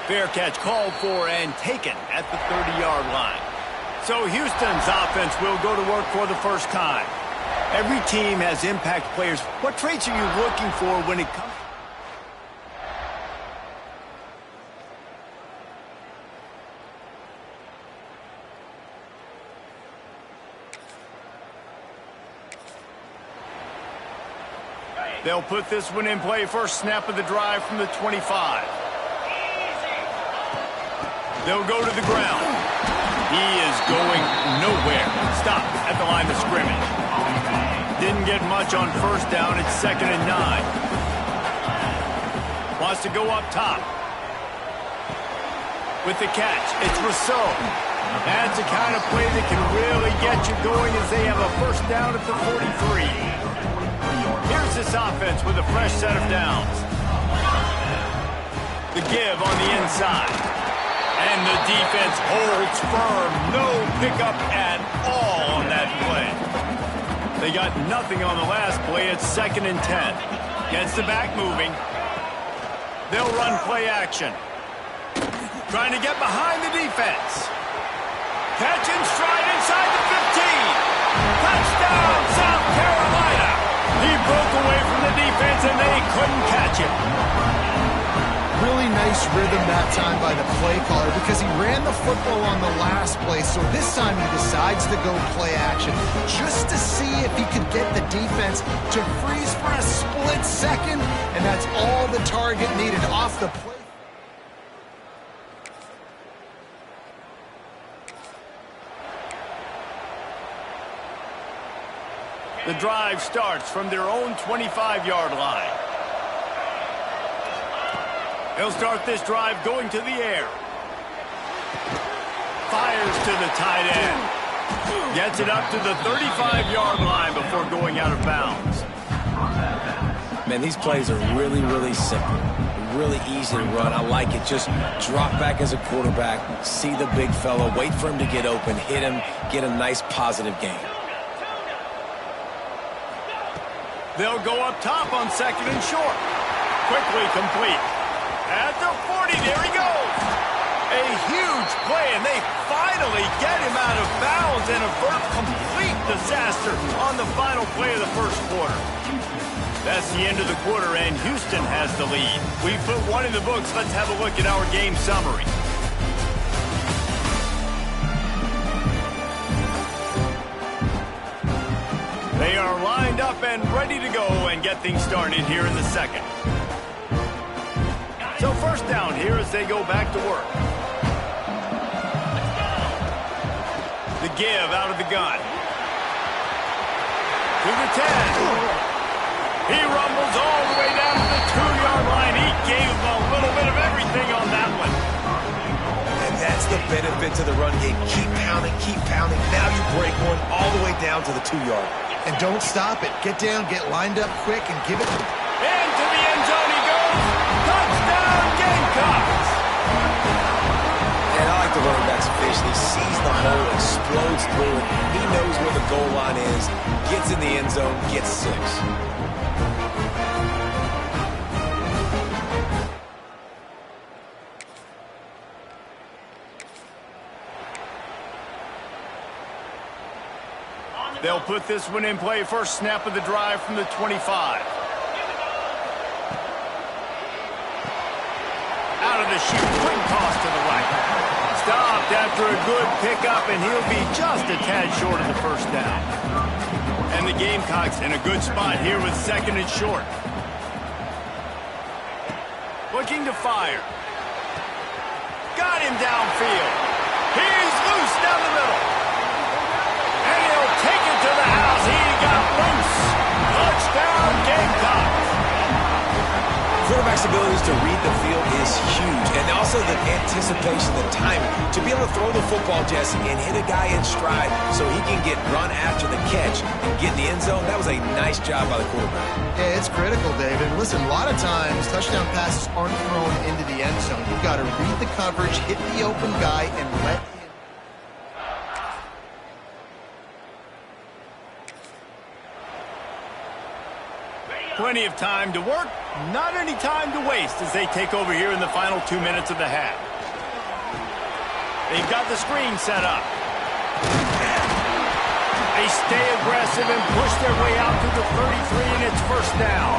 Fair catch called for and taken at the 30-yard line. So Houston's offense will go to work for the first time. Every team has impact players. What traits are you looking for when it comes? They'll put this one in play. First snap of the drive from the 25. They'll go to the ground. He is going nowhere. Stop at the line of scrimmage. Didn't get much on first down. It's 2nd and 9. Wants to go up top. With the catch, it's Rousseau. That's the kind of play that can really get you going as they have a first down at the 43. Here's this offense with a fresh set of downs. The give on the inside. And the defense holds firm. No pickup at all on that play. They got nothing on the last play. It's 2nd and 10. Gets the back moving. They'll run play action. Trying to get behind the defense. Catch and stride inside the 15. Touchdown, South Carolina. He broke away from the defense, and they couldn't catch him. Really nice rhythm that time by the play caller because he ran the football on the last play, so this time he decides to go play action just to see if he could get the defense to freeze for a split second, and that's all the target needed off the play. The drive starts from their own 25-yard line. He'll start this drive going to the air. Fires to the tight end. Gets it up to the 35-yard line before going out of bounds. Man, these plays are really, really simple. Really easy to run. I like it. Just drop back as a quarterback, see the big fella, wait for him to get open, hit him, get a nice positive gain. They'll go up top on 2nd and short. Quickly complete. At the 40, there he goes. A huge play, and they finally get him out of bounds and avert complete disaster on the final play of the first quarter. That's the end of the quarter, and Houston has the lead. We've put one in the books. Let's have a look at our game summary. They are lined up and ready to go and get things started here in the second. So first down here as they go back to work. The give out of the gun. To the 10. He rumbles all the way down to the 2-yard line. He gave them a little bit of everything the benefit to the run game. Keep pounding, keep pounding. Now you break one all the way down to the 2-yard. And don't stop it. Get down, get lined up quick, and give it. Into the end zone he goes. Touchdown, Gamecocks. And I like the running back's vision. He sees the hole, explodes through it. He knows where the goal line is, gets in the end zone, gets 6. They'll put this one in play. First snap of the drive from the 25. Out of the chute, quick toss to the right. Stopped after a good pickup, and he'll be just a tad short of the first down. And the Gamecocks in a good spot here with 2nd and short. Looking to fire. Got him downfield. He's loose down the middle. And he'll take it to the house. He got loose. Touchdown, Gamecocks. Quarterback's abilities to read the field is huge, and also the anticipation, the timing. To be able to throw the football, Jesse, and hit a guy in stride so he can get run after the catch and get in the end zone, that was a nice job by the quarterback. Yeah, it's critical, David. Listen, a lot of times, touchdown passes aren't thrown into the end zone. You've got to read the coverage, hit the open guy, and let him. Plenty of time to work, not any time to waste as they take over here in the final 2 minutes of the half. They've got the screen set up. They stay aggressive and push their way out to the 33, and it's first down.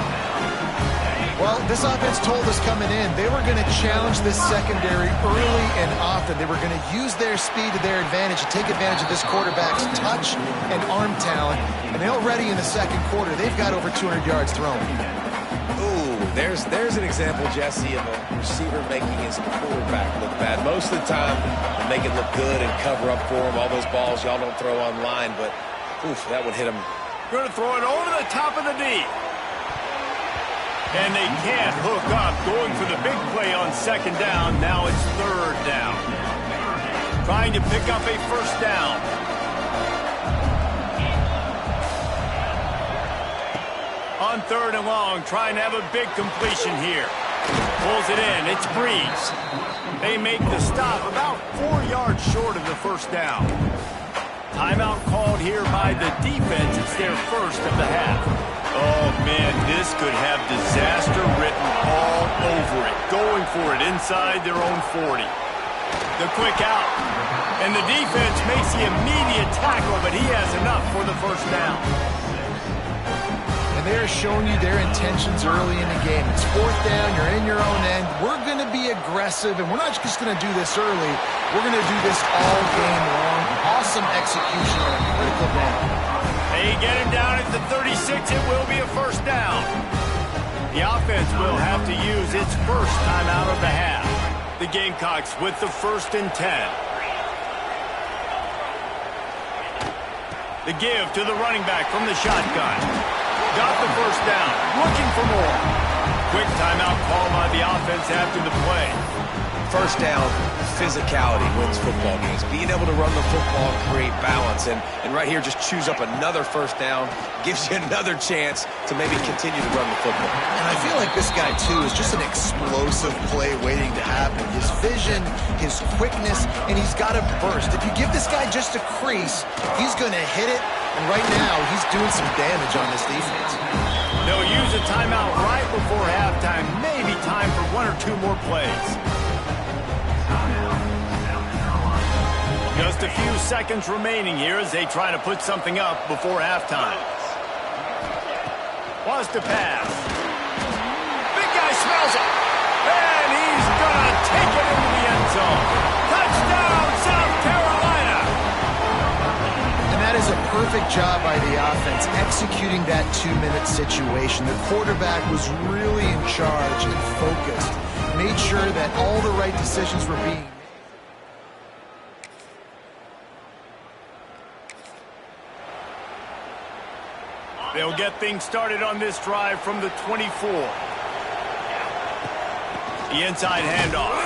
Well, this offense told us coming in they were going to challenge this secondary early and often. They were going to use their speed to their advantage and take advantage of this quarterback's touch and arm talent. And already in the second quarter, they've got over 200 yards thrown. Ooh, there's an example, Jesse, of a receiver making his quarterback look bad. Most of the time, they make it look good and cover up for him. All those balls y'all don't throw on line, but oof, that would hit him. Going to throw it over the top of the knee. And they can't hook up, going for the big play on 2nd down. Now it's 3rd down. Trying to pick up a first down. On 3rd and long, trying to have a big completion here. Pulls it in. It's Breeze. They make the stop about 4 yards short of the first down. Timeout called here by the defense. It's their first of the half. Oh, man, this could have disaster written all over it. Going for it inside their own 40. The quick out. And the defense makes the immediate tackle, but he has enough for the first down. And they're showing you their intentions early in the game. It's 4th down. You're in your own end. We're going to be aggressive, and we're not just going to do this early. We're going to do this all game long. Awesome execution on a critical down. They get him down at the 36. It will be a first down. The offense will have to use its first timeout of the half. The Gamecocks with the 1st and 10. The give to the running back from the shotgun. Got the first down. Looking for more. Quick timeout call by the offense after the play. First down, physicality wins football games. Being able to run the football, create balance, and right here just choose up another first down, gives you another chance to maybe continue to run the football. And I feel like this guy, too, is just an explosive play waiting to happen. His vision, his quickness, and he's got a burst. If you give this guy just a crease, he's going to hit it, and right now he's doing some damage on this defense. They'll use a timeout right before halftime. Maybe time for 1 or 2 more plays. Just a few seconds remaining here as they try to put something up before halftime. Wants to pass. Big guy smells it. And he's going to take it into the end zone. Touchdown, South Carolina. And that is a perfect job by the offense, executing that 2-minute situation. The quarterback was really in charge and focused. Made sure that all the right decisions were being made. They'll get things started on this drive from the 24. The inside handoff.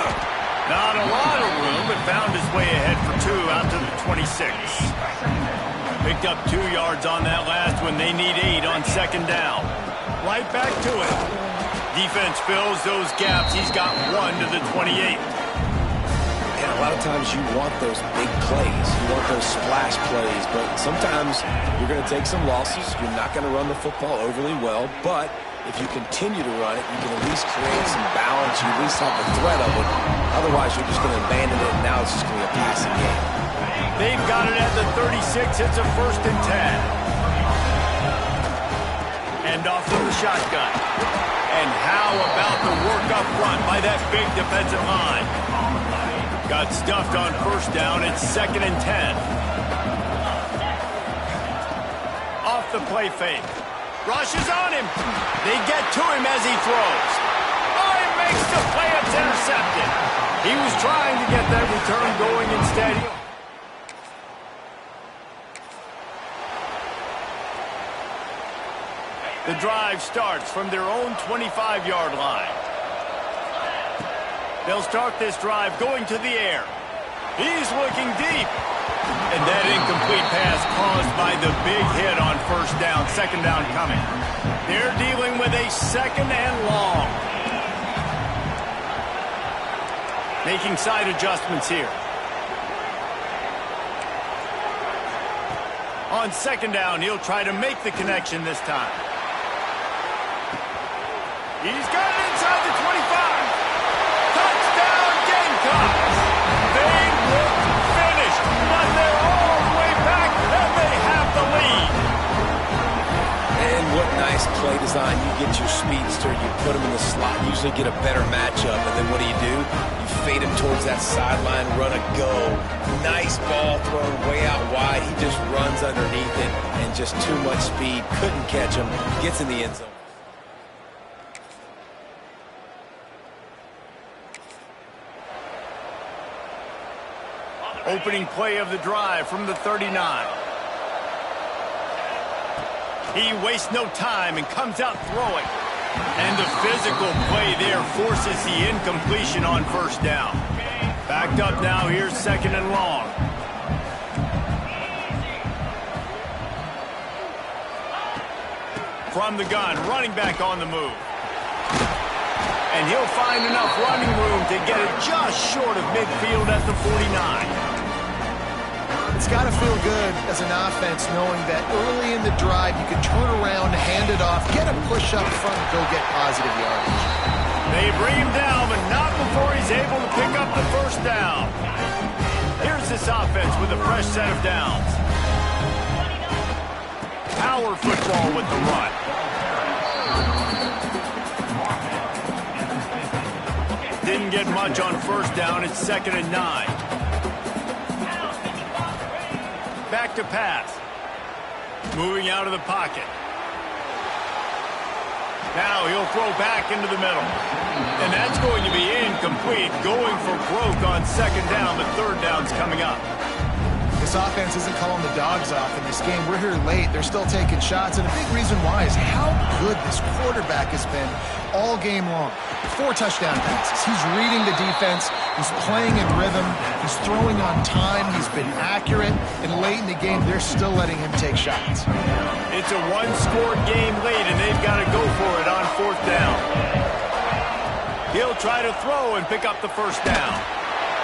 Not a lot of room, but found his way ahead for 2 out to the 26. Picked up 2 yards on that last one. They need 8 on second down. Right back to it. Defense fills those gaps. He's got 1 to the 28. And a lot of times you want those big plays. You want those splash plays. But sometimes you're going to take some losses. You're not going to run the football overly well. But if you continue to run it, you can at least create some balance. You at least have the threat of it. Otherwise, you're just going to abandon it, and now it's just going to be a passing game. They've got it at the 36. It's a 1st and 10. And off from the shotgun. And how about the work up front by that big defensive line? Got stuffed on 1st down. It's 2nd and 10. Off the play fake. Rushes on him. They get to him as he throws. Oh, he makes the play. It's intercepted. He was trying to get that return going instead. The drive starts from their own 25-yard line. They'll start this drive going to the air. He's looking deep. And that incomplete pass caused by the big hit on 1st down. 2nd down coming. They're dealing with a 2nd and long. Making side adjustments here. On 2nd down, he'll try to make the connection this time. He's got it inside the 25. Touchdown, Gamecocks. They look finished, but they're all the way back, and they have the lead. And what nice play design. You get your speedster, you put him in the slot, usually get a better matchup, and then what do? You fade him towards that sideline, run a go. Nice ball thrown way out wide. He just runs underneath it, and just too much speed. Couldn't catch him. Gets in the end zone. Opening play of the drive from the 39. He wastes no time and comes out throwing. And the physical play there forces the incompletion on 1st down. Backed up now, here's 2nd and long. From the gun, running back on the move. And he'll find enough running room to get it just short of midfield at the 49. It's got to feel good as an offense knowing that early in the drive you can turn around, hand it off, get a push up front, and go get positive yardage. They bring him down, but not before he's able to pick up the 1st down. Here's this offense with a fresh set of downs. Power football with the run. Didn't get much on 1st down. It's 2nd and 9. Back to pass. Moving out of the pocket. Now he'll throw back into the middle. And that's going to be incomplete. Going for broke on 2nd down, but 3rd down's coming up. This offense isn't calling the dogs off in this game. We're here late. They're still taking shots. And a big reason why is how good this quarterback has been all game long. 4 touchdown passes. He's reading the defense. He's playing in rhythm. He's throwing on time. He's been accurate. And late in the game, they're still letting him take shots. It's a 1-score game late, and they've got to go for it on 4th down. He'll try to throw and pick up the 1st down.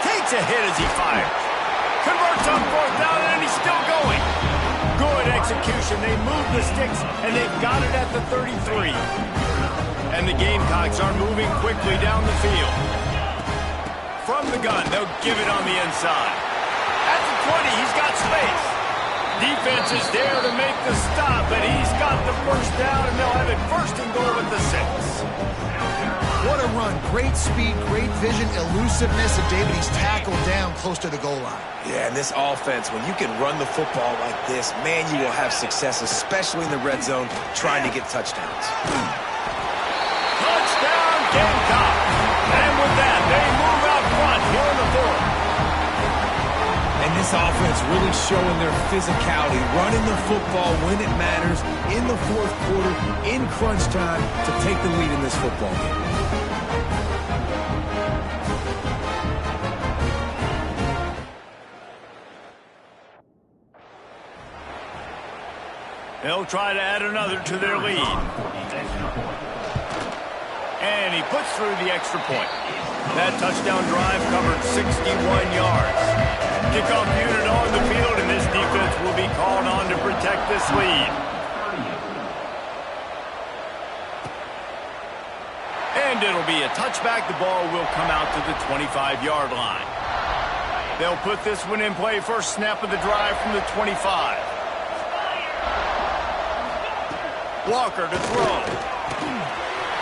Takes a hit as he fires. Converts on 4th down, and he's still going. Good execution. They move the sticks, and they've got it at the 33. And the Gamecocks are moving quickly down the field. From the gun, they'll give it on the inside. At the 20, he's got space. Defense is there to make the stop, but he's got the 1st down, and they'll have it 1st and goal at the 6. What a run. Great speed, great vision, elusiveness, and David, he's tackled down close to the goal line. Yeah, and this offense, when you can run the football like this, man, you will have success, especially in the red zone, trying to get touchdowns. Touchdown, Gamecocks. And with that, they move out front here in the 4th. And this offense really showing their physicality, running the football when it matters, in the 4th quarter, in crunch time, to take the lead in this football game. They'll try to add another to their lead. And he puts through the extra point. That touchdown drive covered 61 yards. Kickoff unit on the field, and this defense will be called on to protect this lead. And it'll be a touchback. The ball will come out to the 25-yard line. They'll put this one in play. First snap of the drive from the 25. Walker to throw.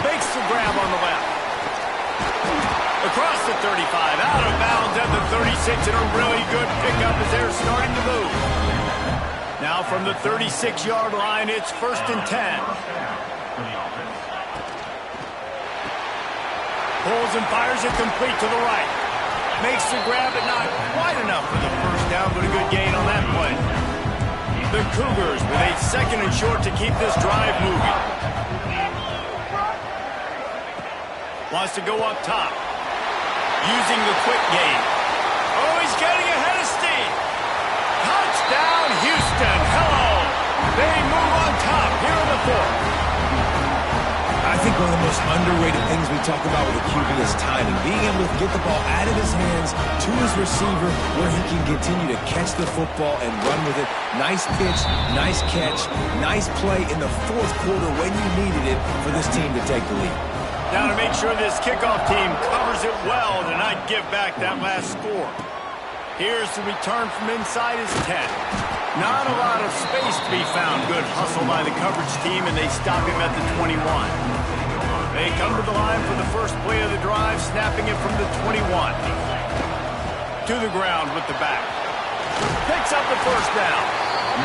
Makes the grab on the left. Across the 35, out of bounds at the 36, and a really good pickup as they're starting to move. Now from the 36-yard line, it's 1st and 10. Pulls and fires it complete to the right. Makes the grab, but not quite enough for the first down, but a good gain on that play. The Cougars with a 2nd and short to keep this drive moving. Wants to go up top. Using the quick game. Oh, he's getting ahead of steam. Touchdown, Houston. Hello. They move on top here in the 4th. I think one of the most underrated things we talk about with a QB is timing. Being able to get the ball out of his hands to his receiver where he can continue to catch the football and run with it. Nice pitch, nice catch, nice play in the 4th quarter when you needed it for this team to take the lead. Now to make sure this kickoff team covers it well to not give back that last score. Here's the return from inside his 10. Not a lot of space to be found. Good hustle by the coverage team, and they stop him at the 21. They come to the line for the first play of the drive, snapping it from the 21. To the ground with the back. Picks up the first down.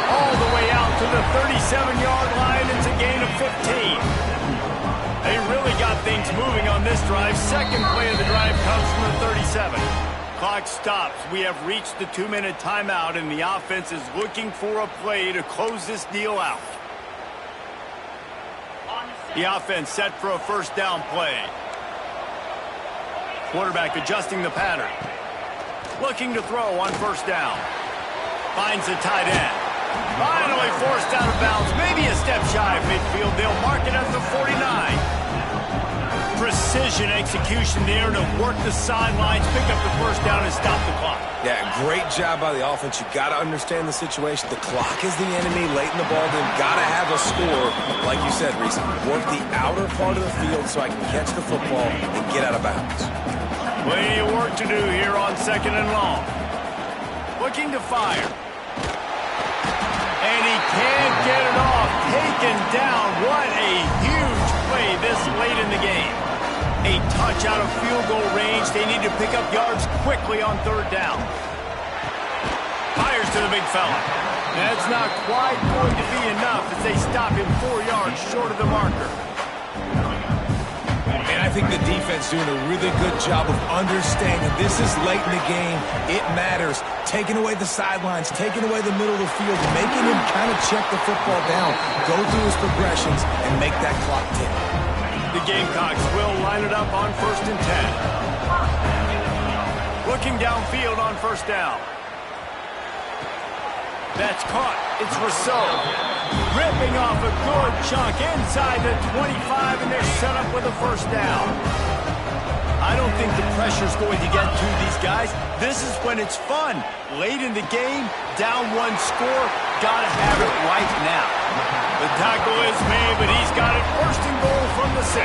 All the way out to the 37-yard line. It's a gain of 15. They really got things moving on this drive. Second play of the drive comes from the 37. Clock stops. We have reached the 2-minute timeout, and the offense is looking for a play to close this deal out. The offense set for a first down play. Quarterback adjusting the pattern. Looking to throw on first down. Finds the tight end. Finally forced out of bounds. Maybe a step shy of midfield. They'll mark it at the 49. Precision execution there to work the sidelines, pick up the first down, and stop the clock. Yeah, great job by the offense. You got to understand the situation. The clock is the enemy late in the ball game. Got to have a score, like you said, Reese. Work the outer part of the field so I can catch the football and get out of bounds. Plenty of work to do here on 2nd and long. Looking to fire. And he can't get it off. Taken down. What a huge play this late in the game. A touch out of field goal range. They need to pick up yards quickly on 3rd down. Fires to the big fella. That's not quite going to be enough as they stop him 4 yards short of the marker. And I think the defense doing a really good job of understanding this is late in the game. It matters. Taking away the sidelines, taking away the middle of the field, making him kind of check the football down, go through his progressions, and make that clock tick. The Gamecocks will line it up on 1st and 10. Looking downfield on first down. That's caught. It's Rousseau. Ripping off a good chunk inside the 25, and they're set up with a first down. I don't think the pressure's going to get to these guys. This is when it's fun. Late in the game, down 1 score, gotta have it right now. The tackle is made, but he's got it 1st and goal from the 6.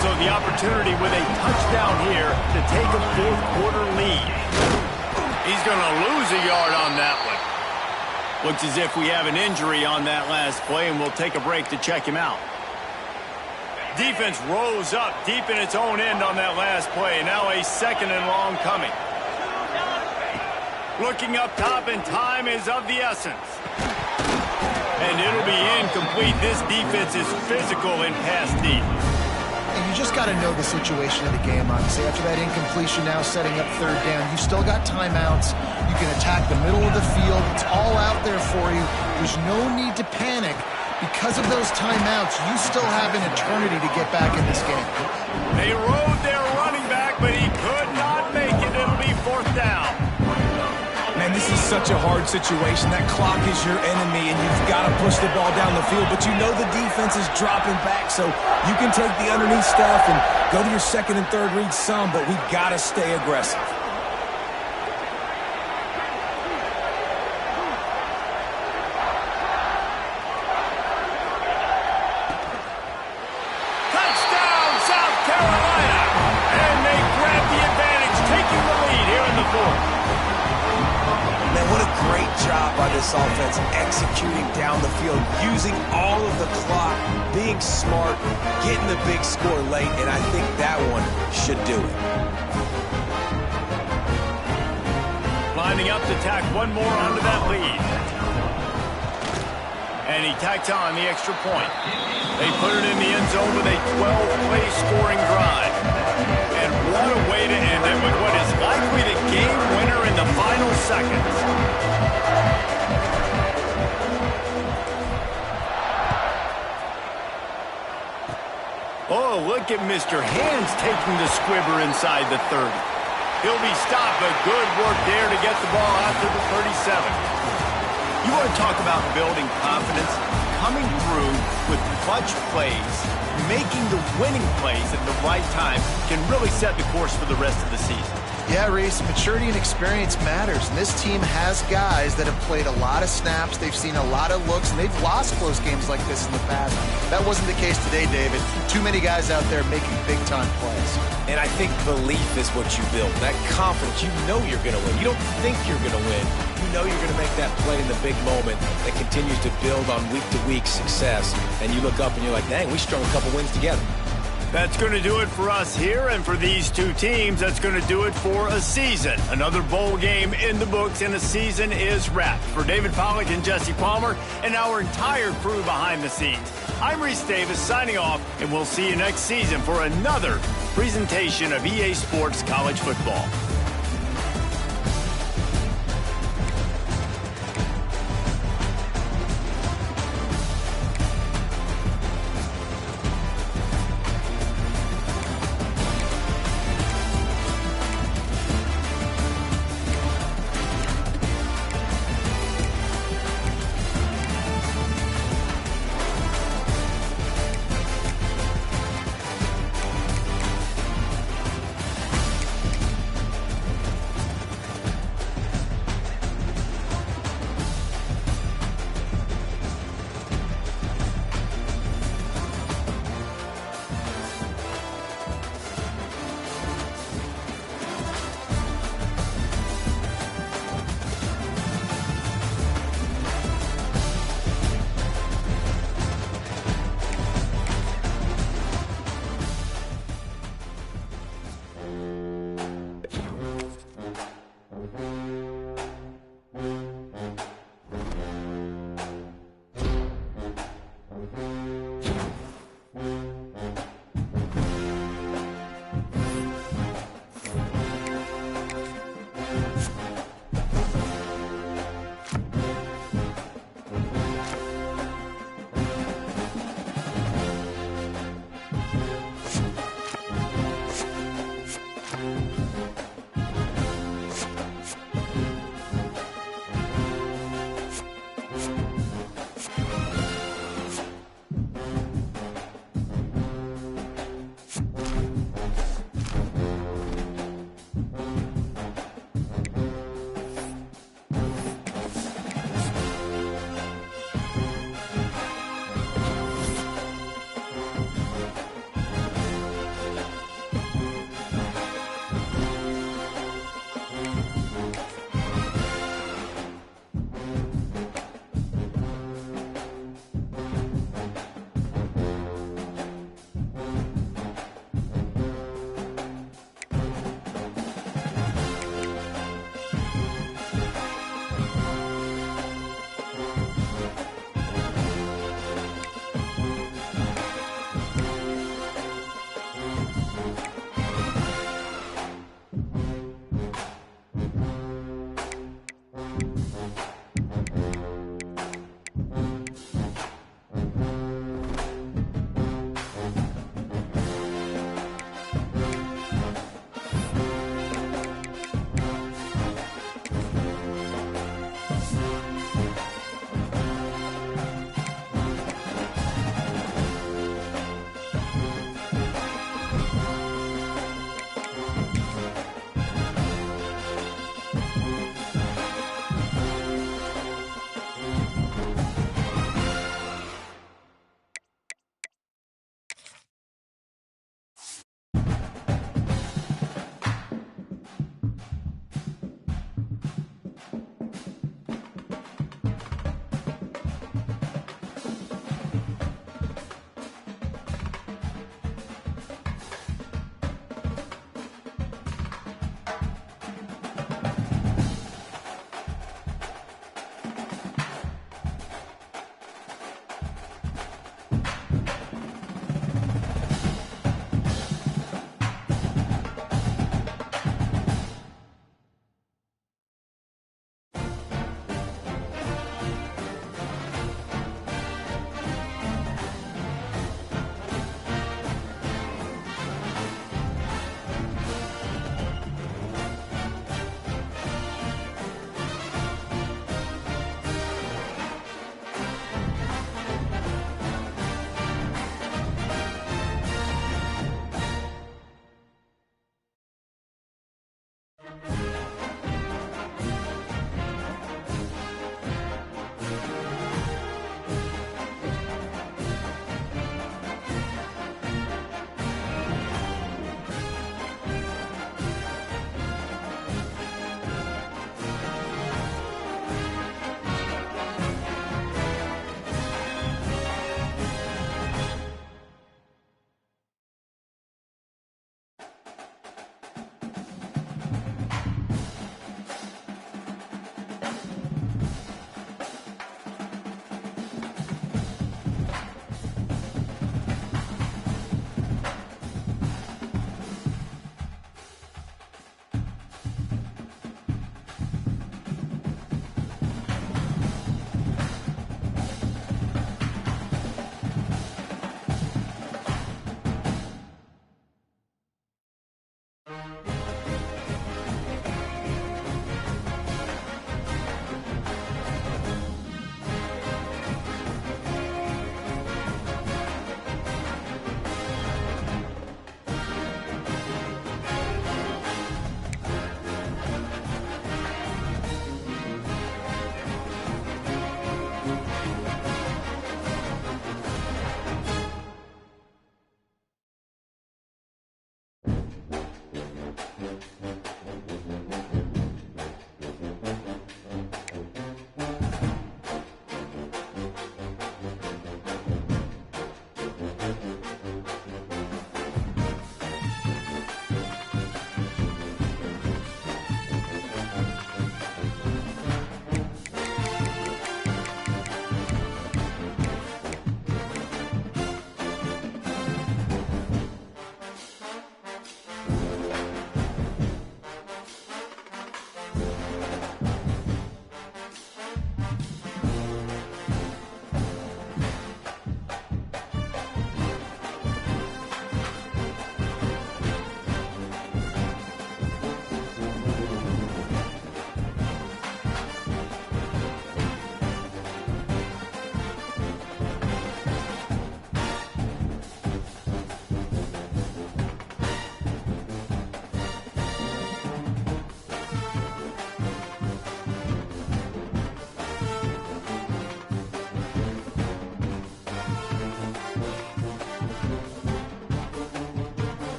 So the opportunity with a touchdown here to take a 4th quarter lead. He's gonna lose a yard on that one. Looks as if we have an injury on that last play, and we'll take a break to check him out. Defense rose up deep in its own end on that last play. Now a 2nd and long coming. Looking up top, and time is of the essence. And it'll be incomplete. This defense is physical in pass deep. And you just got to know the situation of the game, obviously. After that incompletion, now setting up 3rd down, you've still got timeouts. You can attack the middle of the field. It's all out there for you. There's no need to panic. Because of those timeouts, you still have an eternity to get back in this game. They rode their running back, but he could not make it. It'll be 4th down. Man, this is such a hard situation. That clock is your enemy, and you've got to push the ball down the field. But you know the defense is dropping back, so you can take the underneath stuff and go to your second and third read some, but we've got to stay aggressive. Touchdown, South Carolina! And they grab the advantage, taking the lead here in the fourth. Man, what a great job by this offense executing down the field, using all of the clock, being smart, getting the big score late, and I think that one should do it. Lining up to tack one more onto that lead. And he tacked on the extra point. They put it in the end zone with a 12-play scoring drive. And what a way to end it with what is likely the game winner in the final seconds. Oh, look at Mr. Hands taking the squibber inside the 30. He'll be stopped, but good work there to get the ball out to the 37. You want to talk about building confidence? Coming through with clutch plays, making the winning plays at the right time can really set the course for the rest of the season. Yeah, Reese, maturity and experience matters. And this team has guys that have played a lot of snaps. They've seen a lot of looks, and they've lost close games like this in the past. That wasn't the case today, David. Too many guys out there making big-time plays. And I think belief is what you build. That confidence, you know you're going to win. You don't think you're going to win. You know you're going to make that play in the big moment that continues to build on week-to-week success. And you look up and you're like, dang, we strung a couple wins together. That's going to do it for us here, and for these two teams, that's going to do it for a season. Another bowl game in the books, and a season is wrapped. For David Pollack and Jesse Palmer and our entire crew behind the scenes, I'm Reese Davis signing off, and we'll see you next season for another presentation of EA Sports College Football.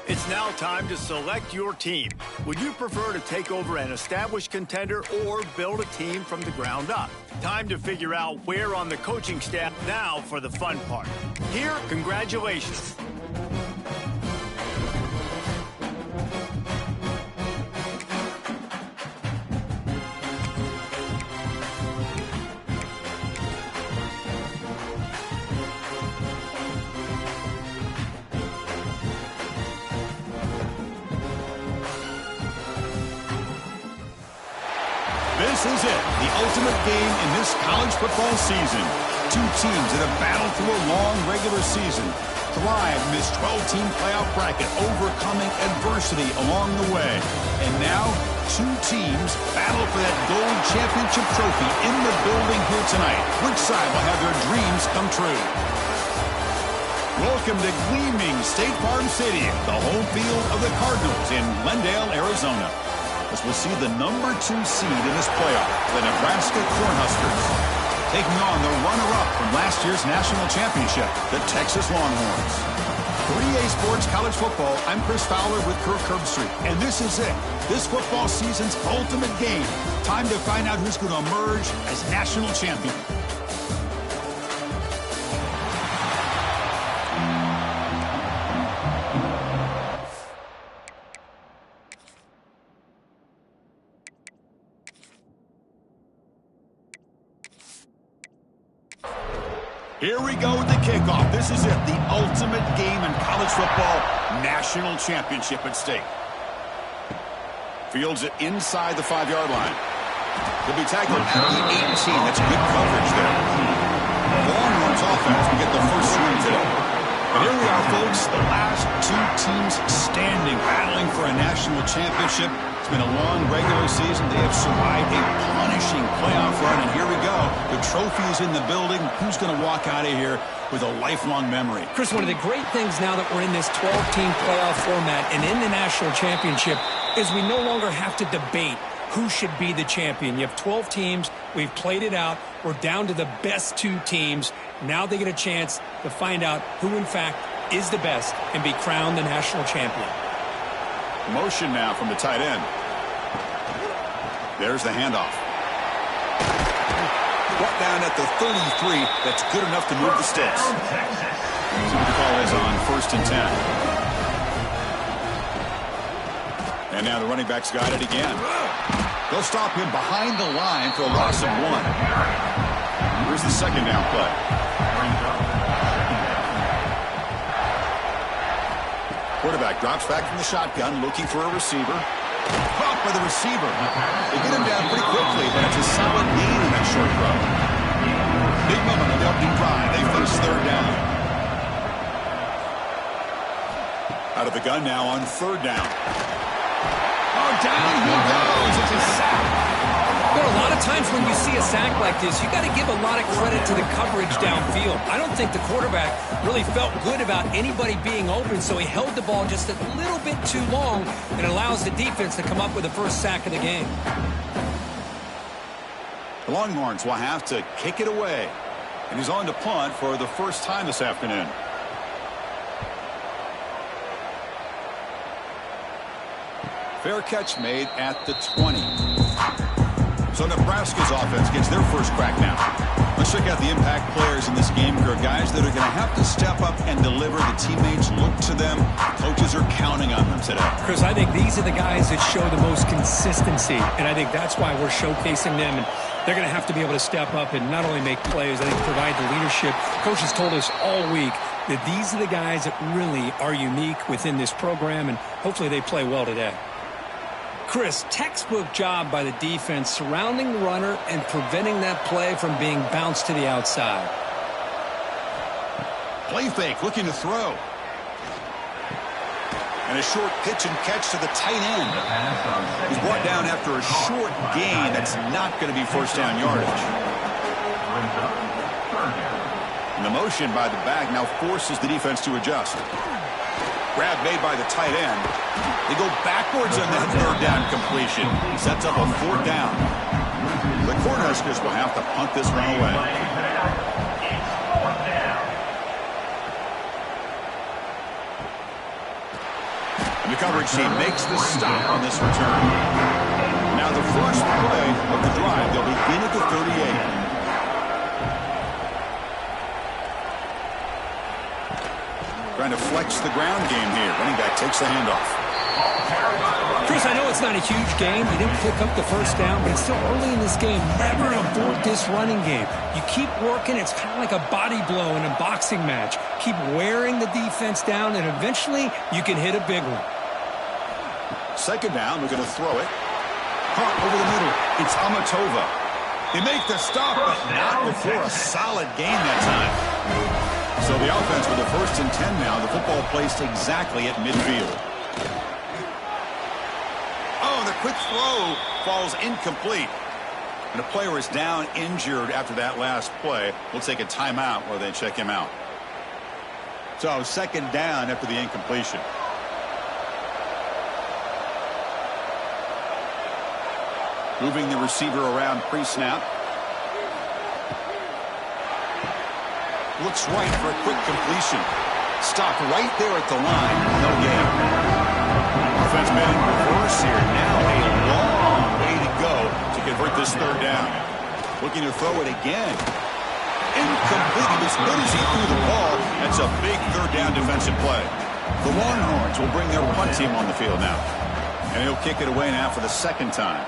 It's now time to select your team. Would you prefer to take over an established contender or build a team from the ground up? Time to figure out where on the coaching staff. Now for the fun part. Here, congratulations. This is it, the ultimate game in this college football season. Two teams that have battled through a long regular season, thrived in this 12-team playoff bracket, overcoming adversity along the way. And now, two teams battle for that gold championship trophy in the building here tonight. Which side will have their dreams come true? Welcome to gleaming State Farm Stadium, the home field of the Cardinals in Glendale, Arizona, as we'll see the number 2 seed in this playoff, the Nebraska Cornhuskers, taking on the runner-up from last year's national championship, the Texas Longhorns. For EA Sports College Football, I'm Chris Fowler with Kirk Herbstreit, and this is it, this football season's ultimate game. Time to find out who's going to emerge as national champion. Here we go with the kickoff. This is it, the ultimate game in college football, national championship at stake. Fields it inside the 5-yard line. He'll be tackled at the 18. That's good coverage there. The Longhorns offense will get the first swing today. And here we are, folks, the last two teams standing, battling for a national championship. It's been a long regular season. They have survived a punishing playoff run, and here we go. The trophy is in the building. Who's going to walk out of here with a lifelong memory? Chris, one of the great things now that we're in this 12-team playoff format and in the national championship is we no longer have to debate who should be the champion. You have 12 teams. We've played it out. We're down to the best 2 teams. Now they get a chance to find out who, in fact, is the best and be crowned the national champion. Motion now from the tight end. There's the handoff. Brought down at the 33. That's good enough to move the sticks. See what the call is on 1st and 10. And now the running back's got it again. They'll stop him behind the line for a loss of 1. Here's the second down play. Quarterback drops back from the shotgun, looking for a receiver. Caught by the receiver. They get him down pretty quickly, but it's a solid gain in that short throw. Big moment on the opening drive. They face 3rd down. Out of the gun now on 3rd down. Oh, down he goes. It's a sack. But a lot of times when you see a sack like this, you got to give a lot of credit to the coverage downfield. I don't think the quarterback really felt good about anybody being open, so he held the ball just a little bit too long and allows the defense to come up with the first sack of the game. The Longhorns will have to kick it away. And he's on to punt for the first time this afternoon. Fair catch made at the 20. So Nebraska's offense gets their first crack now. Let's check out the impact players in this game. There are guys that are going to have to step up and deliver. The teammates look to them. Coaches are counting on them today. Chris, I think these are the guys that show the most consistency, and I think that's why we're showcasing them. And they're going to have to be able to step up and not only make plays, I think provide the leadership. Coaches told us all week that these are the guys that really are unique within this program, and hopefully they play well today. Chris, textbook job by the defense surrounding the runner and preventing that play from being bounced to the outside. Play fake, looking to throw. And a short pitch and catch to the tight end. He's brought down after a short gain. That's not going to be first down yardage. And the motion by the back now forces the defense to adjust. Grab made by the tight end. They go backwards on that 3rd down completion. Sets up a 4th down. The Cornhuskers will have to punt this one away. And the coverage team makes the stop on this return. Now the first play of the drive, they'll begin at the 38. Trying to flex the ground game here. Running back takes the handoff. Chris, I know it's not a huge game. You didn't pick up the first down, but it's still early in this game. Never abort this running game. You keep working. It's kind of like a body blow in a boxing match. Keep wearing the defense down, and eventually you can hit a big one. 2nd down. We're going to throw it. Caught over the middle. It's Amatova. They make the stop, but not before a solid gain that time. So the offense with the 1st and 10 now. The football placed exactly at midfield. Oh, the quick throw falls incomplete. And the player is down injured after that last play. We'll take a timeout while they check him out. So 2nd down after the incompletion. Moving the receiver around pre-snap. Looks right for a quick completion. Stopped right there at the line. No gain. Offense men in reverse here. Now a long way to go to convert this 3rd down. Looking to throw it again. Incomplete. As good as he threw the ball, that's a big 3rd down defensive play. The Longhorns will bring their punt team on the field now. And he'll kick it away now for the 2nd time.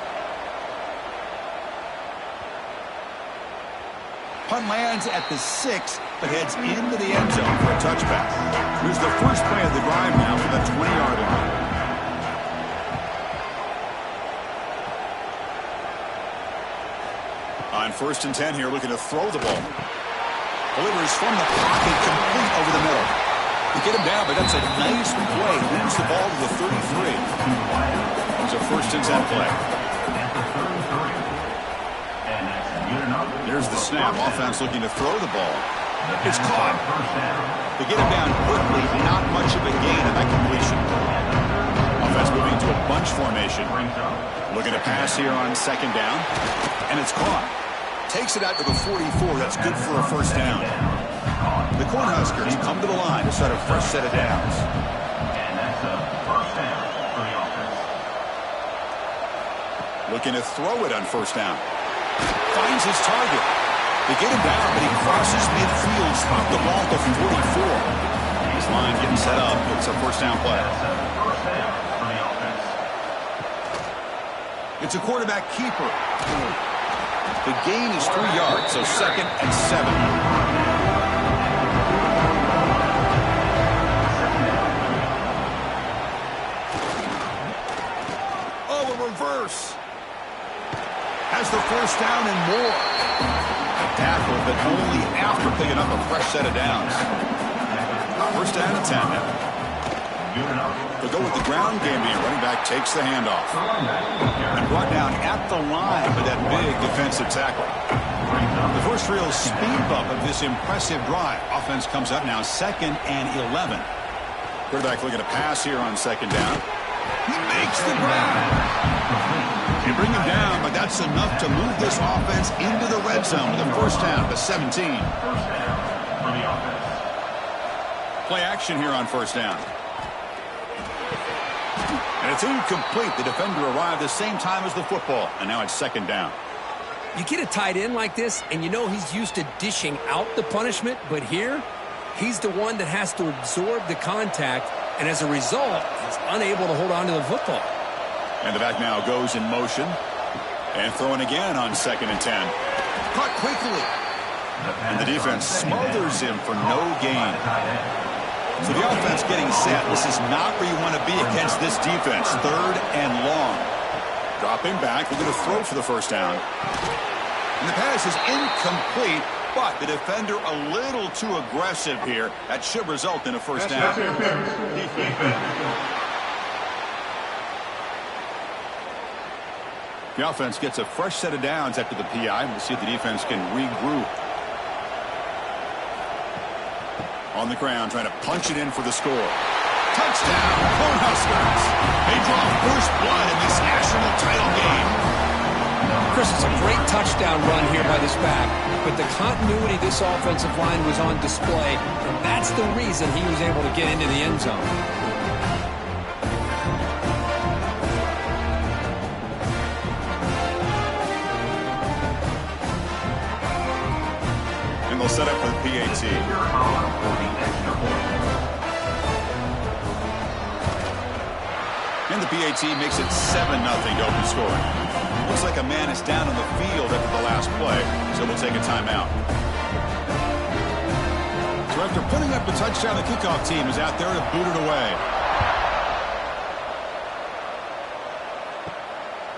Punt lands at the 6. but heads into the end zone for a touchback. Here's the first play of the drive now from the 20-yard line. On 1st and 10 here, looking to throw the ball. Delivers from the pocket, complete over the middle. You get him down, but that's a nice play. Moves the ball to the 33. It's a 1st and 10 play. There's the snap. Offense looking to throw the ball. It's caught. They get him down quickly. Not much of a gain on that completion. Offense moving to a bunch formation. Looking to pass here on 2nd down. And it's caught. Takes it out to the 44. That's good for a 1st down. The Cornhuskers come to the line to start a fresh set of downs. And that's a 1st down for the offense. Looking to throw it on 1st down. Finds his target. They get him down, but he crosses midfield, spot the ball to 44. His line getting set up. It's a 1st down play. It's a quarterback keeper. The gain is 3 yards, so 2nd and 7. Oh, a reverse. Has the 1st down and more. A tackle, but only after picking up a fresh set of downs. 1st down and 10 now. They'll go with the ground game here. Running back takes the handoff. And brought down at the line with that big defensive tackle. The first real speed bump of this impressive drive. Offense comes up now 2nd and 11. Quarterback looking to pass here on 2nd down. He makes the grab. They bring him down, but that's enough to move this offense into the red zone with a 1st down to 17. Play action here on 1st down. And it's incomplete. The defender arrived the same time as the football, and now it's 2nd down. You get a tight end like this, and you know he's used to dishing out the punishment, but here, he's the one that has to absorb the contact, and as a result, he's unable to hold on to the football. And the back now goes in motion, and throwing again on 2nd and 10. Caught quickly. And the defense smothers him for no gain. So the offense getting set. This is not where you want to be against this defense. 3rd and long. Dropping back. We're going to throw for the 1st down. And the pass is incomplete, but the defender a little too aggressive here. That should result in a 1st down. The offense gets a fresh set of downs after the PI. We'll see if the defense can regroup. On the ground, trying to punch it in for the score. Touchdown, Cornhuskers. They draw first blood in this national title game. Chris, it's a great touchdown run here by this back, but the continuity of this offensive line was on display, and that's the reason he was able to get into the end zone. And they'll set up for the PAT. And the PAT makes it 7-0 to open scoring. Looks like a man is down on the field after the last play, so we'll take a timeout. So after putting up the touchdown, the kickoff team is out there to boot it away.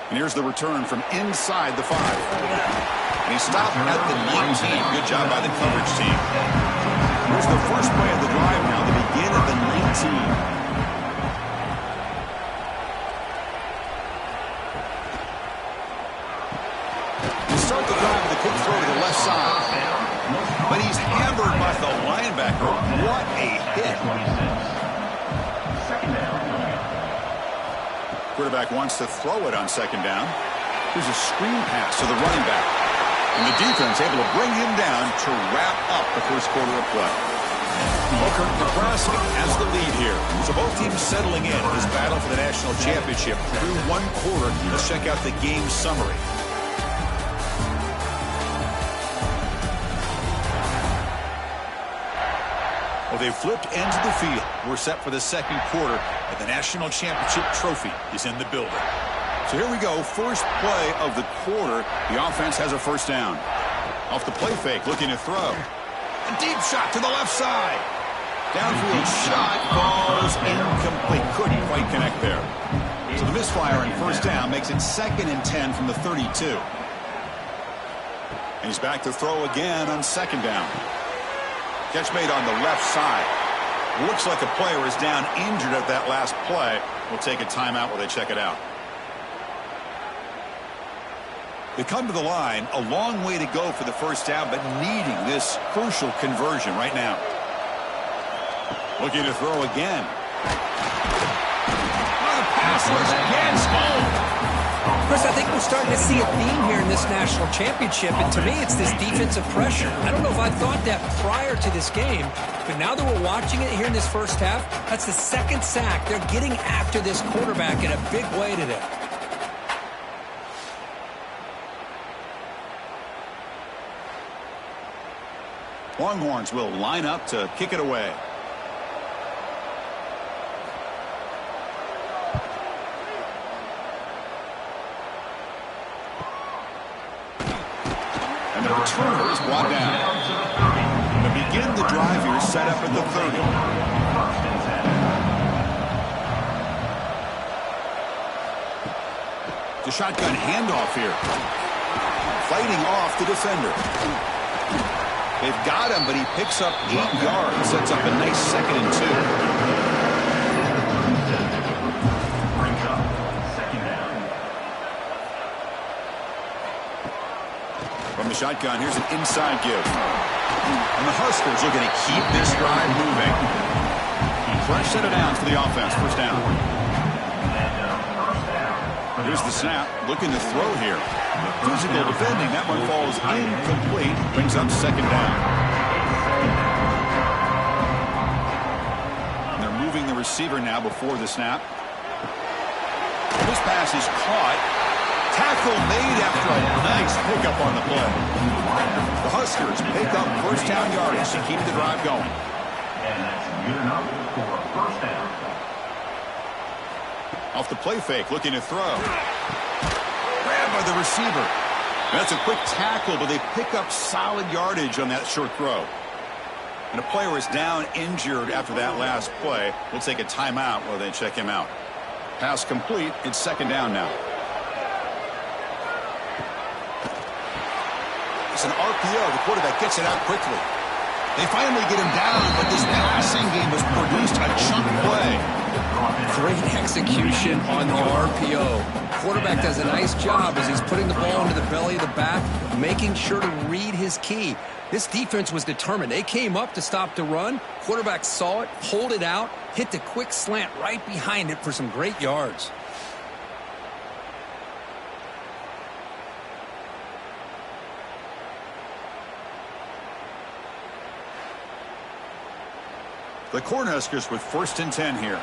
And here's the return from inside the 5. And he stopped at the 19. Good job by the coverage team. Here's the first play of the drive now, the begin of the 19. Start the drive with a quick throw to the left side. But he's hammered by the linebacker. What a hit. Quarterback wants to throw it on 2nd down. Here's a screen pass to the running back. And the defense able to bring him down to wrap up the first quarter of play. Well, Nebraska has the lead here. So both teams settling in this battle for the national championship through one quarter. Let's check out the game summary. Well, they flipped ends of the field. We're set for the 2nd quarter, and the national championship trophy is in the building. So here we go. First play of the quarter. The offense has a 1st down. Off the play fake, looking to throw. A deep shot to the left side. Downfield shot falls incomplete. Couldn't quite connect there. So the misfire in first down makes it 2nd and 10 from the 32. And he's back to throw again on 2nd down. Catch made on the left side. Looks like a player is down injured at that last play. We'll take a timeout while they check it out. They come to the line, a long way to go for the first down, but needing this crucial conversion right now. Looking to throw again. The pass was against home. Chris, I think we're starting to see a theme here in this national championship, and to me it's this defensive pressure. I don't know if I thought that prior to this game, but now that we're watching it here in this first half, that's the 2nd sack. They're getting after this quarterback in a big way today. Longhorns will line up to kick it away. And the returner is brought down. To begin the drive here, set up at the 30. The shotgun handoff here. Fighting off the defender. They've got him, but he picks up 8 yards. Sets up a nice 2nd and 2. From the shotgun, here's an inside give. And the Huskers looking to keep this drive moving. Fresh set of downs for the offense. First down. Here's the snap. Looking to throw here. Physical defending. That one falls incomplete. Brings up 2nd down. And they're moving the receiver now before the snap. This pass is caught. Tackle made after a nice pickup on the play. The Huskers pick up first down yardage to keep the drive going. And that's good enough for a first down. Off the play fake, looking to throw. Grabbed by the receiver. That's a quick tackle, but they pick up solid yardage on that short throw. And a player is down injured after that last play. We'll take a timeout while they check him out. Pass complete. It's 2nd down now. It's an RPO. The quarterback gets it out quickly. They finally get him down, but this passing game has produced a chunk play. Great execution on the RPO. Quarterback does a nice job as he's putting the ball into the belly of the back, making sure to read his key. This defense was determined. They came up to stop the run. Quarterback saw it, pulled it out, hit the quick slant right behind it for some great yards. The Cornhuskers with 1st and 10 here.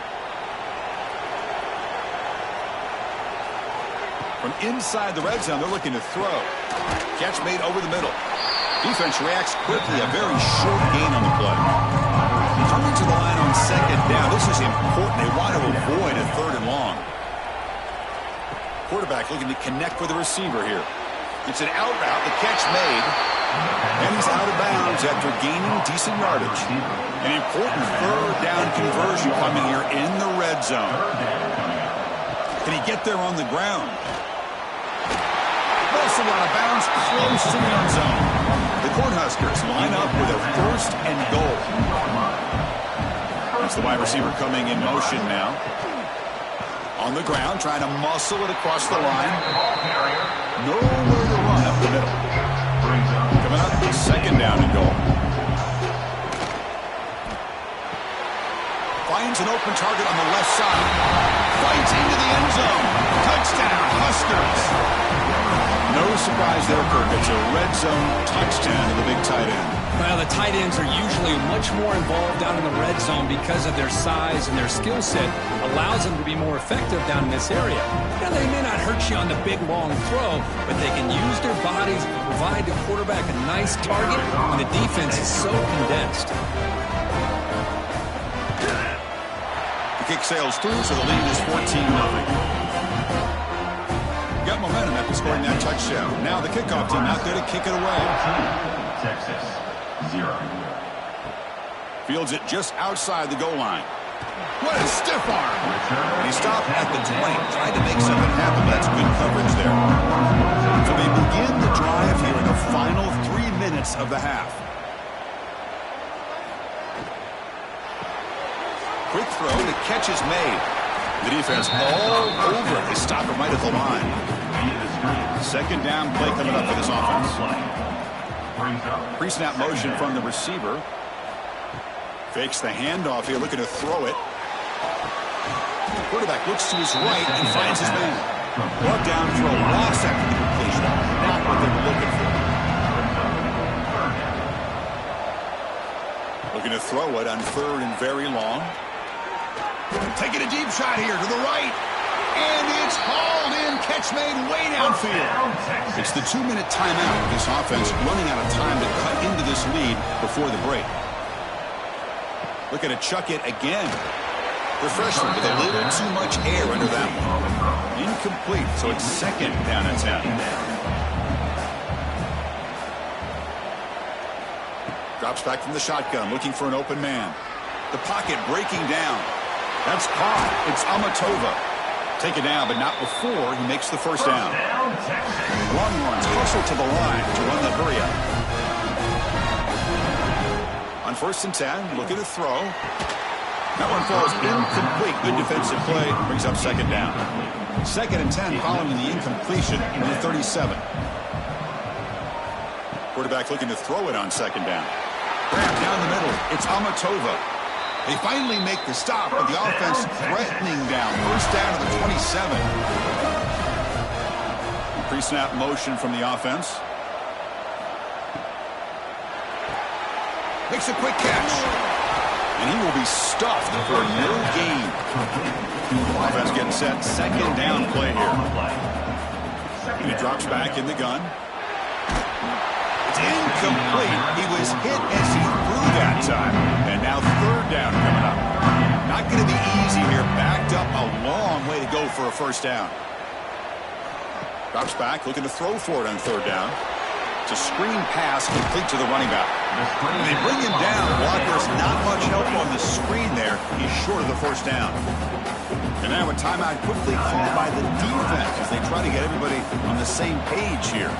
From inside the red zone, they're looking to throw. Catch made over the middle. Defense reacts quickly. A very short gain on the play. Coming to the line on 2nd down. This is important. They want to avoid a 3rd and long. Quarterback looking to connect with the receiver here. It's an out route. The catch made. And he's out of bounds after gaining decent yardage. An important 3rd down conversion coming here in the red zone. Can he get there on the ground? Also out of bounds, close to the end zone. The Cornhuskers line up with a 1st and goal. That's the wide receiver coming in motion now. On the ground, trying to muscle it across the line. Nowhere to run up the middle. Coming up, 2nd down and goal. Finds an open target on the left side. Fights into the end zone. Touchdown, Huskers. No surprise there, Kirk. It's a red zone touchdown to the big tight end. Well, the tight ends are usually much more involved down in the red zone because of their size and their skill set allows them to be more effective down in this area. Now, they may not hurt you on the big, long throw, but they can use their bodies to provide the quarterback a nice target when the defense is so condensed. The kick sails through, so the lead is 14-0. Got momentum after scoring that touchdown. Now the kickoff team out there to kick it away. Texas, 0. Fields it just outside the goal line. What a stiff arm. He stopped at the 20, tried to make something happen. That's good coverage there. So they begin the drive here in the final 3 minutes of the half. Quick throw, the catch is made. The defense all over. They stop him right at the line. Second down play coming up for this offense. Pre-snap motion from the receiver. Fakes the handoff here, looking to throw it. Quarterback looks to his right and finds his man. Brought down for a loss after the completion. Not what they were looking for. Looking to throw it on third and very long. Taking a deep shot here to the right. And it's hauled in. Catch made way downfield. It's the 2-minute timeout with this offense running out of time to cut into this lead before the break. Looking to chuck it again. The freshman with a little too much air under that one. Incomplete, so it's second down and 10. Drops back from the shotgun, looking for an open man. The pocket breaking down. That's caught. It's Amatova. Taken down, but not before he makes the first down. Long runs, hustle to the line to run the hurry up. On 1st and 10, looking to throw. That one falls incomplete. Good defensive play. Brings up second down. 2nd and 10 following the incompletion in the 37. Quarterback looking to throw it on 2nd down. Grab down the middle. It's Amatova. They finally make the stop, but the offense threatening down. 1st down to the 27. Pre-snap motion from the offense. Makes a quick catch. And he will be stuffed for no gain. Offense getting set. 2nd down play here. And he drops back in the gun. It's incomplete. He was hit as he threw that time. And now 3rd down coming up. Not going to be easy here. Backed up a long way to go for a 1st down. Drops back, looking to throw for it on 3rd down. It's a screen pass complete to the running back. And they bring him down. Walker's not much help on the screen there. He's short of the 1st down. And now a timeout quickly called by the defense as they try to get everybody on the same page here.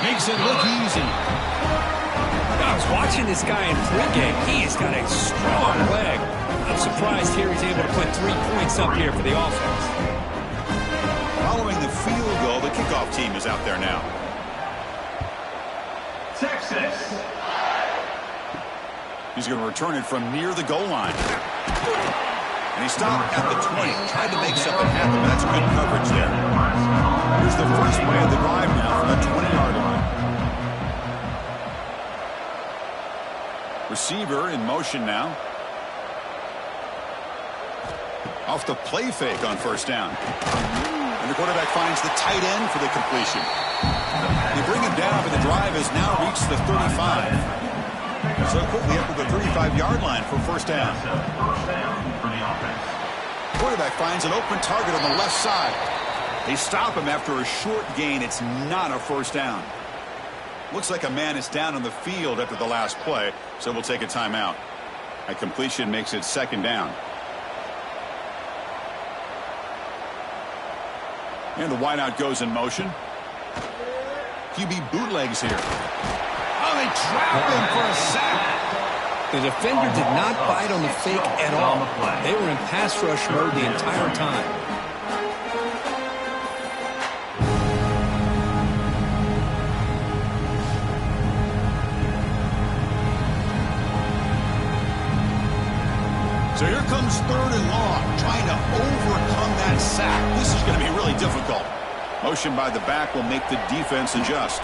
Makes it look easy. I was watching this guy in pregame. He has got a strong leg. I'm surprised here he's able to put 3 points up here for the offense. Following the field goal, the kickoff team is out there now. Texas. He's going to return it from near the goal line. And he stopped at the 20. Tried to make something happen, but that's good coverage there. Here's the first play of the drive now from the 20-yard line. Receiver in motion now. Off the play fake on 1st down. And the quarterback finds the tight end for the completion. They bring him down, but the drive has now reached the 35. So quickly up to the 35-yard line for 1st down. Quarterback finds an open target on the left side. They stop him after a short gain. It's not a 1st down. Looks like a man is down on the field after the last play, so we'll take a timeout. A completion makes it 2nd down. And the wideout goes in motion. QB bootlegs here. Oh, they trap him for a sack. The defender did not bite on the fake at all. They were in pass rush mode the entire time. So here comes 3rd and long, trying to overcome that sack. This is going to be really difficult. Motion by the back will make the defense adjust.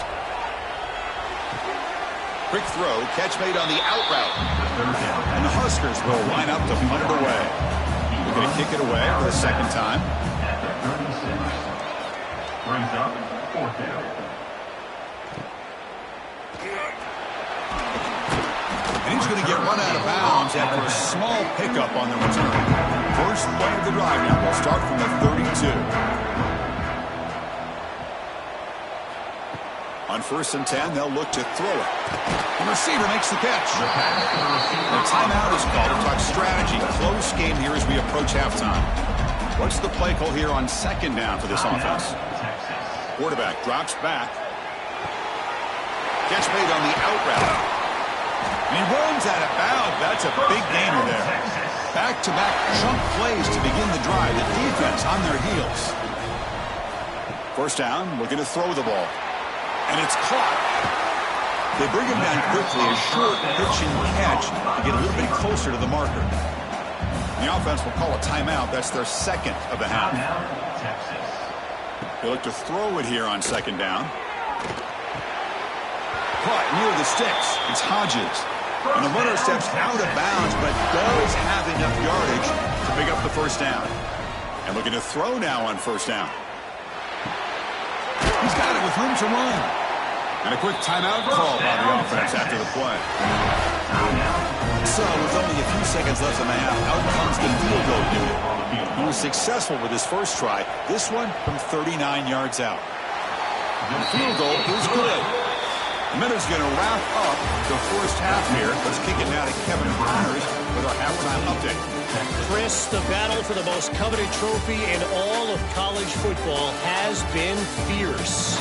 Quick throw, catch made on the out route. And the Huskers will line up to punt it away. They're going to kick it away for the 2nd time. Brings up 4th down. And he's going to get run out of bounds after a small pickup on the return. First play of the drive now will start from the 32. On 1st and 10, they'll look to throw it. The receiver makes the catch. The timeout is called to talk strategy. Close game here as we approach halftime. What's the play call here on 2nd down for this offense? Quarterback drops back. Catch made on the out route. And he runs out of bounds. That's a big gainer there. Back-to-back chunk plays to begin the drive. The defense on their heels. 1st down, looking to throw the ball. And it's caught. They bring him down quickly, a short pitching catch to get a little bit closer to the marker. The offense will call a timeout. That's their 2nd of the half. They look to throw it here on 2nd down. Caught near the sticks. It's Hodges. And the runner steps out of bounds, but does have enough yardage to pick up the 1st down. And looking to throw now on 1st down. He's got it with room to run. And a quick timeout call by the offense after the play. So with only a few seconds left in the half, out comes the field goal unit. He was successful with his first try. This one from 39 yards out. The field goal is good. The Miners going to wrap up the first half here. Let's kick it now to Kevin Connors with our halftime update. Chris, the battle for the most coveted trophy in all of college football has been fierce.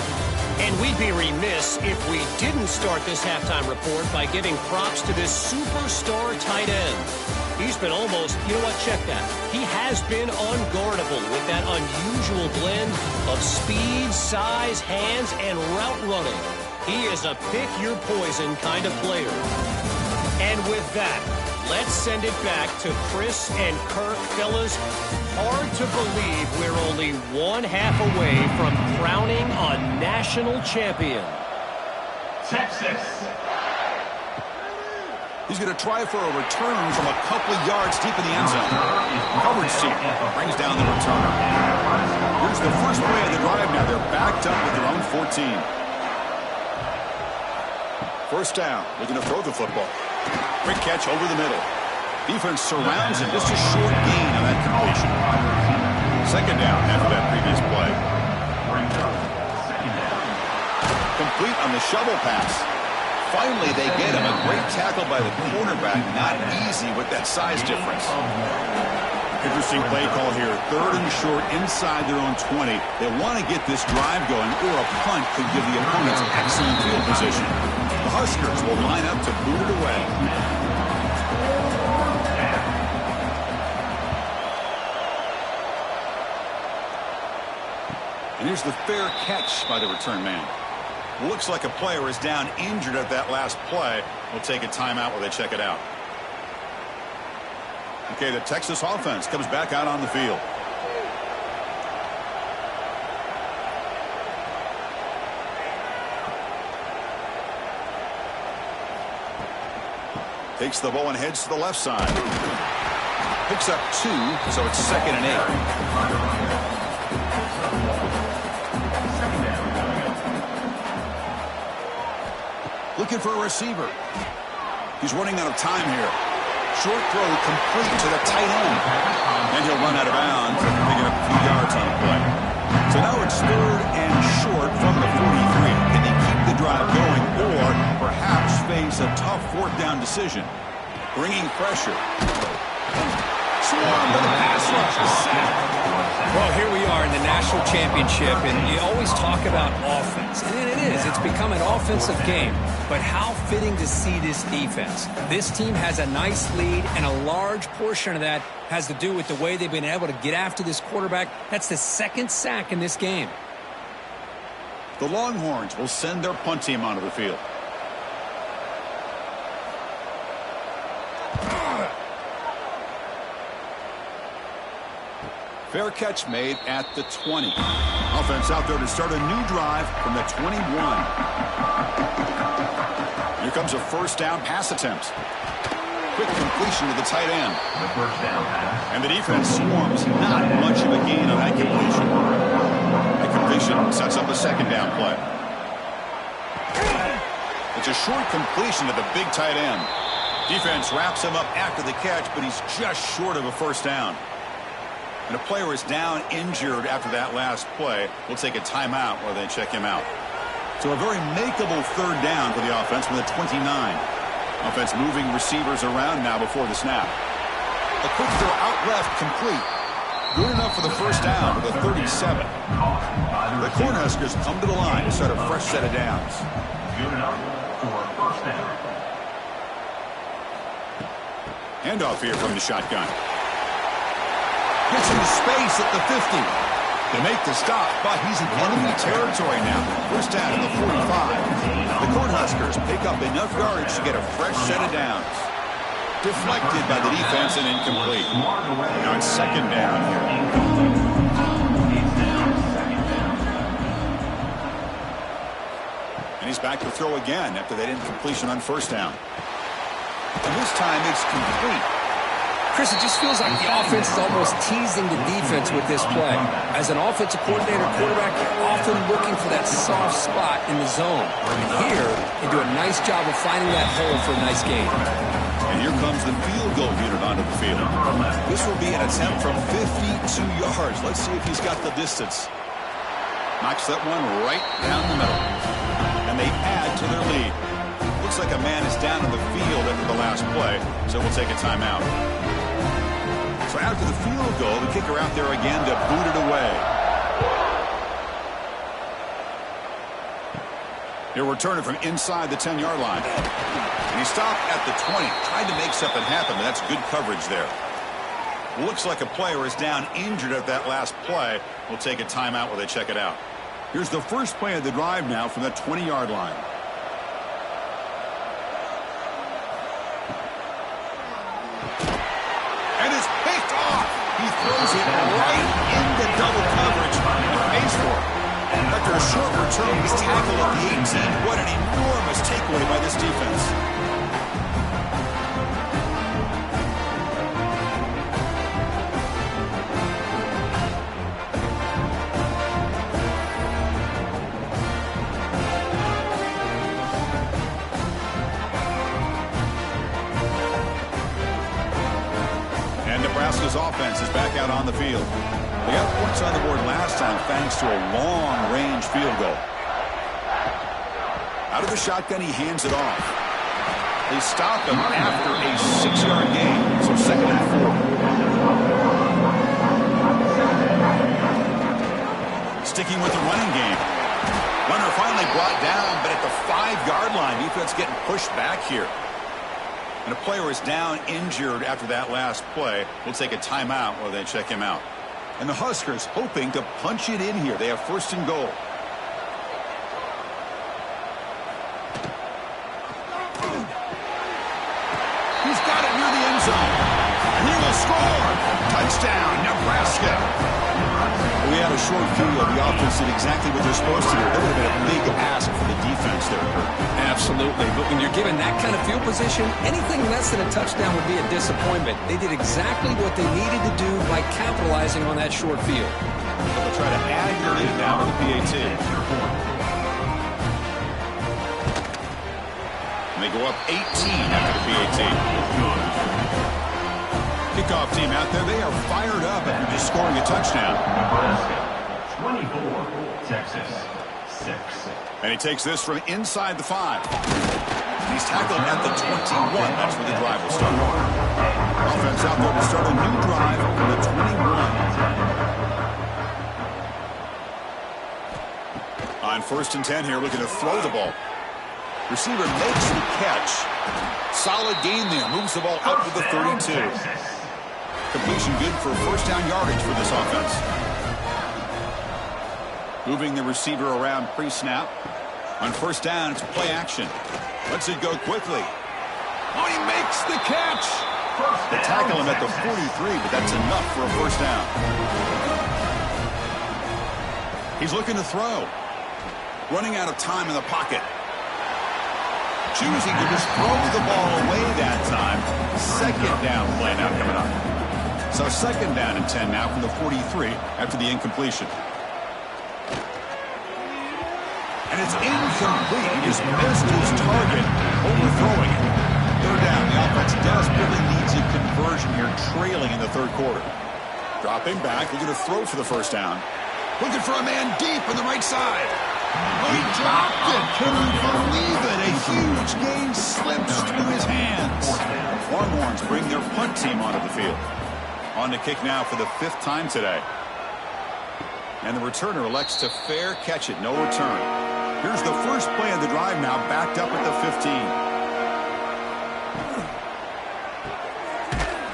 And we'd be remiss if we didn't start this halftime report by giving props to this superstar tight end. He's been almost, you know what, check that. He has been unguardable with that unusual blend of speed, size, hands, and route running. He is a pick-your-poison kind of player. And with that, let's send it back to Chris and Kirk. Fellas, hard to believe we're only one half away from crowning a national champion. Texas. He's going to try for a return from a couple of yards deep in the end zone. Coverage team brings down the returner. Here's the first play of the drive now. They're backed up with their own 14. 1st down, looking to throw the football. Quick catch over the middle. Defense surrounds him. Just a short gain on that completion. 2nd down after that previous play. Complete on the shovel pass. Finally, they get him. A great tackle by the cornerback. Not easy with that size difference. Interesting play call here. 3rd and short inside their own 20. They want to get this drive going, or a punt could give the opponents excellent field position. The Huskers will line up to boot it away. And here's the fair catch by the return man. Looks like a player is down injured at that last play. We'll take a timeout while they check it out. Okay, the Texas offense comes back out on the field. Takes the ball and heads to the left side. Picks up 2, so it's 2nd and 8. Looking for a receiver. He's running out of time here. Short throw complete to the tight end. And he'll run out of bounds, picking up a few yards on the play. So now it's 3rd and short from the 43. Can they keep the drive going, or perhaps face a tough 4th down decision? Bringing pressure. Swarm to the pass rush. Well, here we are in the national championship, and you always talk about offense. And it is. It's become an offensive game. But how fitting to see this defense. This team has a nice lead, and a large portion of that has to do with the way they've been able to get after this quarterback. That's the 2nd sack in this game. The Longhorns will send their punt team onto the field. Fair catch made at the 20. Offense out there to start a new drive from the 21. Here comes a 1st down pass attempt. Quick completion to the tight end. And the defense swarms. Not much of a gain on that completion. The completion sets up a 2nd down play. It's a short completion to the big tight end. Defense wraps him up after the catch, but he's just short of a 1st down. And a player is down injured after that last play. We'll take a timeout while they check him out. So a very makeable third down for the offense from the 29. Offense moving receivers around now before the snap. A quick throw out left, complete. Good enough for the first down with a 37. The Cornhuskers come to the line to start a fresh set of downs. Good enough for a first down. Handoff here from the shotgun. Gets into space at the 50. They make the stop, but he's in enemy territory now. First down at the 45. The Cornhuskers pick up enough yardage to get a fresh set of downs. Deflected by the defense and incomplete. Now it's second down here. And he's back to throw again after that incompletion on first down. And this time it's complete. Chris, it just feels like the offense is almost teasing the defense with this play. As an offensive coordinator, quarterback, you're often looking for that soft spot in the zone. Here, they do a nice job of finding that hole for a nice gain. And here comes the field goal unit onto the field. This will be an attempt from 52 yards. Let's see if he's got the distance. Knocks that one right down the middle. And they add to their lead. Looks like a man is down in the field after the last play, so we'll take a timeout. So after the field goal, the kicker out there again to boot it away. He'll return it from inside the 10-yard line. And he stopped at the 20. Tried to make something happen, but that's good coverage there. Looks like a player is down injured at that last play. We'll take a timeout while they check it out. Here's the first play of the drive now from the 20-yard line. And it's picked off. He throws it right into double coverage and pays for it. After a short return, he's tackled at the 18. What an enormous takeaway by this defense. And Nebraska's offense is back out on the field. They got points on the board last time thanks to a long-range field goal. Out of the shotgun, he hands it off. They stop him after a 6-yard gain, so second and 4. Sticking with the running game. Runner finally brought down, but at the 5-yard line, defense getting pushed back here. And a player is down injured after that last play. We'll take a timeout while they check him out. And the Huskers hoping to punch it in here. They have first and goal. He's got it near the end zone. And he will score. Touchdown, Nebraska. We had a short field. The offense did exactly what they're supposed to do. That would have been a big ask for the defense there, Kurt. Absolutely. But when you're given that kind of field position, anything less than a touchdown would be a disappointment. They did exactly what they needed to do by capitalizing on that short field. They'll try to add your lead now to the PAT. And they go up 18 after the PAT. Kickoff team out there, they are fired up after just scoring a touchdown. Nebraska 24, Texas 6. And he takes this from inside the 5. He's tackled at the 21. That's where the drive will start. Offense out there to start a new drive from the 21. On first and 10 here, looking to throw the ball. Receiver makes the catch. Solid gain there. Moves the ball out to the 32. Completion good for first down yardage for this offense. Moving the receiver around pre-snap. On first down, it's play action. Lets it go quickly. Oh, he makes the catch. They tackle him at the 43, but that's enough for a first down. He's looking to throw. Running out of time in the pocket. Choosing to just throw the ball away that time. Second down play now coming up. So second down and 10 now from the 43 after the incompletion. And it's incomplete. He just missed his target, overthrowing it. Third down. The offense desperately needs a conversion here, trailing in the third quarter. Dropping back, looking to throw for the first down. Looking for a man deep on the right side. He dropped it. Can you believe it? A huge gain slips through his hands. Longhorns bring their punt team onto the field. On the kick now for the 5th time today. And the returner elects to fair catch it. No return. Here's the first play of the drive now, backed up at the 15.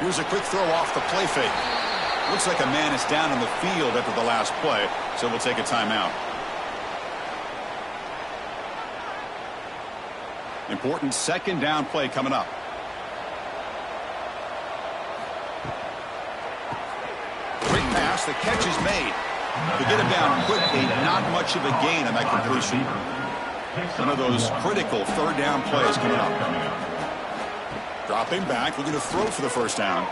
Here's a quick throw off the play fake. Looks like a man is down on the field after the last play, so we'll take a timeout. Important 2nd down play coming up. Quick pass, the catch is made. To get him down quickly, not much of a gain on that completion. One of those critical 3rd down plays coming up. Dropping back, looking to throw for the 1st down.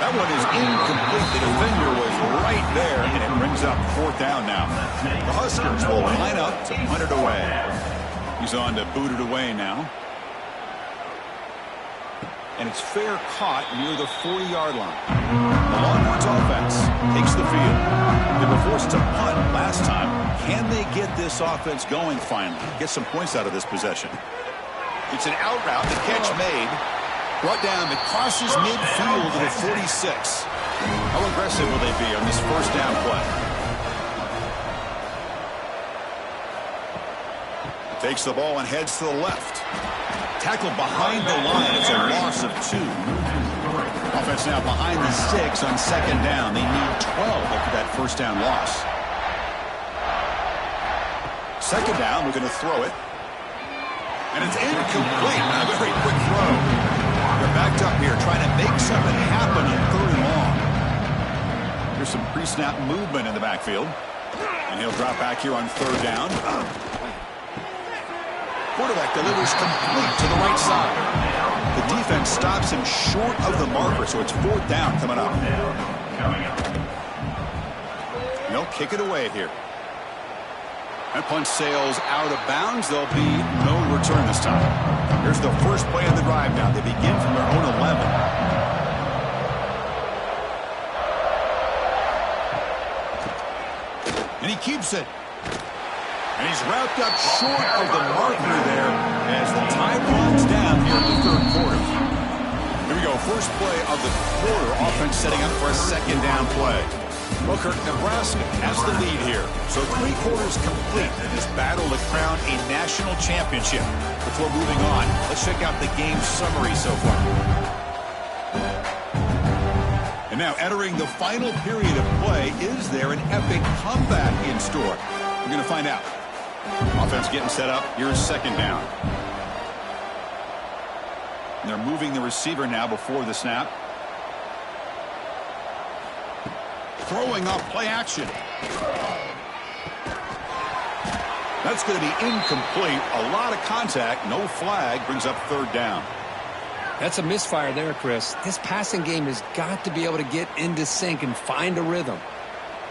That one is incomplete. The defender was right there, and it brings up 4th down now. The Huskers will line up to punt it away. He's on to boot it away now. And it's fair caught near the 40-yard line. The Longhorns offense takes the field. They were forced to punt last time. Can they get this offense going finally? Get some points out of this possession. It's an out route. The catch made. Brought down. It crosses midfield to the 46. How aggressive will they be on this 1st down play? Takes the ball and heads to the left. Tackled behind the line. It's a loss of 2. Offense now behind the 6 on 2nd down. They need 12 after that 1st down loss. 2nd down, we're going to throw it. And it's incomplete. A very quick throw. They're backed up here trying to make something happen on 3rd and long. There's some pre-snap movement in the backfield. And he'll drop back here on 3rd down. Quarterback delivers complete to the right side. The defense stops him short of the marker, so it's 4th down coming up. They'll kick it away here. That punt sails out of bounds. There'll be no return this time. Here's the first play of the drive now. They begin from their own 11. And he keeps it. And he's wrapped up short of the marker there as the time runs down here in the 3rd quarter. Here we go. First play of the quarter. Offense setting up for a 2nd down play. Well, Kirk, Nebraska has the lead here. So 3 quarters complete in this battle to crown a national championship. Before moving on, let's check out the game summary so far. And now entering the final period of play, is there an epic comeback in store? We're going to find out. Offense getting set up. Here's 2nd down. And they're moving the receiver now before the snap. Throwing off play action. That's going to be incomplete. A lot of contact. No flag. Brings up 3rd down. That's a misfire there, Chris. This passing game has got to be able to get into sync and find a rhythm.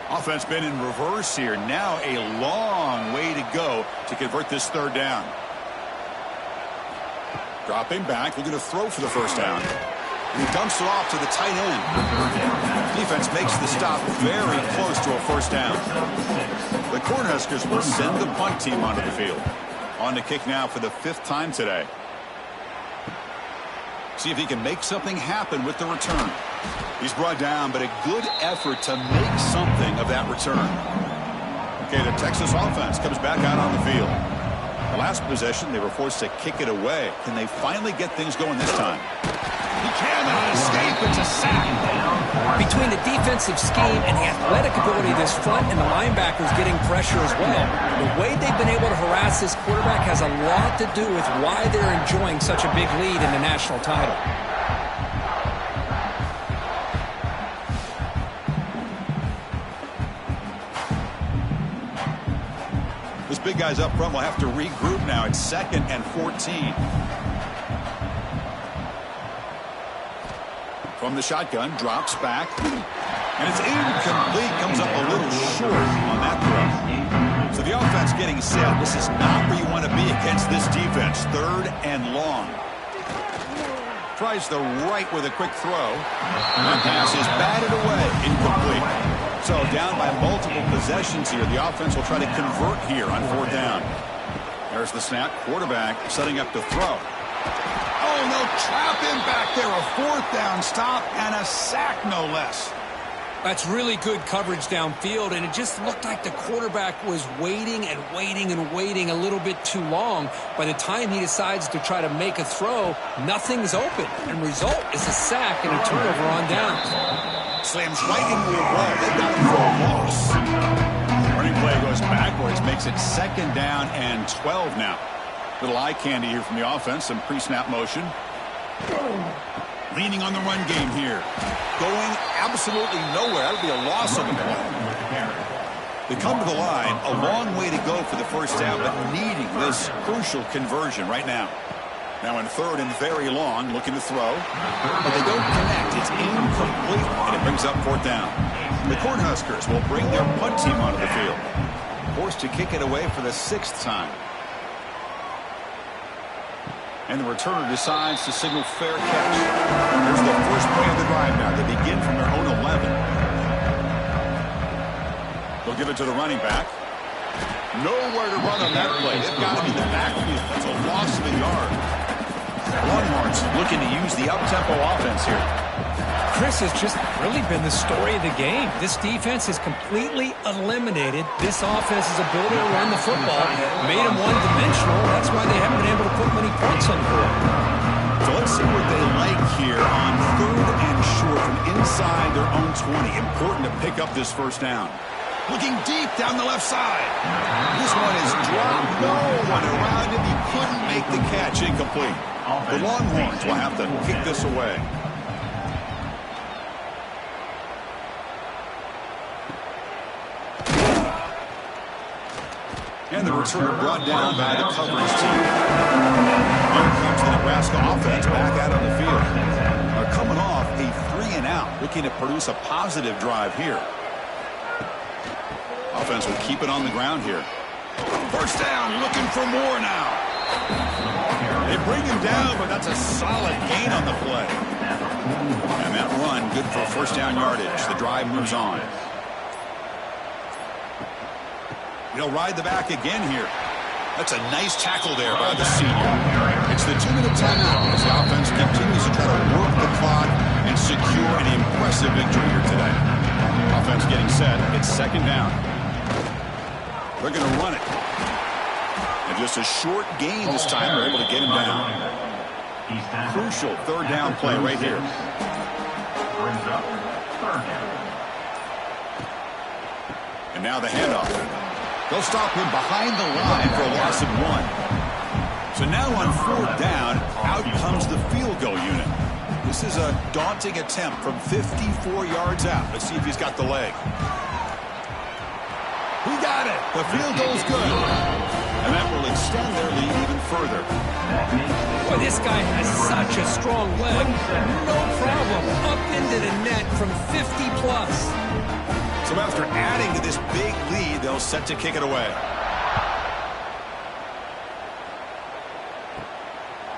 Offense been in reverse here. Now a long way to go to convert this 3rd down. Dropping back. Looking to throw for the 1st down. And he dumps it off to the tight end. Defense makes the stop very close to a 1st down. The Cornhuskers will send the punt team onto the field. On the kick now for the 5th time today. See if he can make something happen with the return. He's brought down, but a good effort to make something of that return. Okay, the Texas offense comes back out on the field. The last possession, they were forced to kick it away. Can they finally get things going this time? He cannot escape. It's a sack. Between the defensive scheme and the athletic ability of this front and the linebackers getting pressure as well, the way they've been able to harass this quarterback has a lot to do with why they're enjoying such a big lead in the national title. This big guy's up front will have to regroup now. It's 2nd and 14. From the shotgun, drops back. And it's incomplete. Comes up a little short on that throw. So the offense getting set. This is not where you want to be against this defense. 3rd and long. Tries the right with a quick throw. That pass is batted away. Incomplete. So down by multiple possessions here. The offense will try to convert here on 4th down. There's the snap. Quarterback setting up to throw. Oh, no, trap him back there. A 4th down stop and a sack, no less. That's really good coverage downfield, and it just looked like the quarterback was waiting and waiting and waiting a little bit too long. By the time he decides to try to make a throw, nothing's open, and result is a sack and a turnover on downs. Slams right into a wall. They got him for a loss. Running play goes backwards, makes it 2nd down and 12 now. Little eye candy here from the offense, some pre-snap motion. Leaning on the run game here. Going absolutely nowhere. That would be a loss on the play. They come to the line, a long way to go for the 1st down, but needing this crucial conversion right now. Now in 3rd and very long, looking to throw. But they don't connect. It's incomplete, and it brings up 4th down. The Cornhuskers will bring their punt team onto the field. Forced to kick it away for the 6th time. And the returner decides to signal fair catch. There's the first play of the drive now. They begin from their own 11. They'll give it to the running back. Nowhere to run on that play. They've got him in the backfield. That's a loss of a yard. Longhorns looking to use the up-tempo offense here. Chris has just really been the story of the game. This defense has completely eliminated this offense's ability to run the football, made them one-dimensional. That's why they haven't been able to put many points on the board. So let's see what they like here on 3rd and short from inside their own 20. Important to pick up this 1st down. Looking deep down the left side. This one is dropped. No one around him. He couldn't make the catch. Incomplete. The Longhorns will have to kick this away. And the returner brought down by the coverage team. Here comes the Nebraska offense back out on the field. They're coming off a 3-and-out, looking to produce a positive drive here. Offense will keep it on the ground here. 1st down, looking for more now. They bring him down, but that's a solid gain on the play. And that run, good for 1st down yardage. The drive moves on. He'll ride the back again here. That's a nice tackle there by the senior. It's the 2-minute timeout as the offense continues to try to work the clock and secure an impressive victory here today. Offense getting set. It's 2nd down. They're going to run it. And just a short gain this time. They're able to get him down. Crucial 3rd down play right here. Brings up 3rd down. And now the handoff. They'll stop him behind the line for a loss of 1. So now on 4th down, out comes the field goal unit. This is a daunting attempt from 54 yards out. Let's see if he's got the leg. He got it. The field goal's good. And that will extend their lead even further. Boy, this guy has such a strong leg. No problem. Up into the net from 50-plus. So after adding to this big lead, they'll set to kick it away.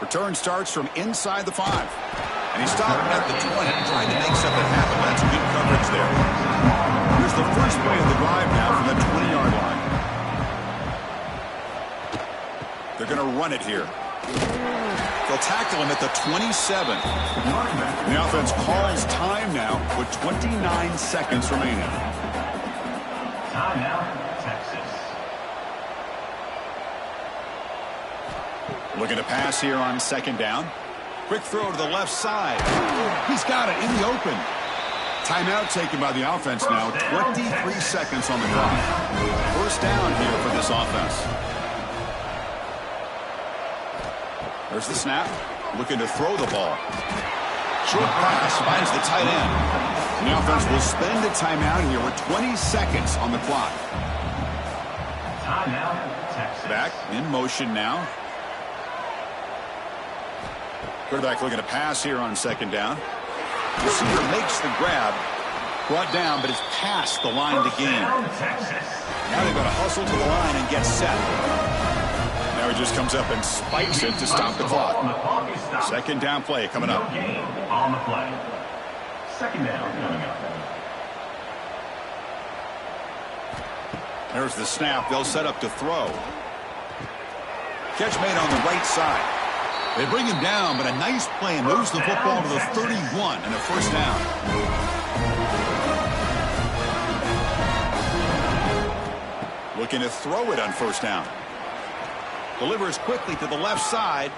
Return starts from inside the 5. And he stopped at the 20, trying to make something happen. That's good coverage there. Here's the first play of the drive now from the 20-yard line. They're going to run it here. They'll tackle him at the 27. The offense calls time now with 29 seconds remaining. Timeout, Texas. Looking to pass here on 2nd down. Quick throw to the left side. He's got it in the open. Timeout taken by the offense now. 23 seconds on the clock. 1st down here for this offense. There's the snap. Looking to throw the ball. Short pass finds the tight end. And the offense will spend a timeout here with 20 seconds on the clock. Timeout, Texas. Back in motion now. Quarterback looking to pass here on 2nd down. Receiver makes the grab. Brought down, but it's past the line to gain. Now they've got to hustle to the line and get set. Now he just comes up and spikes it to stop the clock. 2nd down play coming up. On the play. 2nd down coming up. There's the snap. They'll set up to throw. Catch made on the right side. They bring him down, but a nice play moves the football to the 31 and a first down. Looking to throw it on first down. Delivers quickly to the left side.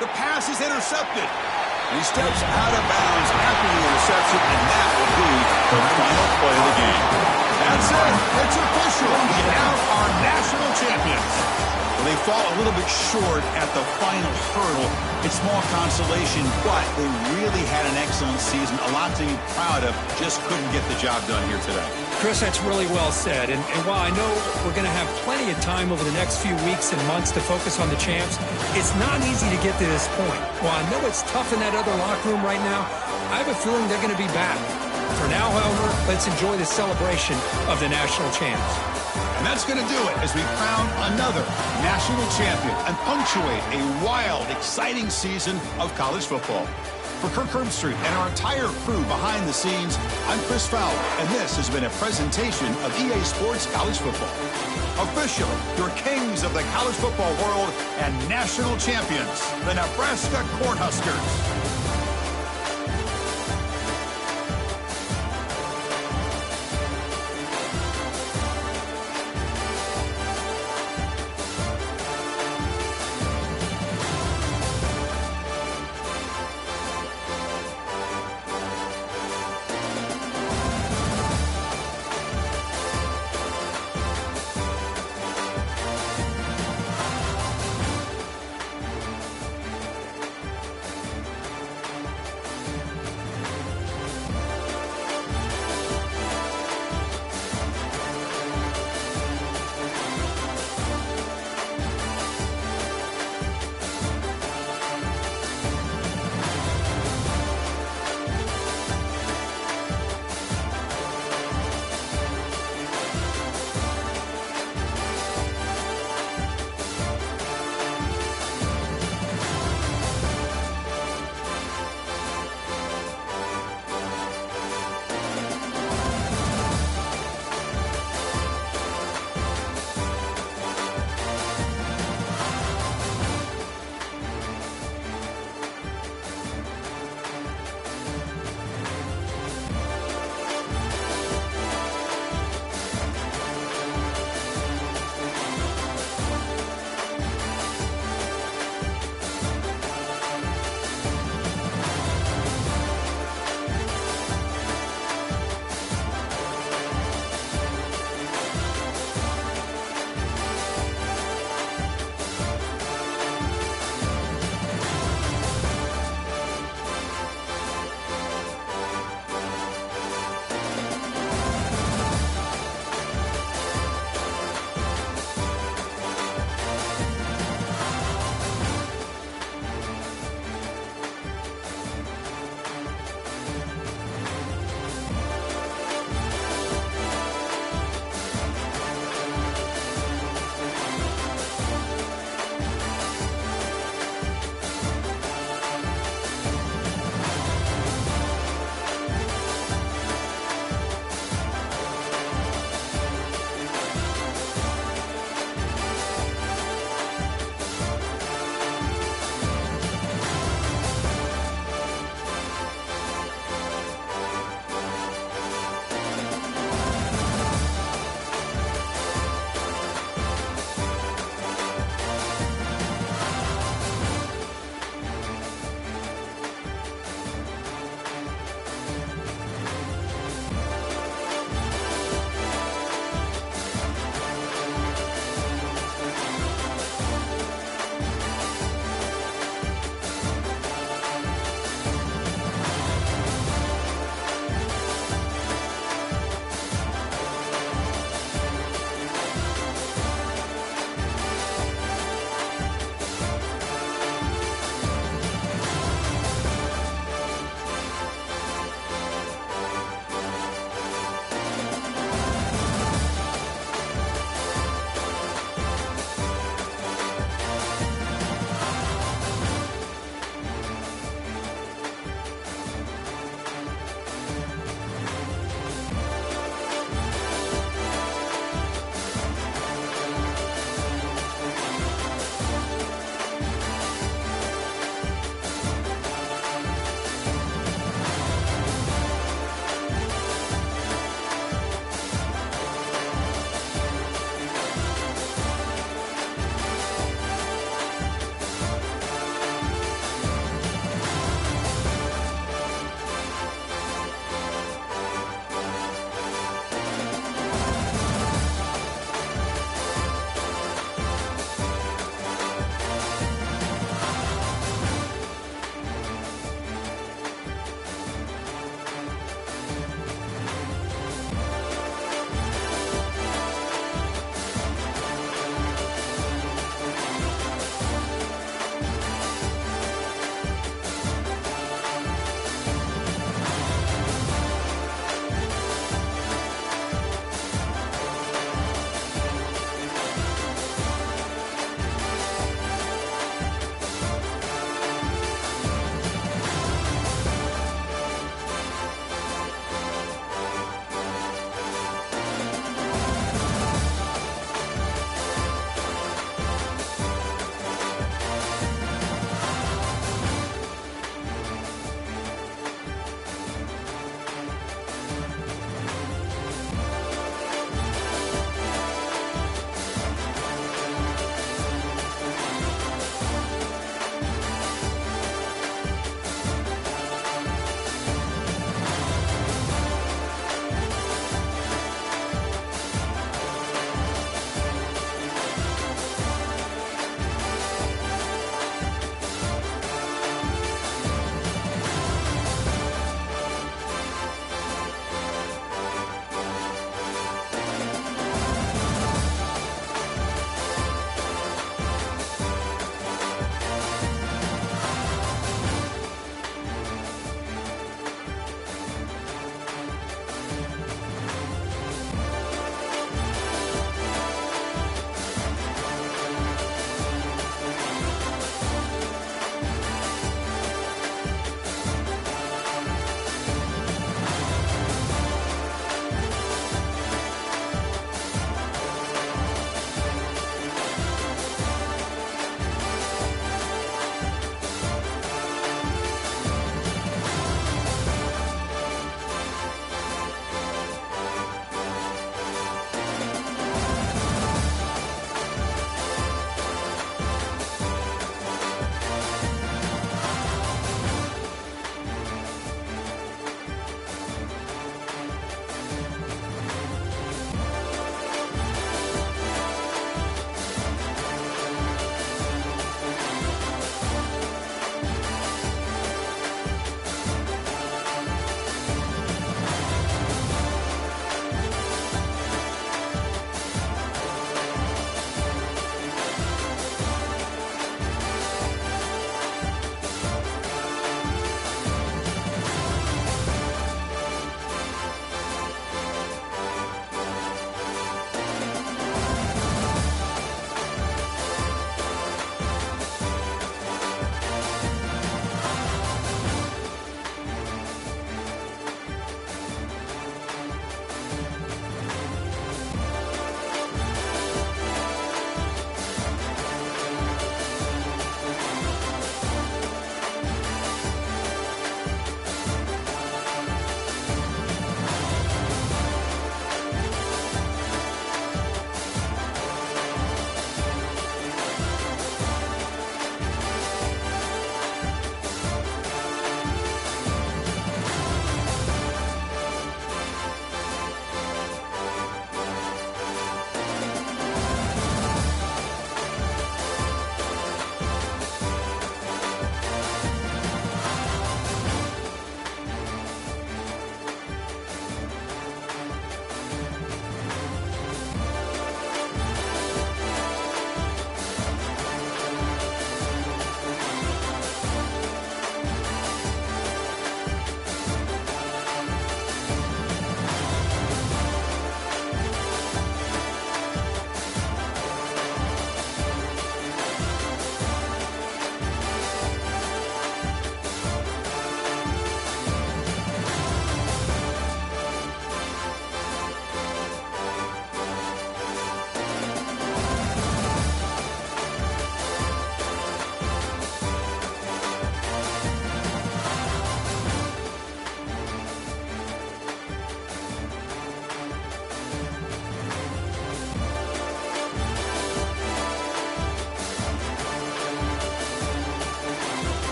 The pass is intercepted. And he steps out of bounds after the interception, and that will be the final play of the game. That's it. It's official. We now are national champions. Well, they fall a little bit short at the final hurdle. It's small consolation, but they really had an excellent season. A lot to be proud of. Just couldn't get the job done here today. Chris, that's really well said. And while I know we're going to have plenty of time over the next few weeks and months to focus on the champs, it's not easy to get to this point. While I know it's tough in that other locker room right now, I have a feeling they're going to be back. For now, however, let's enjoy the celebration of the national champs. And that's going to do it as we crown another national champion and punctuate a wild, exciting season of college football. For Kirk Herbstreit and our entire crew behind the scenes, I'm Chris Fowler, and this has been a presentation of EA Sports College Football. Officially, your kings of the college football world and national champions, the Nebraska Cornhuskers.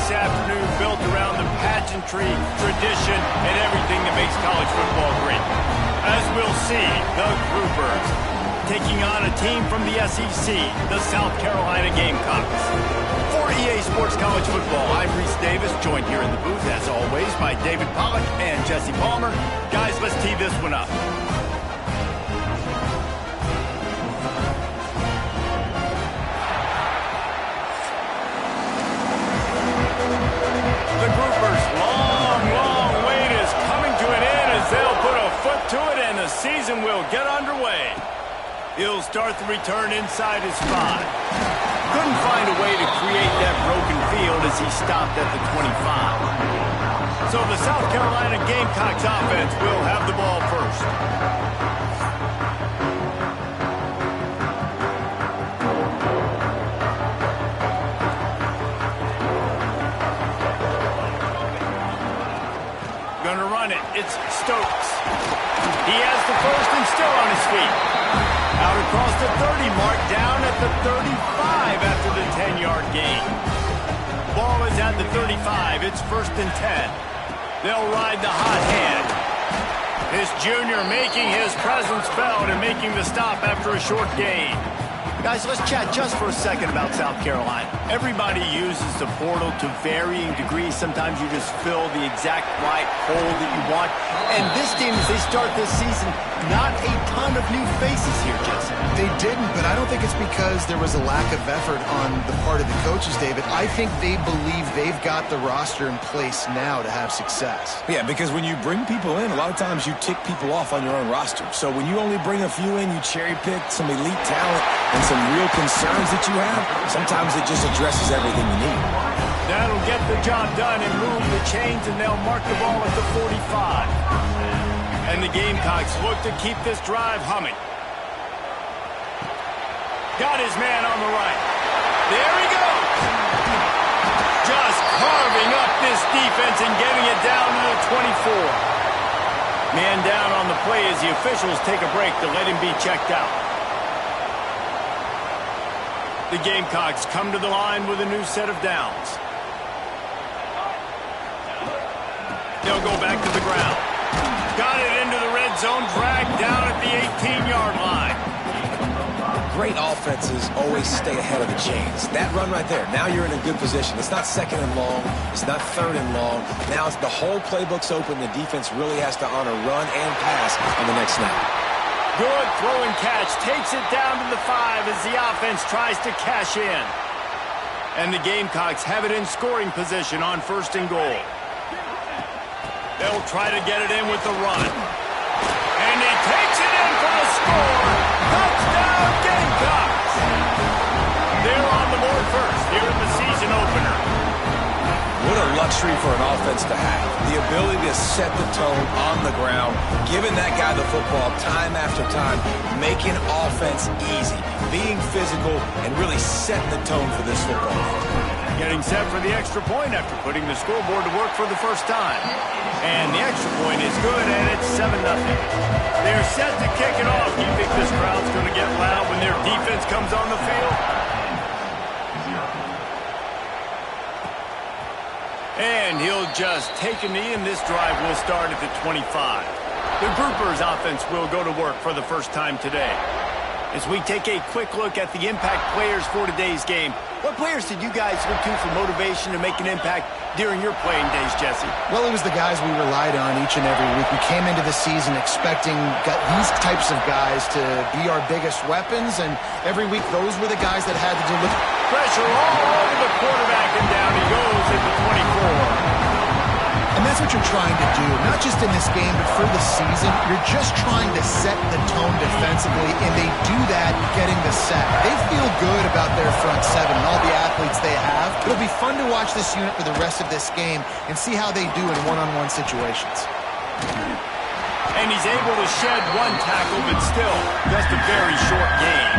this afternoon built around the pageantry, tradition, and everything that makes college football great. As we'll see, the Groupers taking on a team from the SEC, the South Carolina Gamecocks. For EA Sports College Football, I'm Reese Davis, joined here in the booth, as always, by David Pollack and Jesse Palmer. Guys, let's tee this one up. The Groupers' long wait is coming to an end as they'll put a foot to it and the season will get underway. He'll start the return inside his 5. Couldn't find a way to create that broken field as he stopped at the 25. So the South Carolina Gamecocks offense will have the ball first. Gonna run it. It's Stokes. He has the first and still on his feet. Out across the 30 mark, down at the 35 after the 10-yard gain. Ball is at the 35. It's 1st and 10. They'll ride the hot hand. This junior making his presence felt and making the stop after a short gain. Guys, let's chat just for a second about South Carolina. Everybody uses the portal to varying degrees. Sometimes you just fill the exact right hole that you want. And this team, as they start this season, not a ton of new faces here, Jesse. They didn't, but I don't think it's because there was a lack of effort on the part of the coaches, David. I think they believe they've got the roster in place now to have success. Yeah, because when you bring people in, a lot of times you tick people off on your own roster. So when you only bring a few in, you cherry-pick some elite talent and some real concerns that you have, sometimes it just addresses everything you need. That'll get the job done and move the chains, and they'll mark the ball at the 45. And the Gamecocks look to keep this drive humming. Got his man on the right. There he goes. Just carving up this defense and getting it down to the 24. Man down on the play as the officials take a break to let him be checked out. The Gamecocks come to the line with a new set of downs. They'll go back to the ground. Got it into the red zone, dragged down at the 18-yard line. Great offenses always stay ahead of the chains. That run right there, now you're in a good position. It's not 2nd and long. It's not 3rd and long. Now it's the whole playbook's open. The defense really has to honor run and pass on the next snap. Good throw and catch. Takes it down to the 5 as the offense tries to cash in. And the Gamecocks have it in scoring position on 1st and goal. They'll try to get it in with the run. And he takes it in for the score. Touchdown, Gamecocks! They're on the board first here in the season opener. What a luxury for an offense to have. The ability to set the tone on the ground, giving that guy the football time after time, making offense easy, being physical, and really setting the tone for this football. Getting set for the extra point after putting the scoreboard to work for the first time. And the extra point is good, and it's 7-0. They're set to kick it off. You think this crowd's going to get loud when their defense comes on the field? And he'll just take a knee, and this drive will start at the 25. The Groupers offense will go to work for the first time today. As we take a quick look at the impact players for today's game, what players did you guys look to for motivation to make an impact during your playing days, Jesse? Well, it was the guys we relied on each and every week. We came into the season expecting these types of guys to be our biggest weapons, and every week those were the guys that had to deliver. Pressure all over the quarterback, and down he goes at the 24. And that's what you're trying to do, not just in this game, but for the season. You're just trying to set the tone defensively, and they do that getting the sack. They feel good about their front seven and all the athletes they have. It'll be fun to watch this unit for the rest of this game and see how they do in one-on-one situations. And he's able to shed one tackle, but still just a very short gain.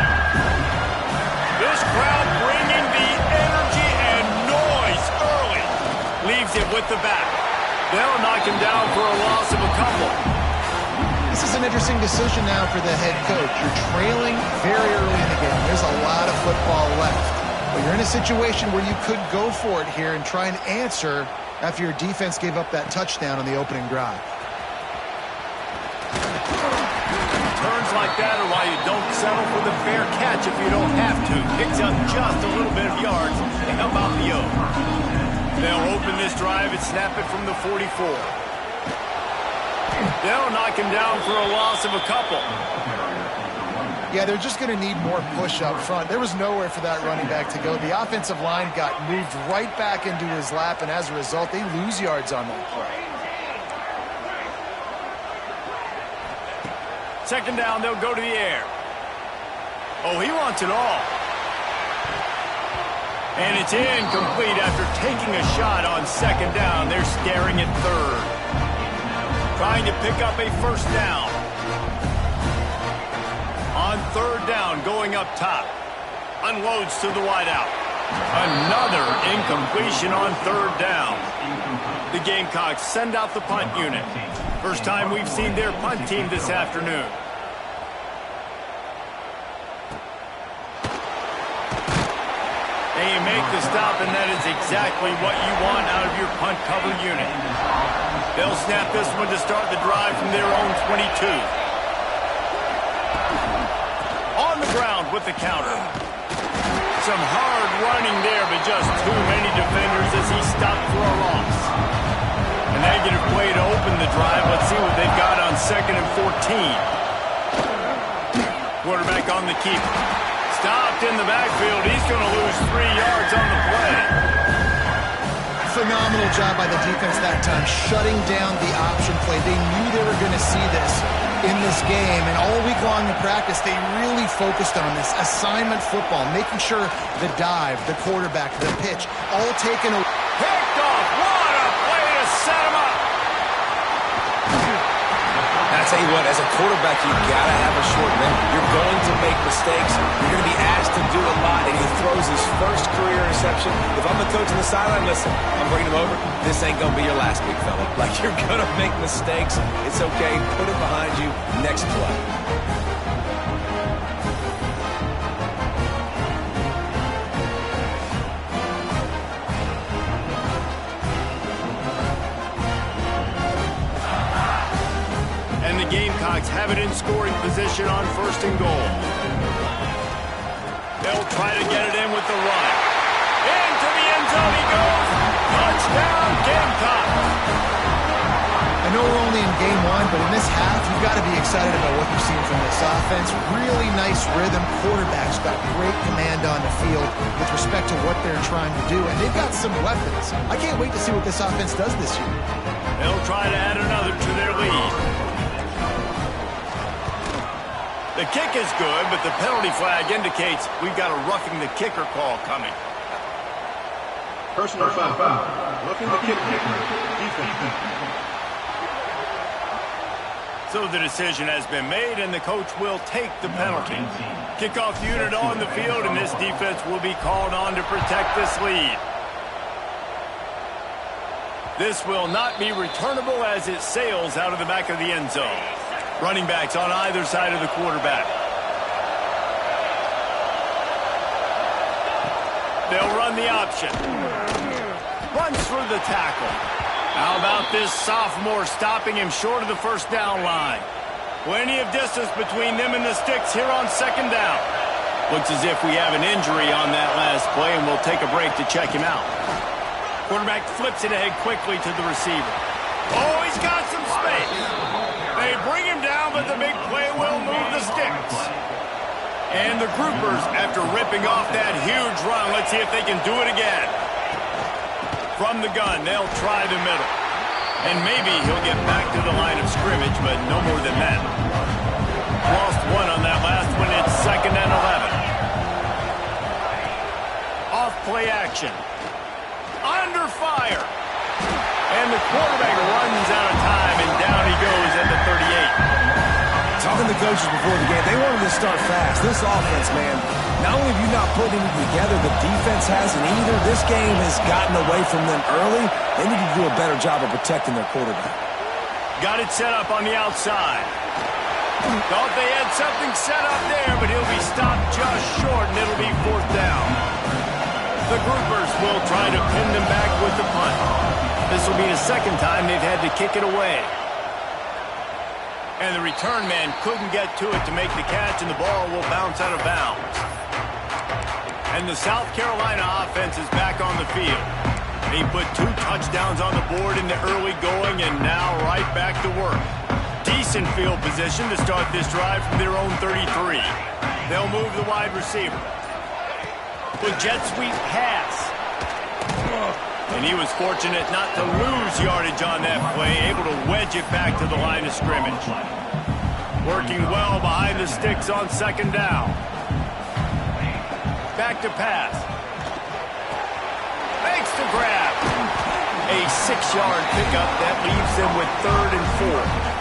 This crowd bringing the energy and noise early. Leaves it with the back. They'll knock him down for a loss of a couple. This is an interesting decision now for the head coach. You're trailing very early in the game. There's a lot of football left. Well, you're in a situation where you could go for it here and try and answer after your defense gave up that touchdown on the opening drive. Turns like that are why you don't settle for the fair catch if you don't have to. Picks up just a little bit of yards to help out the O. They'll open this drive and snap it from the 44. They'll knock him down for a loss of a couple. Yeah, they're just going to need more push up front. There was nowhere for that running back to go. The offensive line got moved right back into his lap, and as a result, they lose yards on that play. Second down, they'll go to the air. Oh, he wants it all. And it's incomplete after taking a shot on second down. They're staring at third. Trying to pick up a first down. On third down, going up top. Unloads to the wideout. Another incompletion on third down. The Gamecocks send out the punt unit. First time we've seen their punt team this afternoon. They make the stop, and that is exactly what you want out of your punt cover unit. They'll snap this one to start the drive from their own 22. On the ground with the counter. Some hard running there, but just too many defenders as he stopped for a loss. A negative play to open the drive. Let's see what they've got on 2nd and 14. Quarterback on the keeper. Stopped in the backfield. He's going to lose 3 yards on the play. Phenomenal job by the defense that time, shutting down the option play. They knew they were going to see this in this game, and all week long in practice, they really focused on this assignment football, making sure the dive, the quarterback, the pitch, all taken away. Picked off. What a play to set him up. I tell you what, as a quarterback, you gotta have a short memory. You're going to make mistakes. You're going to be asked to do a lot, and he throws his first career interception. If I'm the coach on the sideline, listen, I'm bringing him over. This ain't going to be your last, big fella. Like, you're going to make mistakes. It's okay. Put it behind you. Next play. And the Gamecocks have it in scoring position on 1st and goal. They'll try to get it in with the run. Into the end zone he goes. Touchdown, Gamecocks. I know we're only in game 1, but in this half, you've got to be excited about what you're seeing from this offense. Really nice rhythm. Quarterback's got great command on the field with respect to what they're trying to do, and they've got some weapons. I can't wait to see what this offense does this year. They'll try to add another to their lead. The kick is good, but the penalty flag indicates we've got a roughing the kicker call coming. Personal foul. Roughing the kicker. Defense. So the decision has been made, and the coach will take the penalty. Kickoff unit on the field, and this defense will be called on to protect this lead. This will not be returnable as it sails out of the back of the end zone. Running backs on either side of the quarterback. They'll run the option. Runs through the tackle. How about this sophomore stopping him short of the first down line? Plenty of distance between them and the sticks here on 2nd down. Looks as if we have an injury on that last play, and we'll take a break to check him out. Quarterback flips it ahead quickly to the receiver. Oh, he's got some space. They bring him down, but the big play will move the sticks. And the groupers, after ripping off that huge run, let's see if they can do it again. From the gun, they'll try the middle. And maybe he'll get back to the line of scrimmage, but no more than that. Lost one on that last one. It's 2nd and 11. Off play action. Under fire. And the quarterback runs out of time, and down he goes at the 38. Talking to the coaches before the game, they wanted to start fast. This offense, man, not only have you not put anything together, the defense hasn't either. This game has gotten away from them early. They need to do a better job of protecting their quarterback. Got it set up on the outside. Thought they had something set up there, but he'll be stopped just short, and it'll be 4th down. The groupers will try to pin them back with the punt. This will be the second time they've had to kick it away. And the return man couldn't get to it to make the catch, and the ball will bounce out of bounds. And the South Carolina offense is back on the field. They put 2 touchdowns on the board in the early going, and now right back to work. Decent field position to start this drive from their own 33. They'll move the wide receiver. With jet sweep pass. And he was fortunate not to lose yardage on that play, able to wedge it back to the line of scrimmage. Working well behind the sticks on second down. Back to pass. Makes the grab. A 6-yard pickup that leaves them with 3rd and 4.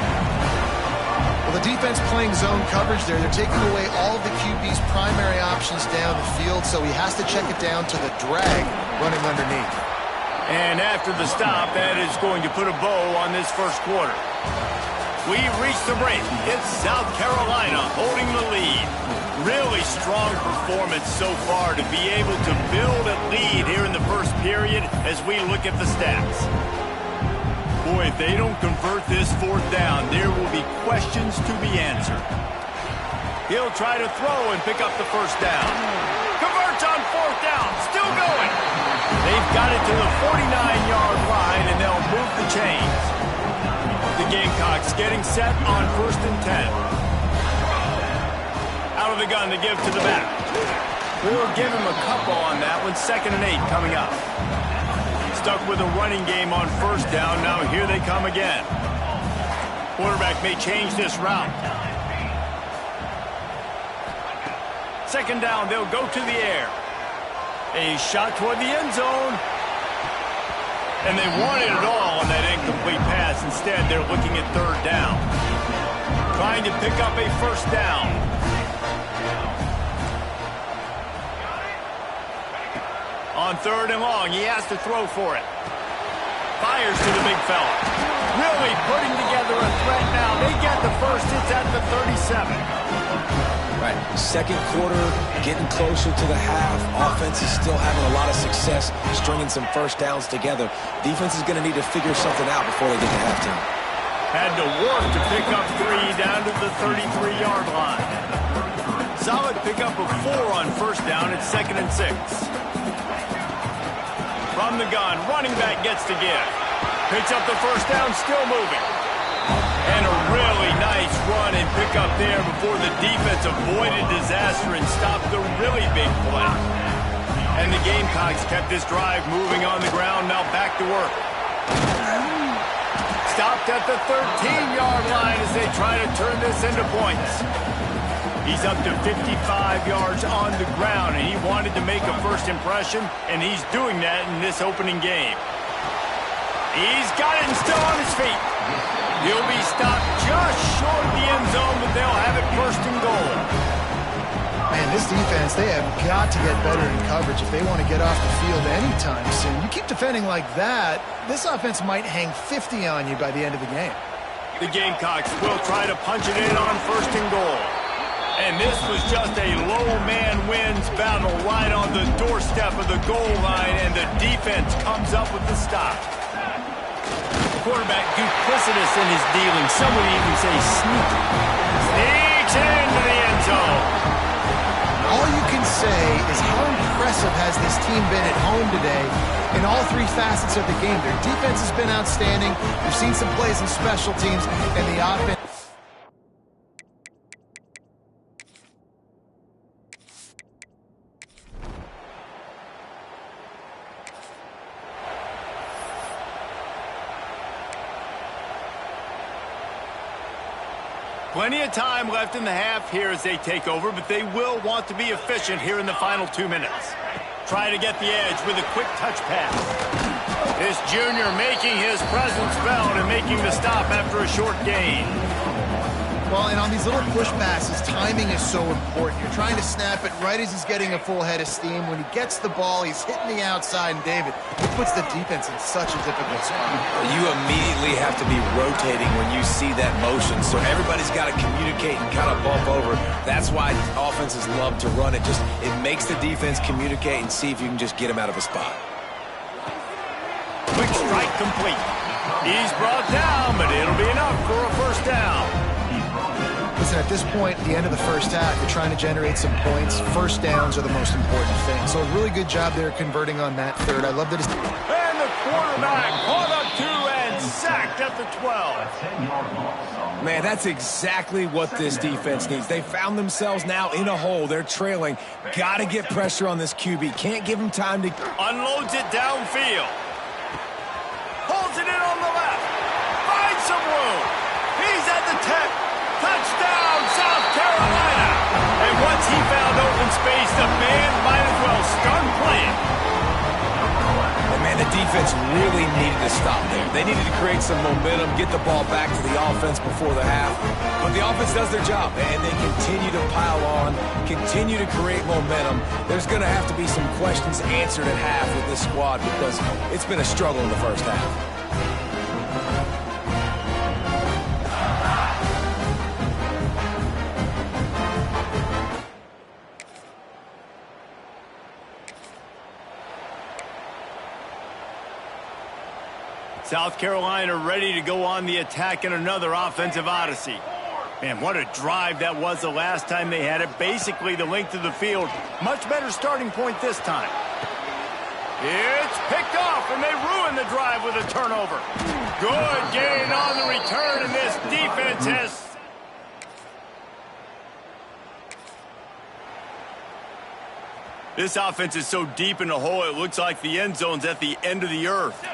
Well, the defense playing zone coverage there. They're taking away all of the QB's primary options down the field, so he has to check it down to the drag running underneath. And after the stop, that is going to put a bow on this first quarter. We reach the break. It's South Carolina holding the lead. Really strong performance so far to be able to build a lead here in the first period as we look at the stats. Boy, if they don't convert this 4th down, there will be questions to be answered. He'll try to throw and pick up the first down. Converts on 4th down, still going. They've got it to the 49-yard line, and they'll move the chains. The Gamecocks getting set on 1st and 10. Out of the gun to give to the back. We'll give him a couple on that one. 2nd and 8 coming up. Stuck with a running game on 1st down. Now here they come again. Quarterback may change this route. 2nd down, they'll go to the air. A shot toward the end zone. And they wanted it all on that incomplete pass. Instead, they're looking at 3rd down. Trying to pick up a 1st down. On 3rd and long, he has to throw for it. Fires to the big fella. Really putting together a threat now. They get the first. It's at the 37. Right, 2nd quarter, getting closer to the half. Offense is still having a lot of success stringing some 1st downs together. Defense is going to need to figure something out before they get to halftime. Had to work to pick up 3 down to the 33-yard line. Solid pickup of 4 on 1st down. It's 2nd and 6. From the gun, running back gets to give. Picks up the 1st down, still moving. And a really nice run and pick up there before the defense avoided disaster and stopped the really big play. And the Gamecocks kept this drive moving on the ground, now back to work. Stopped at the 13-yard line as they try to turn this into points. He's up to 55 yards on the ground, and he wanted to make a first impression, and he's doing that in this opening game. He's got it and still on his feet. He'll be stopped just short of the end zone, but they'll have it 1st and goal. Man, this defense, they have got to get better in coverage if they want to get off the field anytime soon. You keep defending like that, this offense might hang 50 on you by the end of the game. The Gamecocks will try to punch it in on 1st and goal. And this was just a low man wins battle right on the doorstep of the goal line, and the defense comes up with the stop. Quarterback duplicitous in his dealing. Some would even say sneaky. Sneaks into the end zone. All you can say is how impressive has this team been at home today in all 3 facets of the game. Their defense has been outstanding. We've seen some plays in special teams, and the offense. Plenty of time left in the half here as they take over, but they will want to be efficient here in the final 2 minutes. Try to get the edge with a quick touch pass. This junior making his presence felt and making the stop after a short gain. Well, and on these little push passes, timing is so important. You're trying to snap it right as he's getting a full head of steam. When he gets the ball, he's hitting the outside, and David, it puts the defense in such a difficult spot. You immediately have to be rotating when you see that motion, so everybody's got to communicate and kind of bump over. That's why offenses love to run it. It makes the defense communicate and see if you can just get him out of a spot. Quick strike complete. He's brought down, but it'll be enough for a first down. Listen, at this point, the end of the first half, you're trying to generate some points. First downs are the most important thing. So a really good job there converting on that third. I love that. And the quarterback caught up to and sacked at the 12. Man, that's exactly what this defense needs. They found themselves now in a hole. They're trailing. Got to get pressure on this QB. Can't give him time to... Unloads it downfield. Pulls it in on the left. Finds some room. He's at the 10. Touchdown, South Carolina. And once he found open space, the band might as well start playing. And man, the defense really needed to stop there. They needed to create some momentum, get the ball back to the offense before the half. But the offense does their job, and they continue to pile on, continue to create momentum. There's going to have to be some questions answered at half with this squad because it's been a struggle in the first half. South Carolina ready to go on the attack in another offensive odyssey. Man, what a drive that was the last time they had it. Basically the length of the field. Much better starting point this time. It's picked off, and they ruin the drive with a turnover. Good gain on the return, and this defense has... This offense is so deep in the hole, it looks like the end zone's at the end of the earth.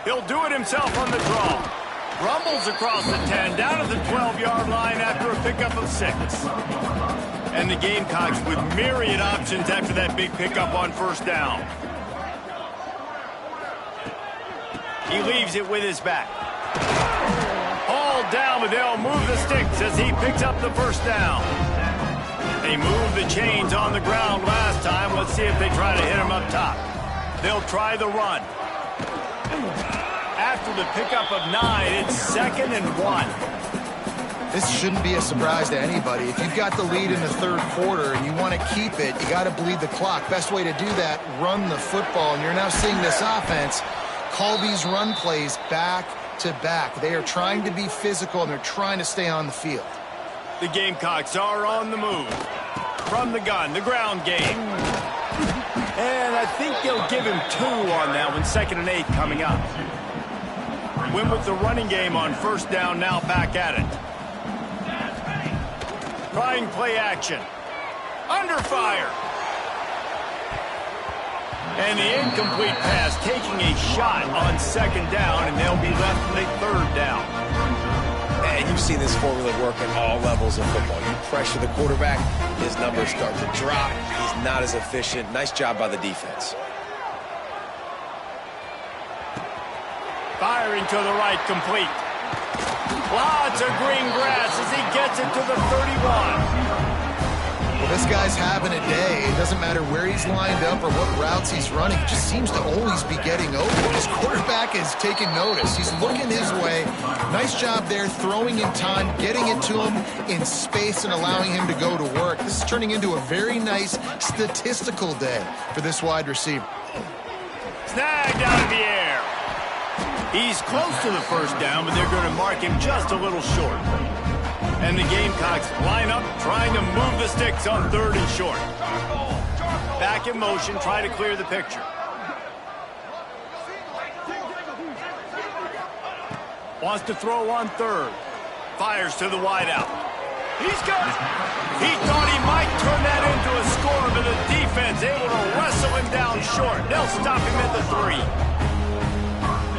He'll do it himself on the draw. Rumbles across the 10, down to the 12-yard line after a pickup of 6. And the Gamecocks with myriad options after that big pickup on first down. He leaves it with his back. Hauled down, but they'll move the sticks as he picks up the first down. They moved the chains on the ground last time. Let's see if they try to hit him up top. They'll try the run. After the pickup of 9, it's 2nd and 1. This shouldn't be a surprise to anybody. If you've got the lead in the third quarter and you want to keep it, you got to bleed the clock. Best way to do that, run the football. And you're now seeing this offense call these run plays back to back. They are trying to be physical, and they're trying to stay on the field. The Gamecocks are on the move. From the gun, the ground game. And I think they'll give him 2 on that one. 2nd and 8 coming up. Win with the running game on first down, now back at it. Trying play action. Under fire. And the incomplete pass taking a shot on 2nd down, and they'll be left with a 3rd down. And you've seen this formula work at all levels of football. You pressure the quarterback, his numbers start to drop. He's not as efficient. Nice job by the defense. Firing to the right, complete. Lots of green grass as he gets it to the 31. Well, this guy's having a day. It doesn't matter where he's lined up or what routes he's running. He just seems to always be getting open. His quarterback is taking notice. He's looking his way. Nice job there, throwing in time, getting it to him in space and allowing him to go to work. This is turning into a very nice statistical day for this wide receiver. Snagged out of the air. He's close to the first down, but they're going to mark him just a little short. And the Gamecocks line up, trying to move the sticks on 3rd and short. Back in motion, try to clear the picture. Wants to throw on 3rd. Fires to the wideout. He's got it. He thought he might turn that into a score, but the defense able to wrestle him down short. They'll stop him at the 3.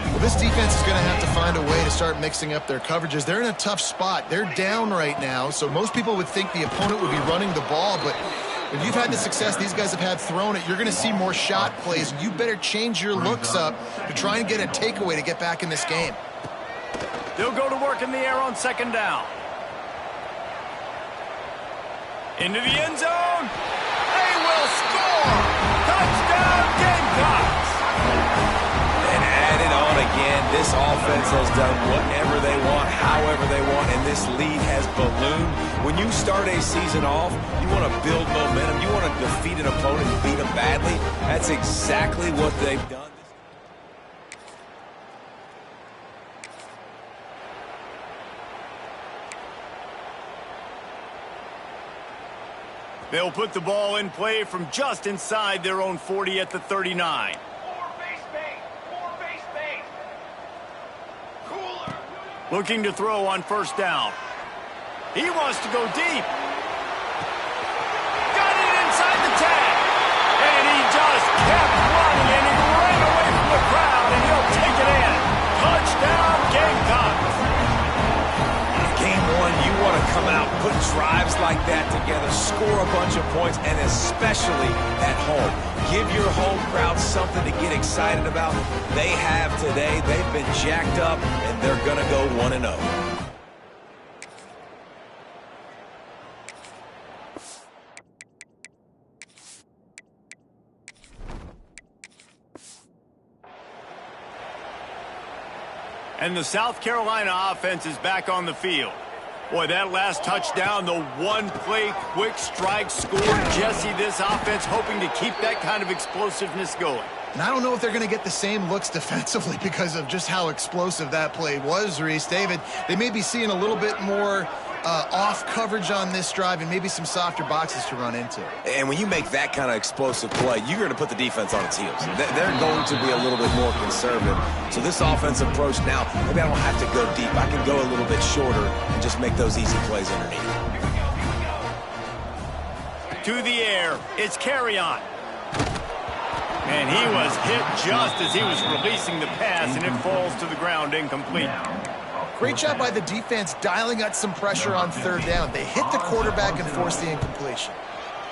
Well, this defense is going to have to find a way to start mixing up their coverages. They're in a tough spot. They're down right now, so most people would think the opponent would be running the ball, but when you've had the success these guys have had throwing it, you're going to see more shot plays. You better change your looks up to try and get a takeaway to get back in this game. They'll go to work in the air on second down. Into the end zone. They will score. Touchdown, Gamecocks. And add it on again. This offense has done whatever they want, however they want, and this lead has ballooned. When you start a season off, you want to build momentum. You want to defeat an opponent and beat them badly. That's exactly what they've done. They'll put the ball in play from just inside their own 40 at the 39. Looking to throw on first down. He wants to go deep. Got it inside the tag. And he just kept running, and he ran away from the crowd, and he'll take it in. Touchdown, Gamecocks. Game one, you want to come out, put drives like that together, score a bunch of points, and especially at home. Give your home crowd something to get excited about. They have today. They've been jacked up, and they're going to go 1-0. And the South Carolina offense is back on the field. Boy, that last touchdown, the one-play quick strike score. Jesse, this offense hoping to keep that kind of explosiveness going. And I don't know if they're going to get the same looks defensively because of just how explosive that play was, Reese. David, they may be seeing a little bit more off coverage on this drive and maybe some softer boxes to run into. And when you make that kind of explosive play, you're going to put the defense on its heels. They're going to be a little bit more conservative. So this offensive approach now, maybe I don't have to go deep. I can go a little bit shorter and just make those easy plays underneath. To the air, it's Carry-On. And he was hit just as he was releasing the pass, and it falls to the ground incomplete. Great job by the defense dialing up some pressure on third down. They hit the quarterback and forced the incompletion.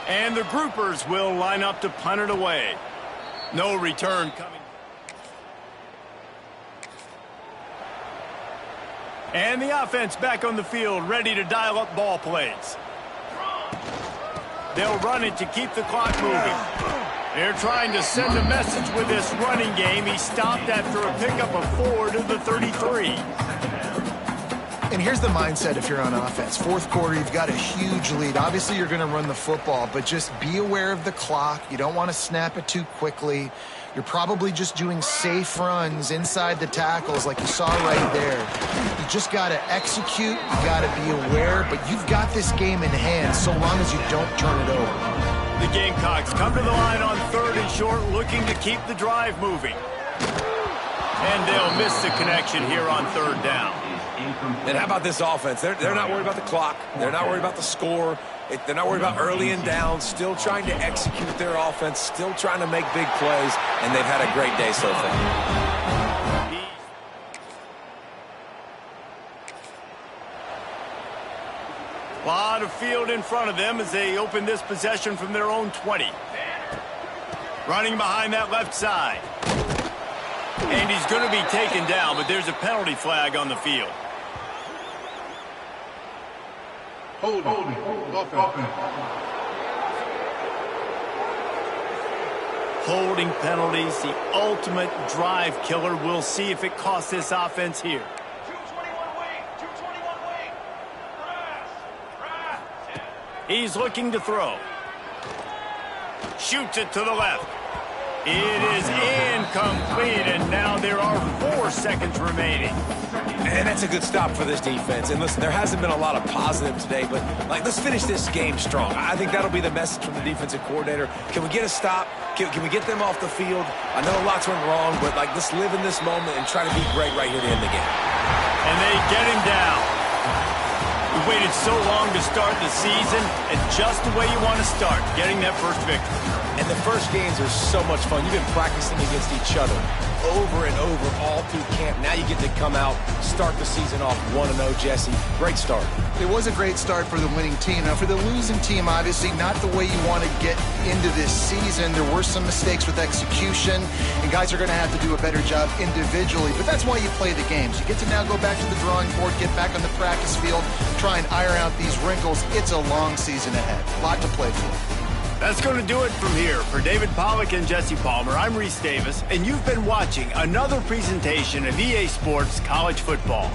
And the groupers will line up to punt it away. No return coming. And the offense back on the field, ready to dial up ball plays. They'll run it to keep the clock moving. They're trying to send a message with this running game. He stopped after a pickup of 4 to the 33. And here's the mindset if you're on offense. Fourth quarter, you've got a huge lead. Obviously, you're going to run the football, but just be aware of the clock. You don't want to snap it too quickly. You're probably just doing safe runs inside the tackles like you saw right there. You just got to execute. You got to be aware, but you've got this game in hand so long as you don't turn it over. The Gamecocks come to the line on third and short, looking to keep the drive moving. And they'll miss the connection here on third down. And how about this offense? They're not worried about the clock. They're not worried about the score. They're not worried about early and down. Still trying to execute their offense. Still trying to make big plays. And they've had a great day so far. A lot of field in front of them as they open this possession from their own 20. Running behind that left side. And he's going to be taken down, but there's a penalty flag on the field. Holding penalties, the ultimate drive killer. We'll see if it costs this offense here. 221 wing, 221 wing. Press. He's looking to throw. Shoots it to the left. It is incomplete, and now there are 4 seconds remaining. And that's a good stop for this defense. And listen, there hasn't been a lot of positive today, but let's finish this game strong. I think that'll be the message from the defensive coordinator. Can we get a stop? Can we get them off the field? I know lots went wrong, but let's live in this moment and try to be great right here to end the game. And they get him down. We waited so long to start the season, and just the way you want to start, getting that first victory. And the first games are so much fun. You've been practicing against each other over and over all all through camp. Now you get to come out, start the season off 1-0, Jesse. Great start. It was a great start for the winning team. Now, for the losing team, obviously, not the way you want to get into this season. There were some mistakes with execution, and guys are going to have to do a better job individually. But that's why you play the games. You get to now go back to the drawing board, get back on the practice field, try and iron out these wrinkles. It's a long season ahead. A lot to play for. That's going to do it from here. For David Pollack and Jesse Palmer, I'm Reese Davis, and you've been watching another presentation of EA Sports College Football.